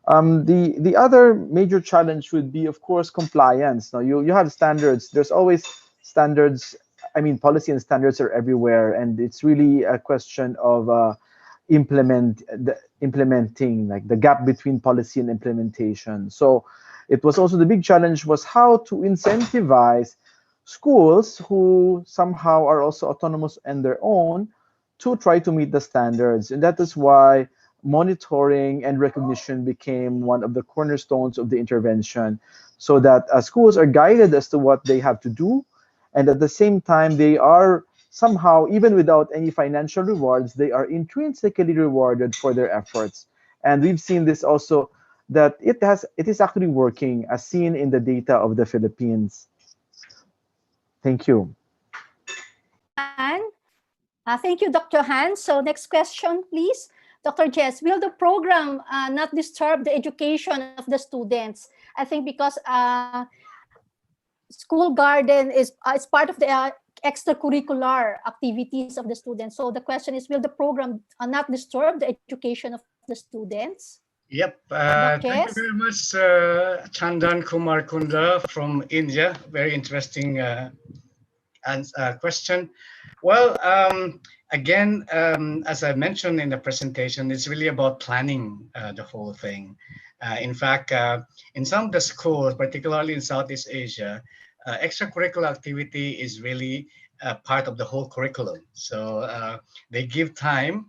Speaker 7: The other major challenge would be, of course, compliance. Now, you have standards. There's always standards. I mean, policy and standards are everywhere, and it's really a question of implementing, like the gap between policy and implementation. So it was also the big challenge was how to incentivize schools who somehow are also autonomous on their own to try to meet the standards. And that is why monitoring and recognition became one of the cornerstones of the intervention, so that schools are guided as to what they have to do. And at the same time, they are somehow, even without any financial rewards, they are intrinsically rewarded for their efforts. And we've seen this also, that it is actually working, as seen in the data of the Philippines. Thank you.
Speaker 3: Thank you, Dr. Han. So next question, please. Dr. Jess, will the program not disturb the education of the students? I think because school garden is part of the extracurricular activities of the students. So the question is, will the program not disturb the education of the students?
Speaker 8: Yep.
Speaker 3: Dr.
Speaker 8: Thank
Speaker 3: Jess?
Speaker 8: you very much, Chandan Kumar Kunda from India. Very interesting question. Well, again, as I mentioned in the presentation, it's really about planning the whole thing. In fact, in some of the schools, particularly in Southeast Asia, extracurricular activity is really part of the whole curriculum. So they give time.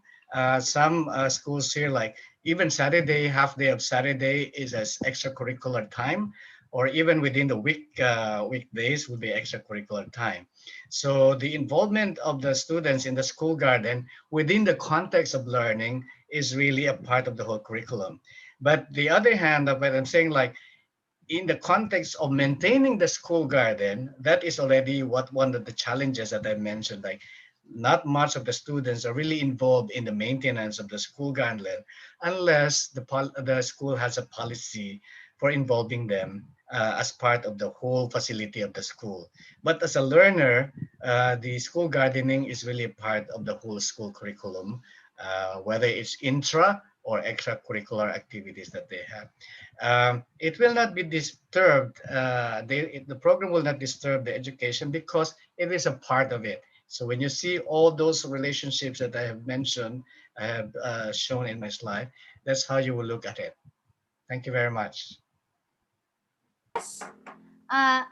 Speaker 8: Some schools here, like even Saturday, half day of Saturday is as extracurricular time, or even within the weekdays would be extracurricular time. So the involvement of the students in the school garden within the context of learning is really a part of the whole curriculum. But the other hand of it, I'm saying, like, in the context of maintaining the school garden, that is already what one of the challenges that I mentioned. Like, not much of the students are really involved in the maintenance of the school garden unless the school has a policy for involving them as part of the whole facility of the school. But as a learner, the school gardening is really a part of the whole school curriculum, whether it's intra or extracurricular activities that they have. It will not be disturbed. The program will not disturb the education because it is a part of it. So when you see all those relationships that I have mentioned, I have shown in my slide, that's how you will look at it. Thank you very much.
Speaker 3: Uh,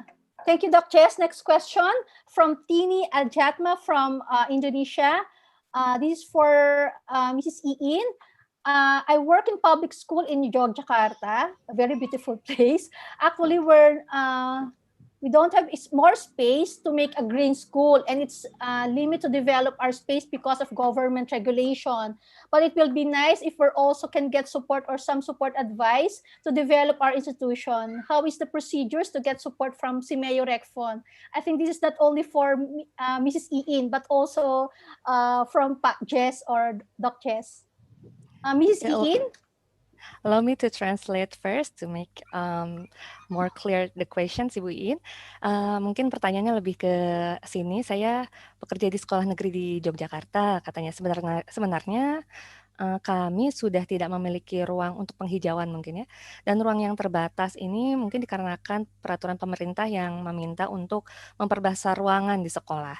Speaker 3: Thank you, Dr. Jess. Next question from Tini Aljatma from Indonesia. This is for Mrs. Iin. I work in public school in Yogyakarta, a very beautiful place. Actually, we don't have more space to make a green school, and it's limit to develop our space because of government regulation. But it will be nice if we also can get support or some support advice to develop our institution. How is the procedures to get support from SEAMEO RECFON? I think this is not only for Mrs. Iin, but also from Jess or Doc Jess. Mrs. Iin?
Speaker 1: Allow me to translate first to make more clear the questions, Ibu Iin. Mungkin pertanyaannya lebih ke sini. Saya bekerja di sekolah negeri di Yogyakarta. Katanya sebenarnya kami sudah tidak memiliki ruang untuk penghijauan mungkin ya. Dan ruang yang terbatas ini mungkin dikarenakan peraturan pemerintah yang meminta untuk memperbesar ruangan di sekolah.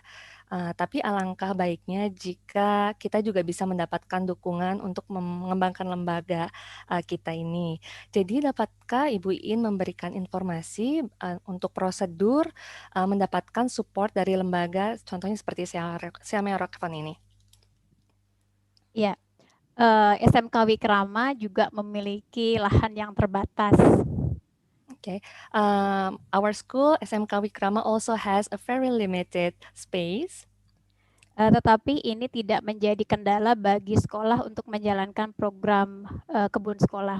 Speaker 1: Tapi alangkah baiknya jika kita juga bisa mendapatkan dukungan untuk mengembangkan lembaga kita ini. Jadi dapatkah Ibu Iin memberikan informasi untuk prosedur mendapatkan support dari lembaga, contohnya seperti SEAMEO RECFON ini?
Speaker 6: Ya, SMK Wikrama juga memiliki lahan yang terbatas.
Speaker 1: Okay, our school SMK Wikrama also has a very limited space.
Speaker 6: Tetapi ini tidak menjadi kendala bagi sekolah untuk menjalankan program kebun sekolah.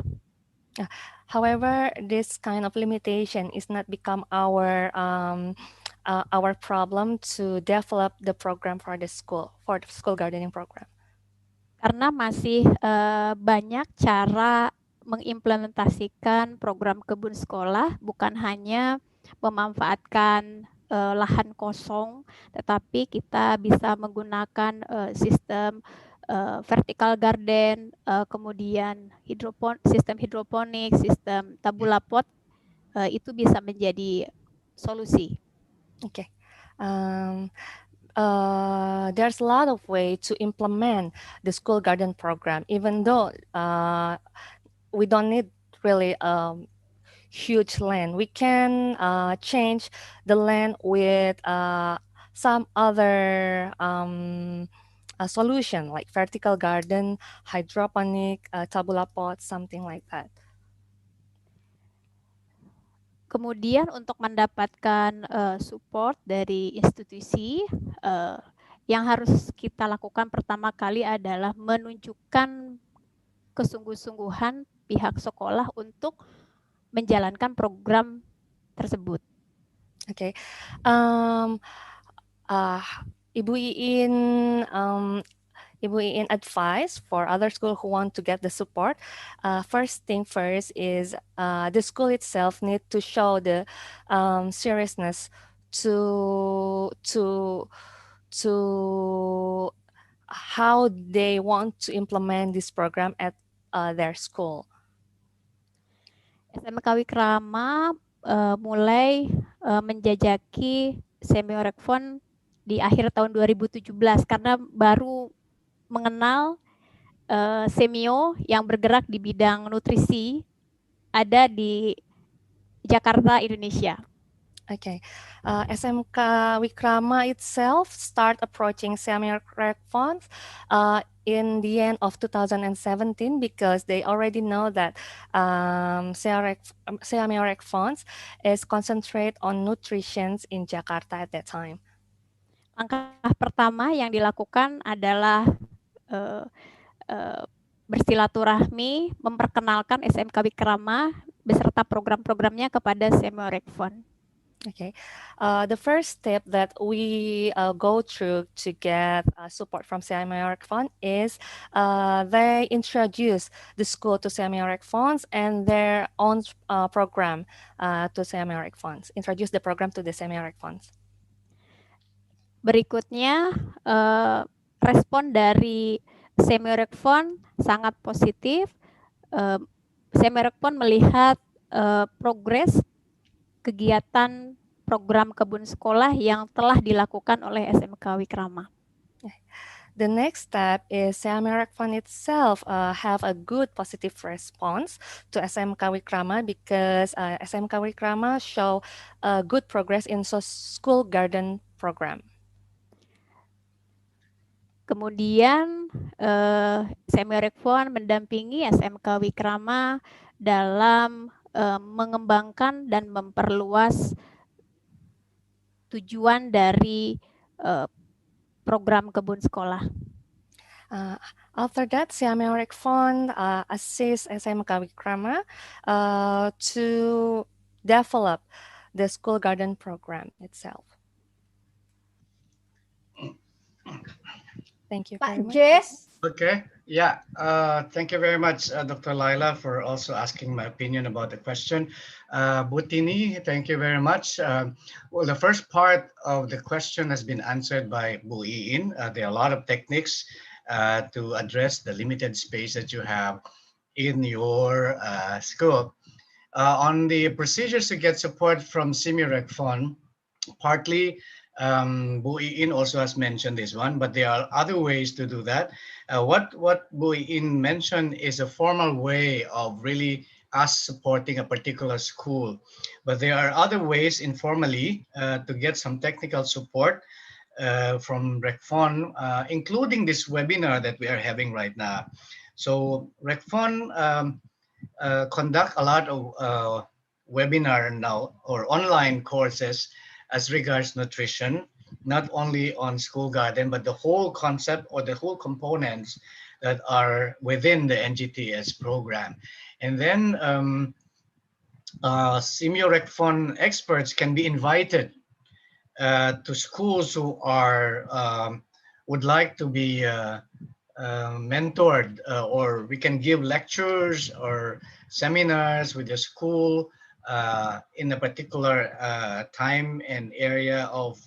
Speaker 1: However, this kind of limitation is not become our problem to develop the program for the school gardening program.
Speaker 6: Karena masih banyak cara mengimplementasikan program kebun sekolah, bukan hanya memanfaatkan lahan kosong, tetapi kita bisa menggunakan sistem vertical garden, kemudian sistem hidroponik, sistem tabula pot, itu bisa menjadi solusi.
Speaker 1: Okay. There's a lot of way to implement the school garden program, even though we don't need really huge land. We can change the land with some other solution like vertical garden, hydroponic, tabula pot, something like that.
Speaker 6: Kemudian untuk mendapatkan support dari institusi, yang harus kita lakukan pertama kali adalah menunjukkan kesungguh-sungguhan pihak sekolah untuk menjalankan program tersebut.
Speaker 1: Okay, Ibu Iin advice for other school who want to get the support. First thing first is the school itself need to show the seriousness to to how they want to implement this program at their school.
Speaker 6: SMK Wikrama mulai menjajaki SEAMEO RECFON di akhir tahun 2017 karena baru mengenal SEAMEO yang bergerak di bidang nutrisi ada di Jakarta, Indonesia.
Speaker 1: Okay, SMK Wikrama itself start approaching SEAMEO RECFON in the end of 2017 because they already know that SEAMEO RECFON is concentrate on nutrition in Jakarta at that time.
Speaker 6: Langkah pertama yang dilakukan adalah bersilaturahmi, memperkenalkan SMK Wikrama beserta program-programnya kepada SEAMEO RECFON.
Speaker 1: Okay, the first step that we go through to get support from SEAMEO RECFON is they introduce the school to SEAMEO RECFON and their own program to SEAMEO RECFON. Introduce the program to the SEAMEO RECFON.
Speaker 6: Berikutnya, respon dari SEAMEO RECFON sangat positif. SEAMEO RECFON melihat progres kegiatan program kebun sekolah yang telah dilakukan oleh SMK Wikrama.
Speaker 1: The next step is SEAMEO RECFON itself have a good positive response to SMK Wikrama because SMK Wikrama show good progress in school garden program.
Speaker 6: Kemudian SEAMEO RECFON mendampingi SMK Wikrama dalam mengembangkan dan memperluas tujuan dari program kebun sekolah.
Speaker 1: After that, SEAMEO RECFON assist SMK Wikrama to develop the school garden program itself. Thank you very much.
Speaker 3: Jess?
Speaker 8: Okay, yeah. Thank you very much, Dr. Laila, for also asking my opinion about the question. Butini, thank you very much. Well, the first part of the question has been answered by Bu Iin. There are a lot of techniques to address the limited space that you have in your school. On the procedures to get support from SEAMEO RECFON, partly Bu Iin also has mentioned this one, but there are other ways to do that. What Bu Iin mentioned is a formal way of really us supporting a particular school, but there are other ways informally to get some technical support from RECFON, including this webinar that we are having right now. So RECFON conduct a lot of webinar now or online courses as regards nutrition, not only on school garden, but the whole concept or the whole components that are within the NGTS program. And then SEAMEO RECFON experts can be invited to schools who are would like to be mentored, or we can give lectures or seminars with the school in a particular time and area of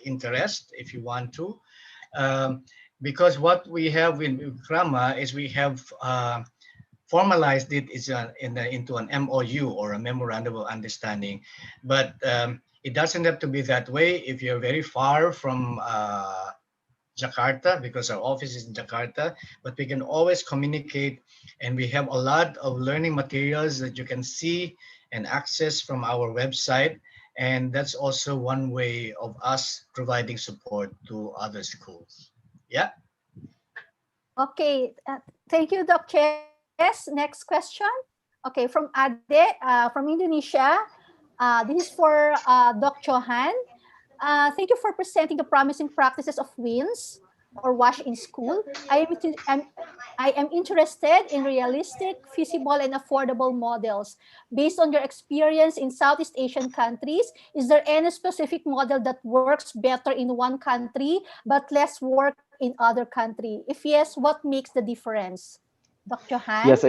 Speaker 8: interest, if you want to. Because what we have in Wikrama is we have formalized it into an MOU, or a memorandum of understanding. But it doesn't have to be that way if you're very far from Jakarta, because our office is in Jakarta, but we can always communicate, and we have a lot of learning materials that you can see and access from our website. And that's also one way of us providing support to other schools. Yeah.
Speaker 3: Okay, thank you, Doc Chess. Next question. Okay, from Ade, from Indonesia. This is for Doc Johan. Thank you for presenting the promising practices of WINS, or wash in school. I am interested in realistic, feasible, and affordable models. Based on your experience in Southeast Asian countries, is there any specific model that works better in one country but less work in other country? If yes, what makes the difference? Dr. Han?
Speaker 7: Yes,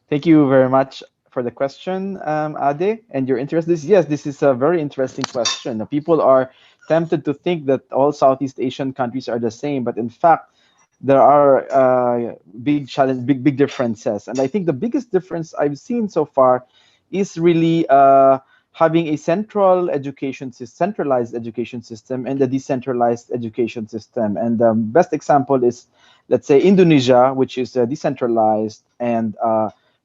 Speaker 7: thank you very much for the question, Ade, and your interest. This is a very interesting question. People are tempted to think that all Southeast Asian countries are the same, but in fact, there are big differences. And I think the biggest difference I've seen so far is really having a centralized education system and a decentralized education system. And the best example is, let's say, Indonesia, which is decentralized, and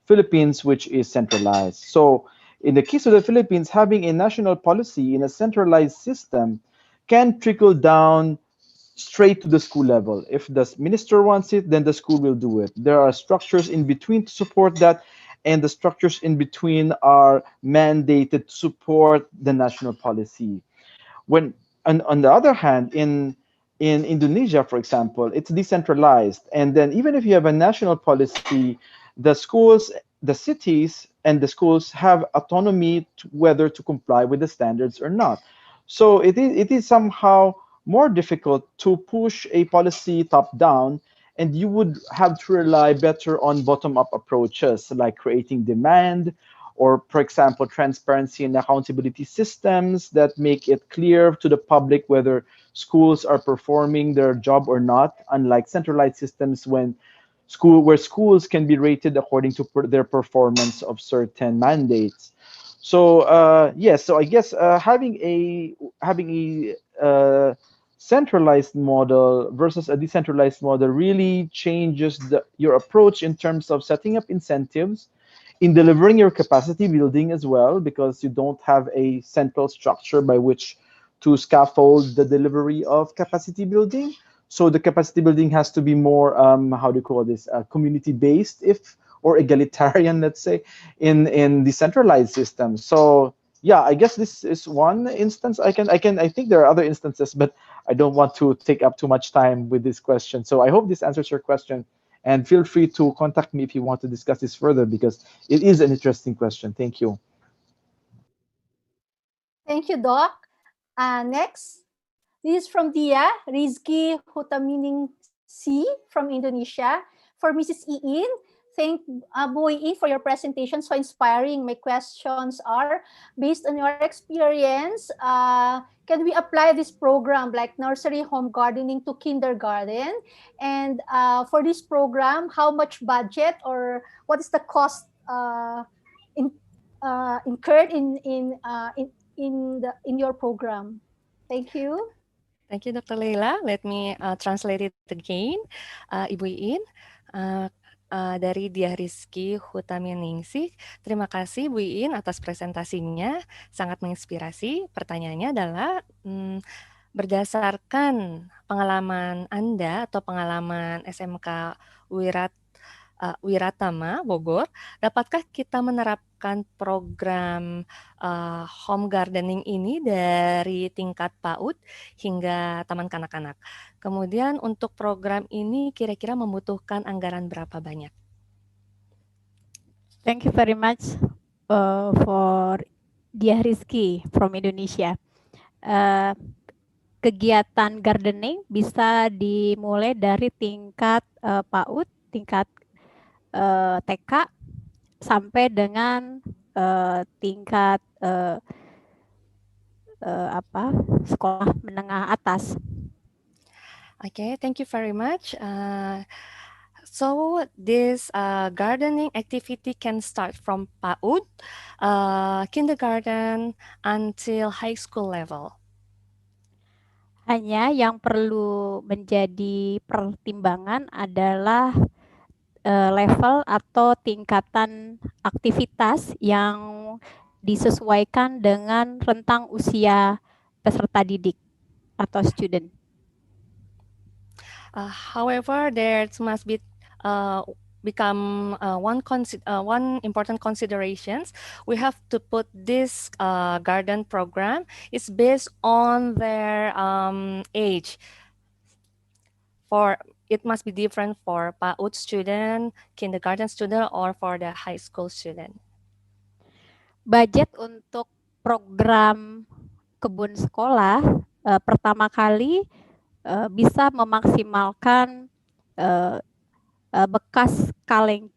Speaker 7: Philippines, which is centralized. So in the case of the Philippines, having a national policy in a centralized system can trickle down straight to the school level. If the minister wants it, then the school will do it. There are structures in between to support that, and the structures in between are mandated to support the national policy. When on the other hand, in Indonesia, for example, it's decentralized, and then even if you have a national policy, the schools, the cities, and the schools have autonomy to whether to comply with the standards or not. So it is somehow more difficult to push a policy top down, and you would have to rely better on bottom up approaches like creating demand, or for example, transparency and accountability systems that make it clear to the public whether schools are performing their job or not, unlike centralized systems where schools can be rated according to their performance of certain mandates. So yes, so I guess having a centralized model versus a decentralized model really changes your approach in terms of setting up incentives, in delivering your capacity building as well, because you don't have a central structure by which to scaffold the delivery of capacity building. So the capacity building has to be more, how do you call this, community based, if or egalitarian, let's say, in decentralized systems. So yeah, I guess this is one instance. I think there are other instances, but I don't want to take up too much time with this question. So I hope this answers your question. And feel free to contact me if you want to discuss this further, because it is an interesting question. Thank you.
Speaker 3: Thank you, Doc. Next, this is from Dia Rizky Hutamining C from Indonesia. For Mrs. Iin, thank Bu Iin for your presentation, so inspiring. My questions are, based on your experience, can we apply this program like nursery home gardening to kindergarten? And for this program, how much budget or what is the cost in, incurred in your program? Thank you.
Speaker 1: Thank you, Dr. Leila. Let me translate it again. Ibu Iin, dari Dia Rizky Hutaminingsih. Terima kasih Bu Iin atas presentasinya, sangat menginspirasi. Pertanyaannya adalah, berdasarkan pengalaman Anda atau pengalaman SMK Wiratama Bogor, dapatkah kita menerapkan program home gardening ini dari tingkat PAUD hingga taman kanak-kanak? Kemudian untuk program ini kira-kira membutuhkan anggaran berapa banyak?
Speaker 6: Thank you very much for Dia Rizky from Indonesia. Kegiatan gardening bisa dimulai dari tingkat PAUD, tingkat TK, sampai dengan tingkat sekolah menengah atas.
Speaker 1: Okay, thank you very much. So this gardening activity can start from PAUD, kindergarten, until high school level.
Speaker 6: Hanya yang perlu menjadi pertimbangan adalah level atau tingkatan aktivitas yang disesuaikan dengan rentang usia peserta didik atau student.
Speaker 1: However, there must be become one important considerations. We have to put this garden program is based on their age. It must be different for PAUD student, kindergarten student, or for the high school student.
Speaker 6: Budget untuk program kebun sekolah pertama kali bisa memaksimalkan bekas kaleng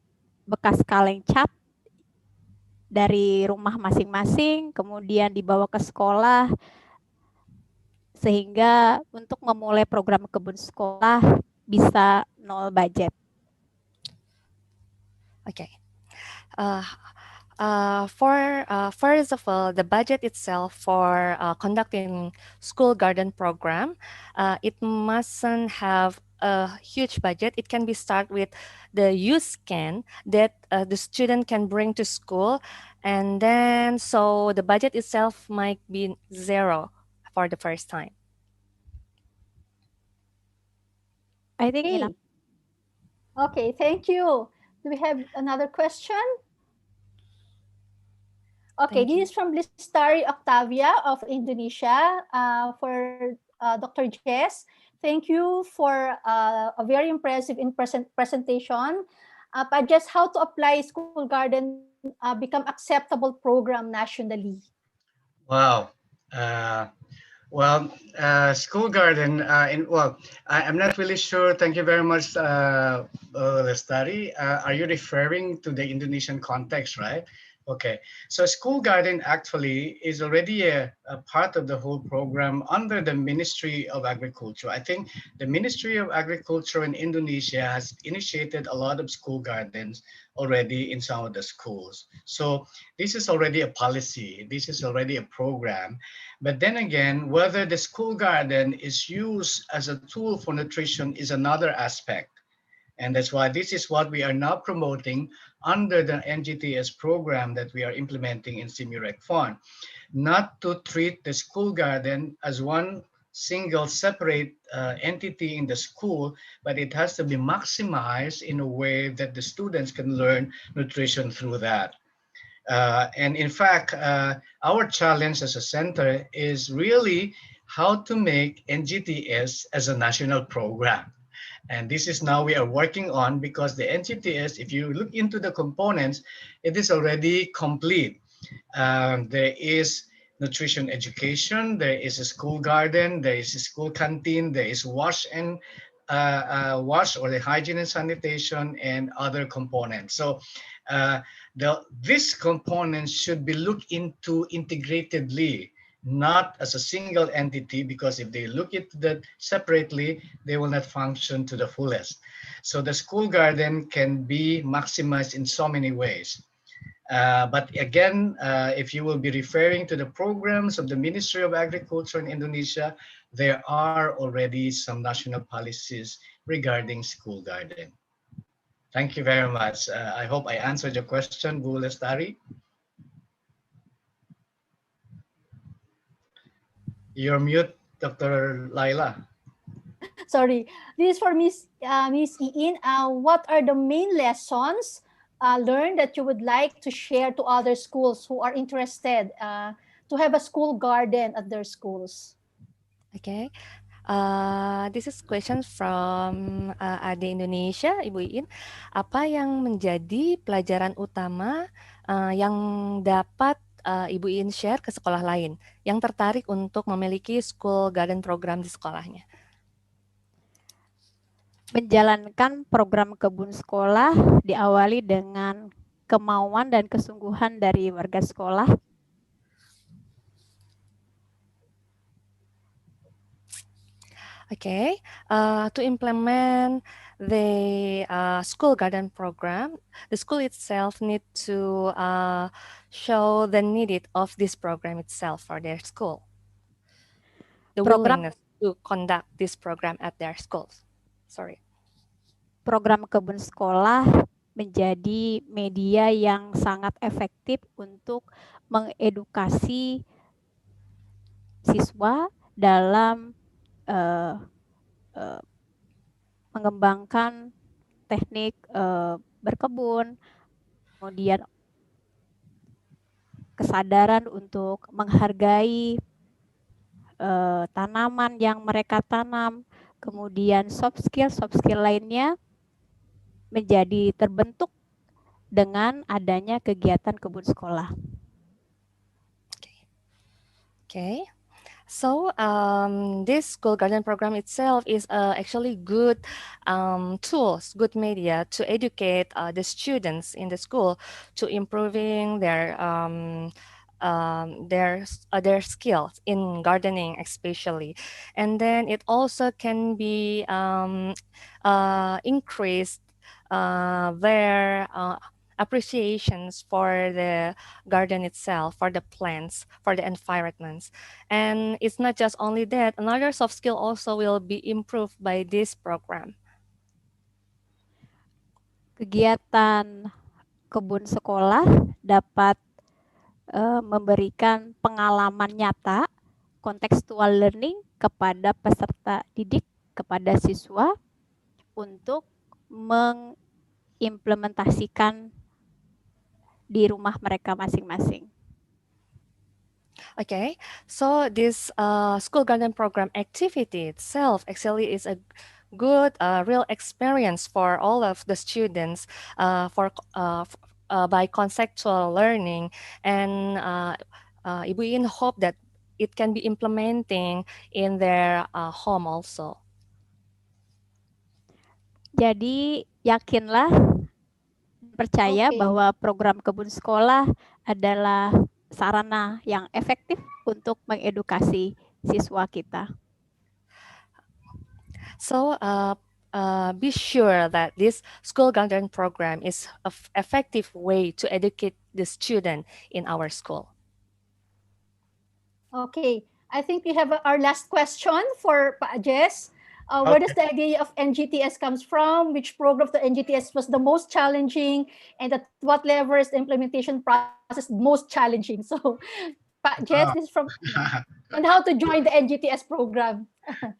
Speaker 6: cat dari rumah masing-masing, kemudian dibawa ke sekolah, sehingga untuk memulai program kebun sekolah bisa nol budget.
Speaker 1: Okay. First of all, the budget itself for conducting school garden program, it mustn't have a huge budget. It can be start with the use can that the student can bring to school, and then so the budget itself might be zero for the first time.
Speaker 6: I think
Speaker 3: Okay.
Speaker 6: enough.
Speaker 3: Okay, thank you. Do we have another question? Okay,
Speaker 1: Thank you.
Speaker 3: this is from Listari Octavia of Indonesia for Dr. Jess. Thank you for a very impressive presentation. But just how to apply school garden become acceptable program nationally?
Speaker 8: Wow. Uh, School garden. I'm not really sure. Thank you very much, Lestari. Are you referring to the Indonesian context, right? Okay. So school garden actually is already a part of the whole program under the Ministry of Agriculture. I think the Ministry of Agriculture in Indonesia has initiated a lot of school gardens already in some of the schools. So this is already a policy. This is already a program. But then again, whether the school garden is used as a tool for nutrition is another aspect. And that's why this is what we are now promoting under the NGTS program that we are implementing in SEAMEO RECFON. Not to treat the school garden as one single separate entity in the school, but it has to be maximized in a way that the students can learn nutrition through that. And in fact, our challenge as a center is really how to make NGTS as a national program. And this is now we are working on, because the NGTS, if you look into the components, it is already complete. There is nutrition education, there is a school garden, there is a school canteen, there is wash or the hygiene and sanitation, and other components. So these components should be looked into integratedly, not as a single entity, because if they look at that separately, they will not function to the fullest. So the school garden can be maximized in so many ways. But again, if you will be referring to the programs of the Ministry of Agriculture in Indonesia, there are already some national policies regarding school garden. Thank you very much. I hope I answered your question, Bu Lestari. You're mute, Dr. Laila.
Speaker 3: Sorry, this is for Miss Iin. What are the main lessons learned that you would like to share to other schools who are interested to have a school garden at their schools?
Speaker 1: Okay. This is question from Ade Indonesia, Ibu Iin. Apa yang menjadi pelajaran utama yang dapat Ibu Iin share ke sekolah lain yang tertarik untuk memiliki school garden program di sekolahnya?
Speaker 6: Menjalankan program kebun sekolah diawali dengan kemauan dan kesungguhan dari warga sekolah.
Speaker 1: Okay, to implement the school garden program, the school itself need to show the need of this program itself for their school. The willingness to conduct this program at their schools. Sorry.
Speaker 6: Program kebun sekolah menjadi media yang sangat efektif untuk mengedukasi siswa dalam mengembangkan teknik berkebun, kemudian kesadaran untuk menghargai tanaman yang mereka tanam, kemudian soft skill lainnya menjadi terbentuk dengan adanya kegiatan kebun sekolah.
Speaker 1: Okay. So this school garden program itself is actually good tools, good media to educate the students in the school to improving their skills in gardening especially, and then it also can be increased their appreciations for the garden itself, for the plants, for the environments. And it's not just only that, another soft skill also will be improved by this program.
Speaker 6: Kegiatan kebun sekolah dapat memberikan pengalaman nyata, contextual learning kepada peserta didik, kepada siswa untuk mengimplementasikan di rumah mereka masing-masing.
Speaker 1: Okay, so this school garden program activity itself actually is a good real experience for all of the students by conceptual learning, and we hope that it can be implementing in their home also.
Speaker 6: Jadi yakinlah, percaya bahwa program kebun sekolah adalah sarana yang efektif untuk mengedukasi siswa kita.
Speaker 1: So be sure that this school garden program is an effective way to educate the student in our school.
Speaker 3: Okay, I think we have our last question for Pa Jess. Where does the idea of NGTS comes from? Which program of the NGTS was the most challenging? And at what level is the implementation process most challenging? So, Pa Jess, this is from and how to join the NGTS program.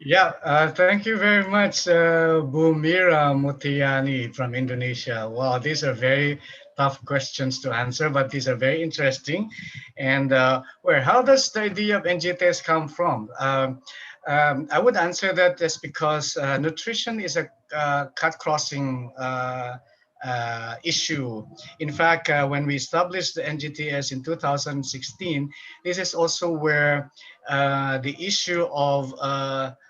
Speaker 8: Yeah, thank you very much, Bu Mira Mutiani from Indonesia. Wow, these are very tough questions to answer, but these are very interesting. And how does the idea of NGTS come from? I would answer that is because nutrition is a cut-crossing issue. In fact, when we established the NGTS in 2016, this is also where the issue of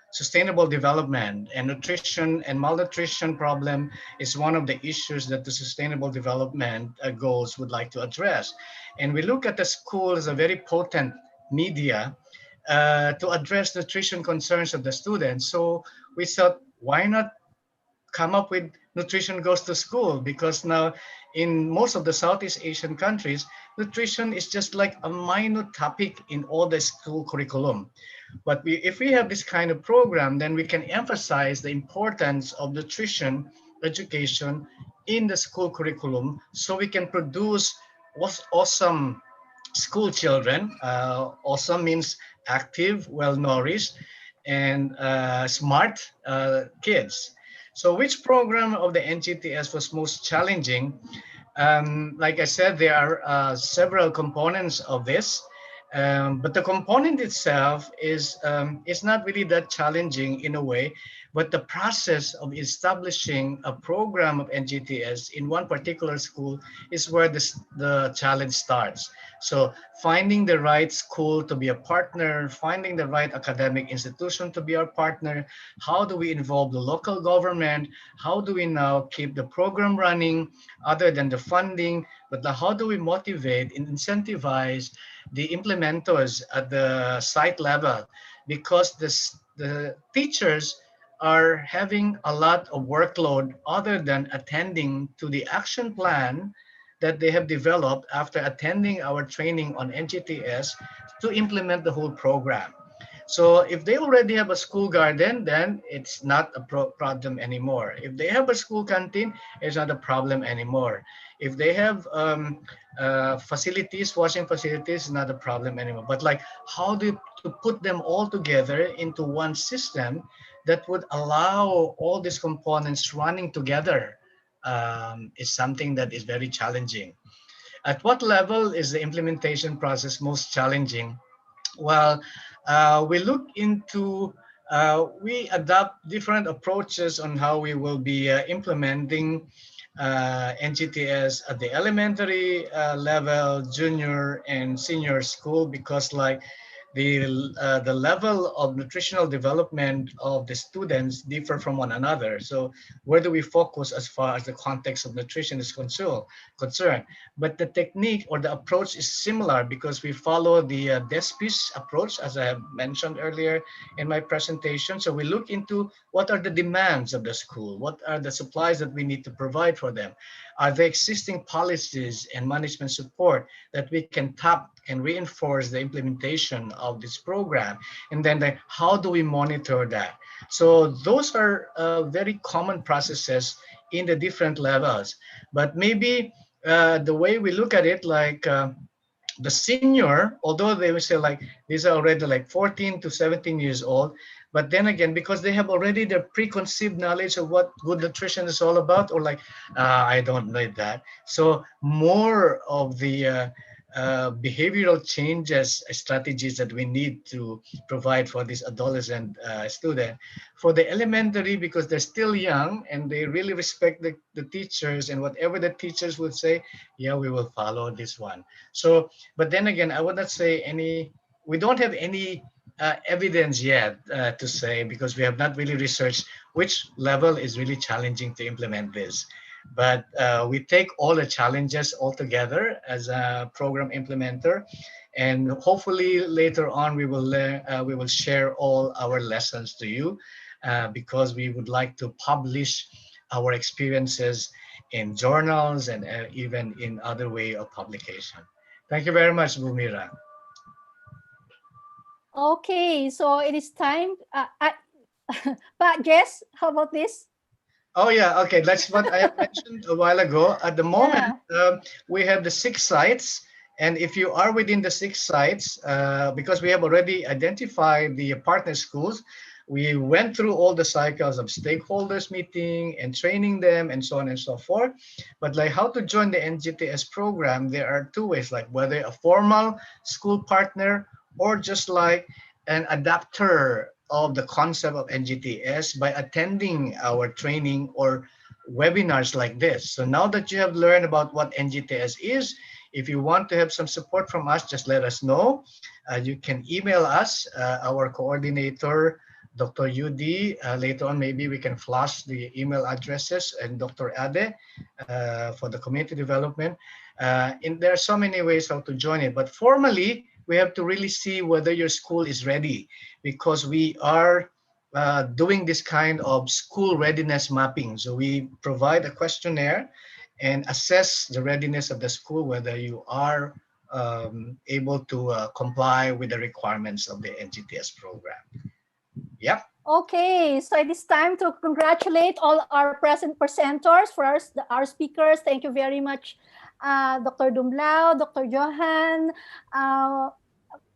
Speaker 8: sustainable development and nutrition and malnutrition problem is one of the issues that the sustainable development goals would like to address. And we look at the school as a very potent media to address nutrition concerns of the students. So we thought, why not come up with nutrition goes to school? Because now in most of the Southeast Asian countries, nutrition is just like a minor topic in all the school curriculum. But if we have this kind of program, then we can emphasize the importance of nutrition education in the school curriculum, so we can produce awesome school children. Awesome means active, well-nourished, and smart kids. So which program of the NGTS was most challenging? Like I said, there are several components of this, but the component itself is not really that challenging in a way, but the process of establishing a program of NGTS in one particular school is where the challenge starts. So finding the right school to be a partner, finding the right academic institution to be our partner, how do we involve the local government, how do we now keep the program running other than the funding, but how do we motivate and incentivize the implementers at the site level? Because the teachers are having a lot of workload other than attending to the action plan that they have developed after attending our training on NGTS to implement the whole program. So if they already have a school garden, then it's not a problem anymore. If they have a school canteen, it's not a problem anymore. If they have facilities, washing facilities, not a problem anymore. But like how to put them all together into one system that would allow all these components running together is something that is very challenging. At what level is the implementation process most challenging? Well, we look into, we adopt different approaches on how we will be implementing NGTS at the elementary level, junior and senior school, because like the level of nutritional development of the students differ from one another. So where do we focus as far as the context of nutrition is concerned? But the technique or the approach is similar because we follow the DESPIS approach, as I have mentioned earlier in my presentation. So we look into what are the demands of the school, what are the supplies that we need to provide for them, are there existing policies and management support that we can tap and reinforce the implementation of this program, and then how do we monitor that? So those are very common processes in the different levels, but maybe the way we look at it, like the senior, although they will say like these are already like 14 to 17 years old, but then again, because they have already the preconceived knowledge of what good nutrition is all about, or like, I don't need that. So more of the behavioral changes strategies that we need to provide for this adolescent student. For the elementary, because they're still young and they really respect the teachers, and whatever the teachers would say, yeah, we will follow this one. So, but then again, I would not say any, we don't have any evidence yet to say, because we have not really researched which level is really challenging to implement this. But we take all the challenges all together as a program implementer, and hopefully later on we will learn, we will share all our lessons to you, because we would like to publish our experiences in journals and even in other way of publication. Thank you very much, Bumira.
Speaker 3: Okay, so it is time. But Jess, how about this?
Speaker 8: Oh yeah, okay. That's what I have mentioned a while ago. At the moment,
Speaker 3: Yeah.
Speaker 8: we have the 6 sites, and if you are within the 6 sites, because we have already identified the partner schools, we went through all the cycles of stakeholders meeting and training them and so on and so forth. But like how to join the NGTS program, there are two ways, like whether a formal school partner or just like an adapter of the concept of NGTS by attending our training or webinars like this. So now that you have learned about what NGTS is, if you want to have some support from us, just let us know. You can email us, our coordinator, Dr. UD. Later on, maybe we can flash the email addresses, and Dr. Ade for the community development. And there are so many ways how to join it, but formally, we have to really see whether your school is ready, because we are doing this kind of school readiness mapping. So we provide a questionnaire and assess the readiness of the school, whether you are able to comply with the requirements of the NGTS program. Yep.
Speaker 3: Okay, so it is time to congratulate all our present presenters, for our speakers. Thank you very much, Dr. Dumlao, Dr. Johan,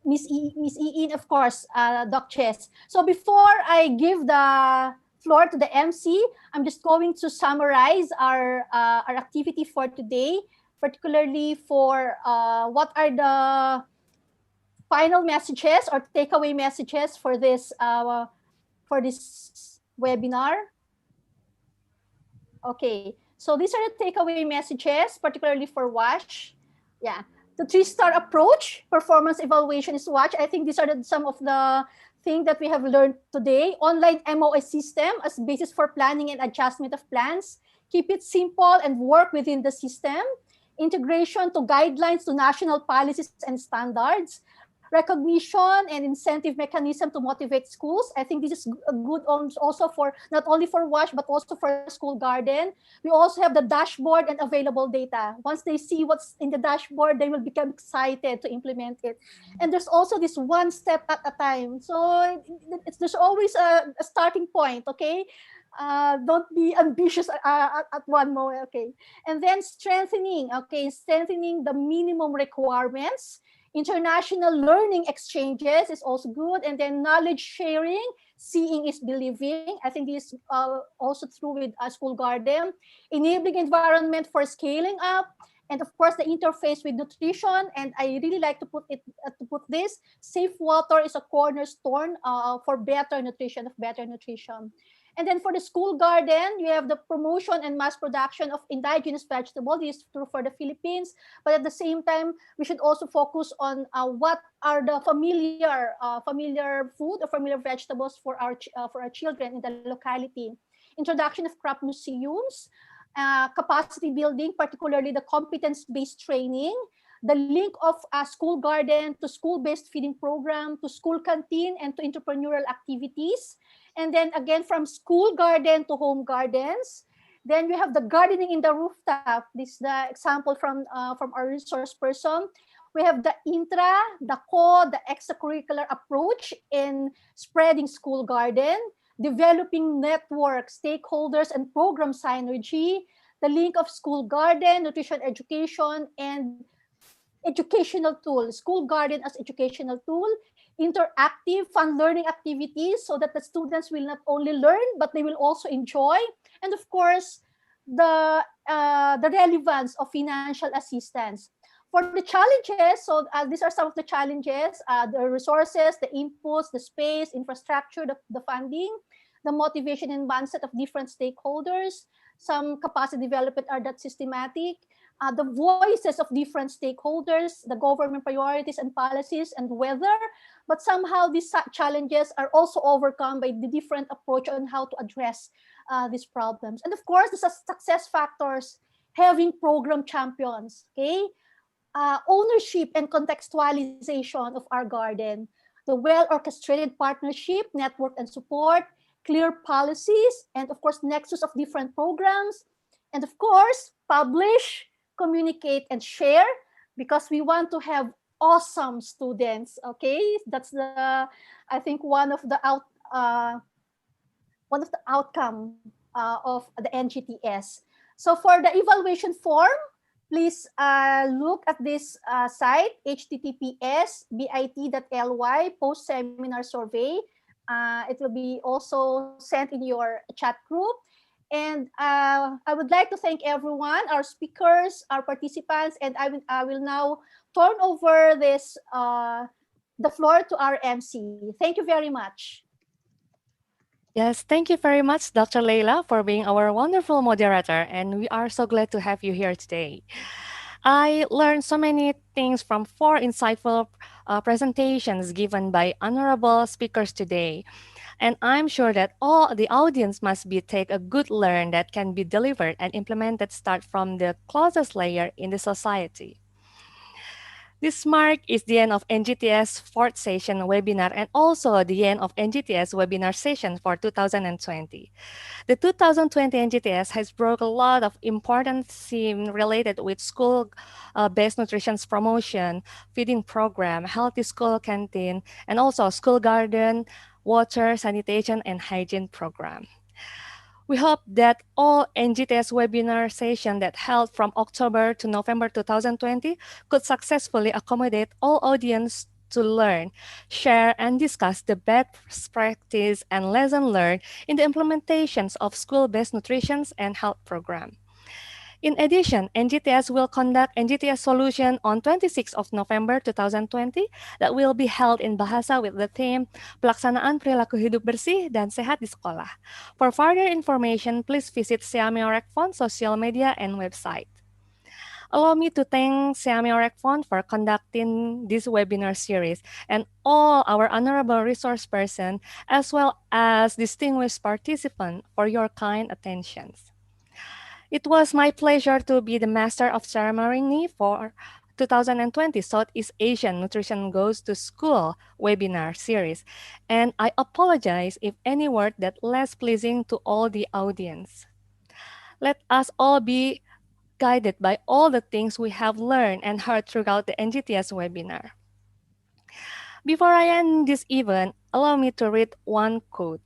Speaker 3: Miss Iin, of course, Doc Chess. So before I give the floor to the MC, I'm just going to summarize our activity for today, particularly for what are the final messages or takeaway messages for this webinar. Okay, so these are the takeaway messages, particularly for WASH. Yeah, the 3-star approach, performance evaluation is WASH. I think these are some of the things that we have learned today. Online MOS system as basis for planning and adjustment of plans. Keep it simple and work within the system. Integration to guidelines to national policies and standards. Recognition and incentive mechanism to motivate schools. I think this is good also for not only for WASH but also for School Garden. We also have the dashboard and available data. Once they see what's in the dashboard, they will become excited to implement it. And there's also this one step at a time. So there's always a starting point, okay? Don't be ambitious at one moment, okay? And then strengthening the minimum requirements. International learning exchanges is also good. And then knowledge sharing, seeing is believing. I think this is also true with School Garden. Enabling environment for scaling up. And of course, the interface with nutrition. And I really like to put this, safe water is a cornerstone for better nutrition. And then for the school garden, you have the promotion and mass production of indigenous vegetables. This is true for the Philippines, but at the same time, we should also focus on what are the familiar food or familiar vegetables for our children in the locality. Introduction of crop museums, capacity building, particularly the competence-based training, the link of a school garden to school-based feeding program, to school canteen, and to entrepreneurial activities. And then again, from school garden to home gardens. Then we have the gardening in the rooftop. This is the example from our resource person. We have the intra, the co, the extracurricular approach in spreading school garden, developing network, stakeholders, and program synergy, the link of school garden, nutrition education, and educational tool, school garden as educational tool, interactive fun learning activities so that the students will not only learn, but they will also enjoy. And of course, the relevance of financial assistance. For the challenges, so these are some of the challenges, the resources, the inputs, the space, infrastructure, the funding, the motivation and mindset of different stakeholders. Some capacity development are not systematic. The voices of different stakeholders, the government priorities and policies, and whether, but somehow these challenges are also overcome by the different approach on how to address these problems. And of course, the success factors, having program champions, okay? Ownership and contextualization of our garden, the well-orchestrated partnership, network and support, clear policies, and of course, nexus of different programs, and of course, publish, communicate, and share, because we want to have awesome students. Okay, that's I think one of the outcome of the NGTS. So for the evaluation form, please look at this site, https://bit.ly post-seminar survey. It will be also sent in your chat group. And I would like to thank everyone, our speakers, our participants, and I will now turn over the floor to our MC. Thank you very much.
Speaker 1: Yes, thank you very much, Dr. Leila, for being our wonderful moderator, and we are so glad to have you here today. I learned so many things from 4 insightful presentations given by honorable speakers today. And I'm sure that all the audience must be take a good learn that can be delivered and implemented start from the closest layer in the society. This mark is the end of NGTS 4th session webinar and also the end of NGTS webinar session for 2020. The 2020 NGTS has brought a lot of important themes related with school-based nutrition promotion, feeding program, healthy school canteen, and also school garden, water, sanitation, and hygiene program. We hope that all NGTS webinar sessions that held from October to November 2020 could successfully accommodate all audience to learn, share, and discuss the best practice and lesson learned in the implementations of school-based nutrition and health program. In addition, NGTS will conduct NGTS Solution on 26 of November 2020 that will be held in Bahasa with the theme Pelaksanaan Perilaku Hidup Bersih dan Sehat di Sekolah. For further information, please visit SEAMEO RECFON social media and website. Allow me to thank SEAMEO RECFON for conducting this webinar series and all our honorable resource person as well as distinguished participants for your kind attentions. It was my pleasure to be the master of ceremony for 2020 Southeast Asian Nutrition Goes to School webinar series, and I apologize if any word that less pleasing to all the audience. Let us all be guided by all the things we have learned and heard throughout the NGTS webinar. Before I end this event, allow me to read one quote.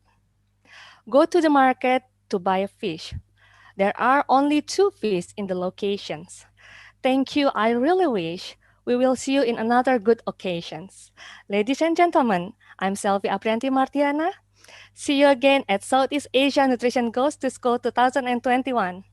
Speaker 1: Go to the market to buy a fish. There are only 2 fish in the locations. Thank you. I really wish we will see you in another good occasions. Ladies and gentlemen, I'm Selvi Aprianty Mardiana. See you again at Southeast Asia Nutrition Goes to School 2021.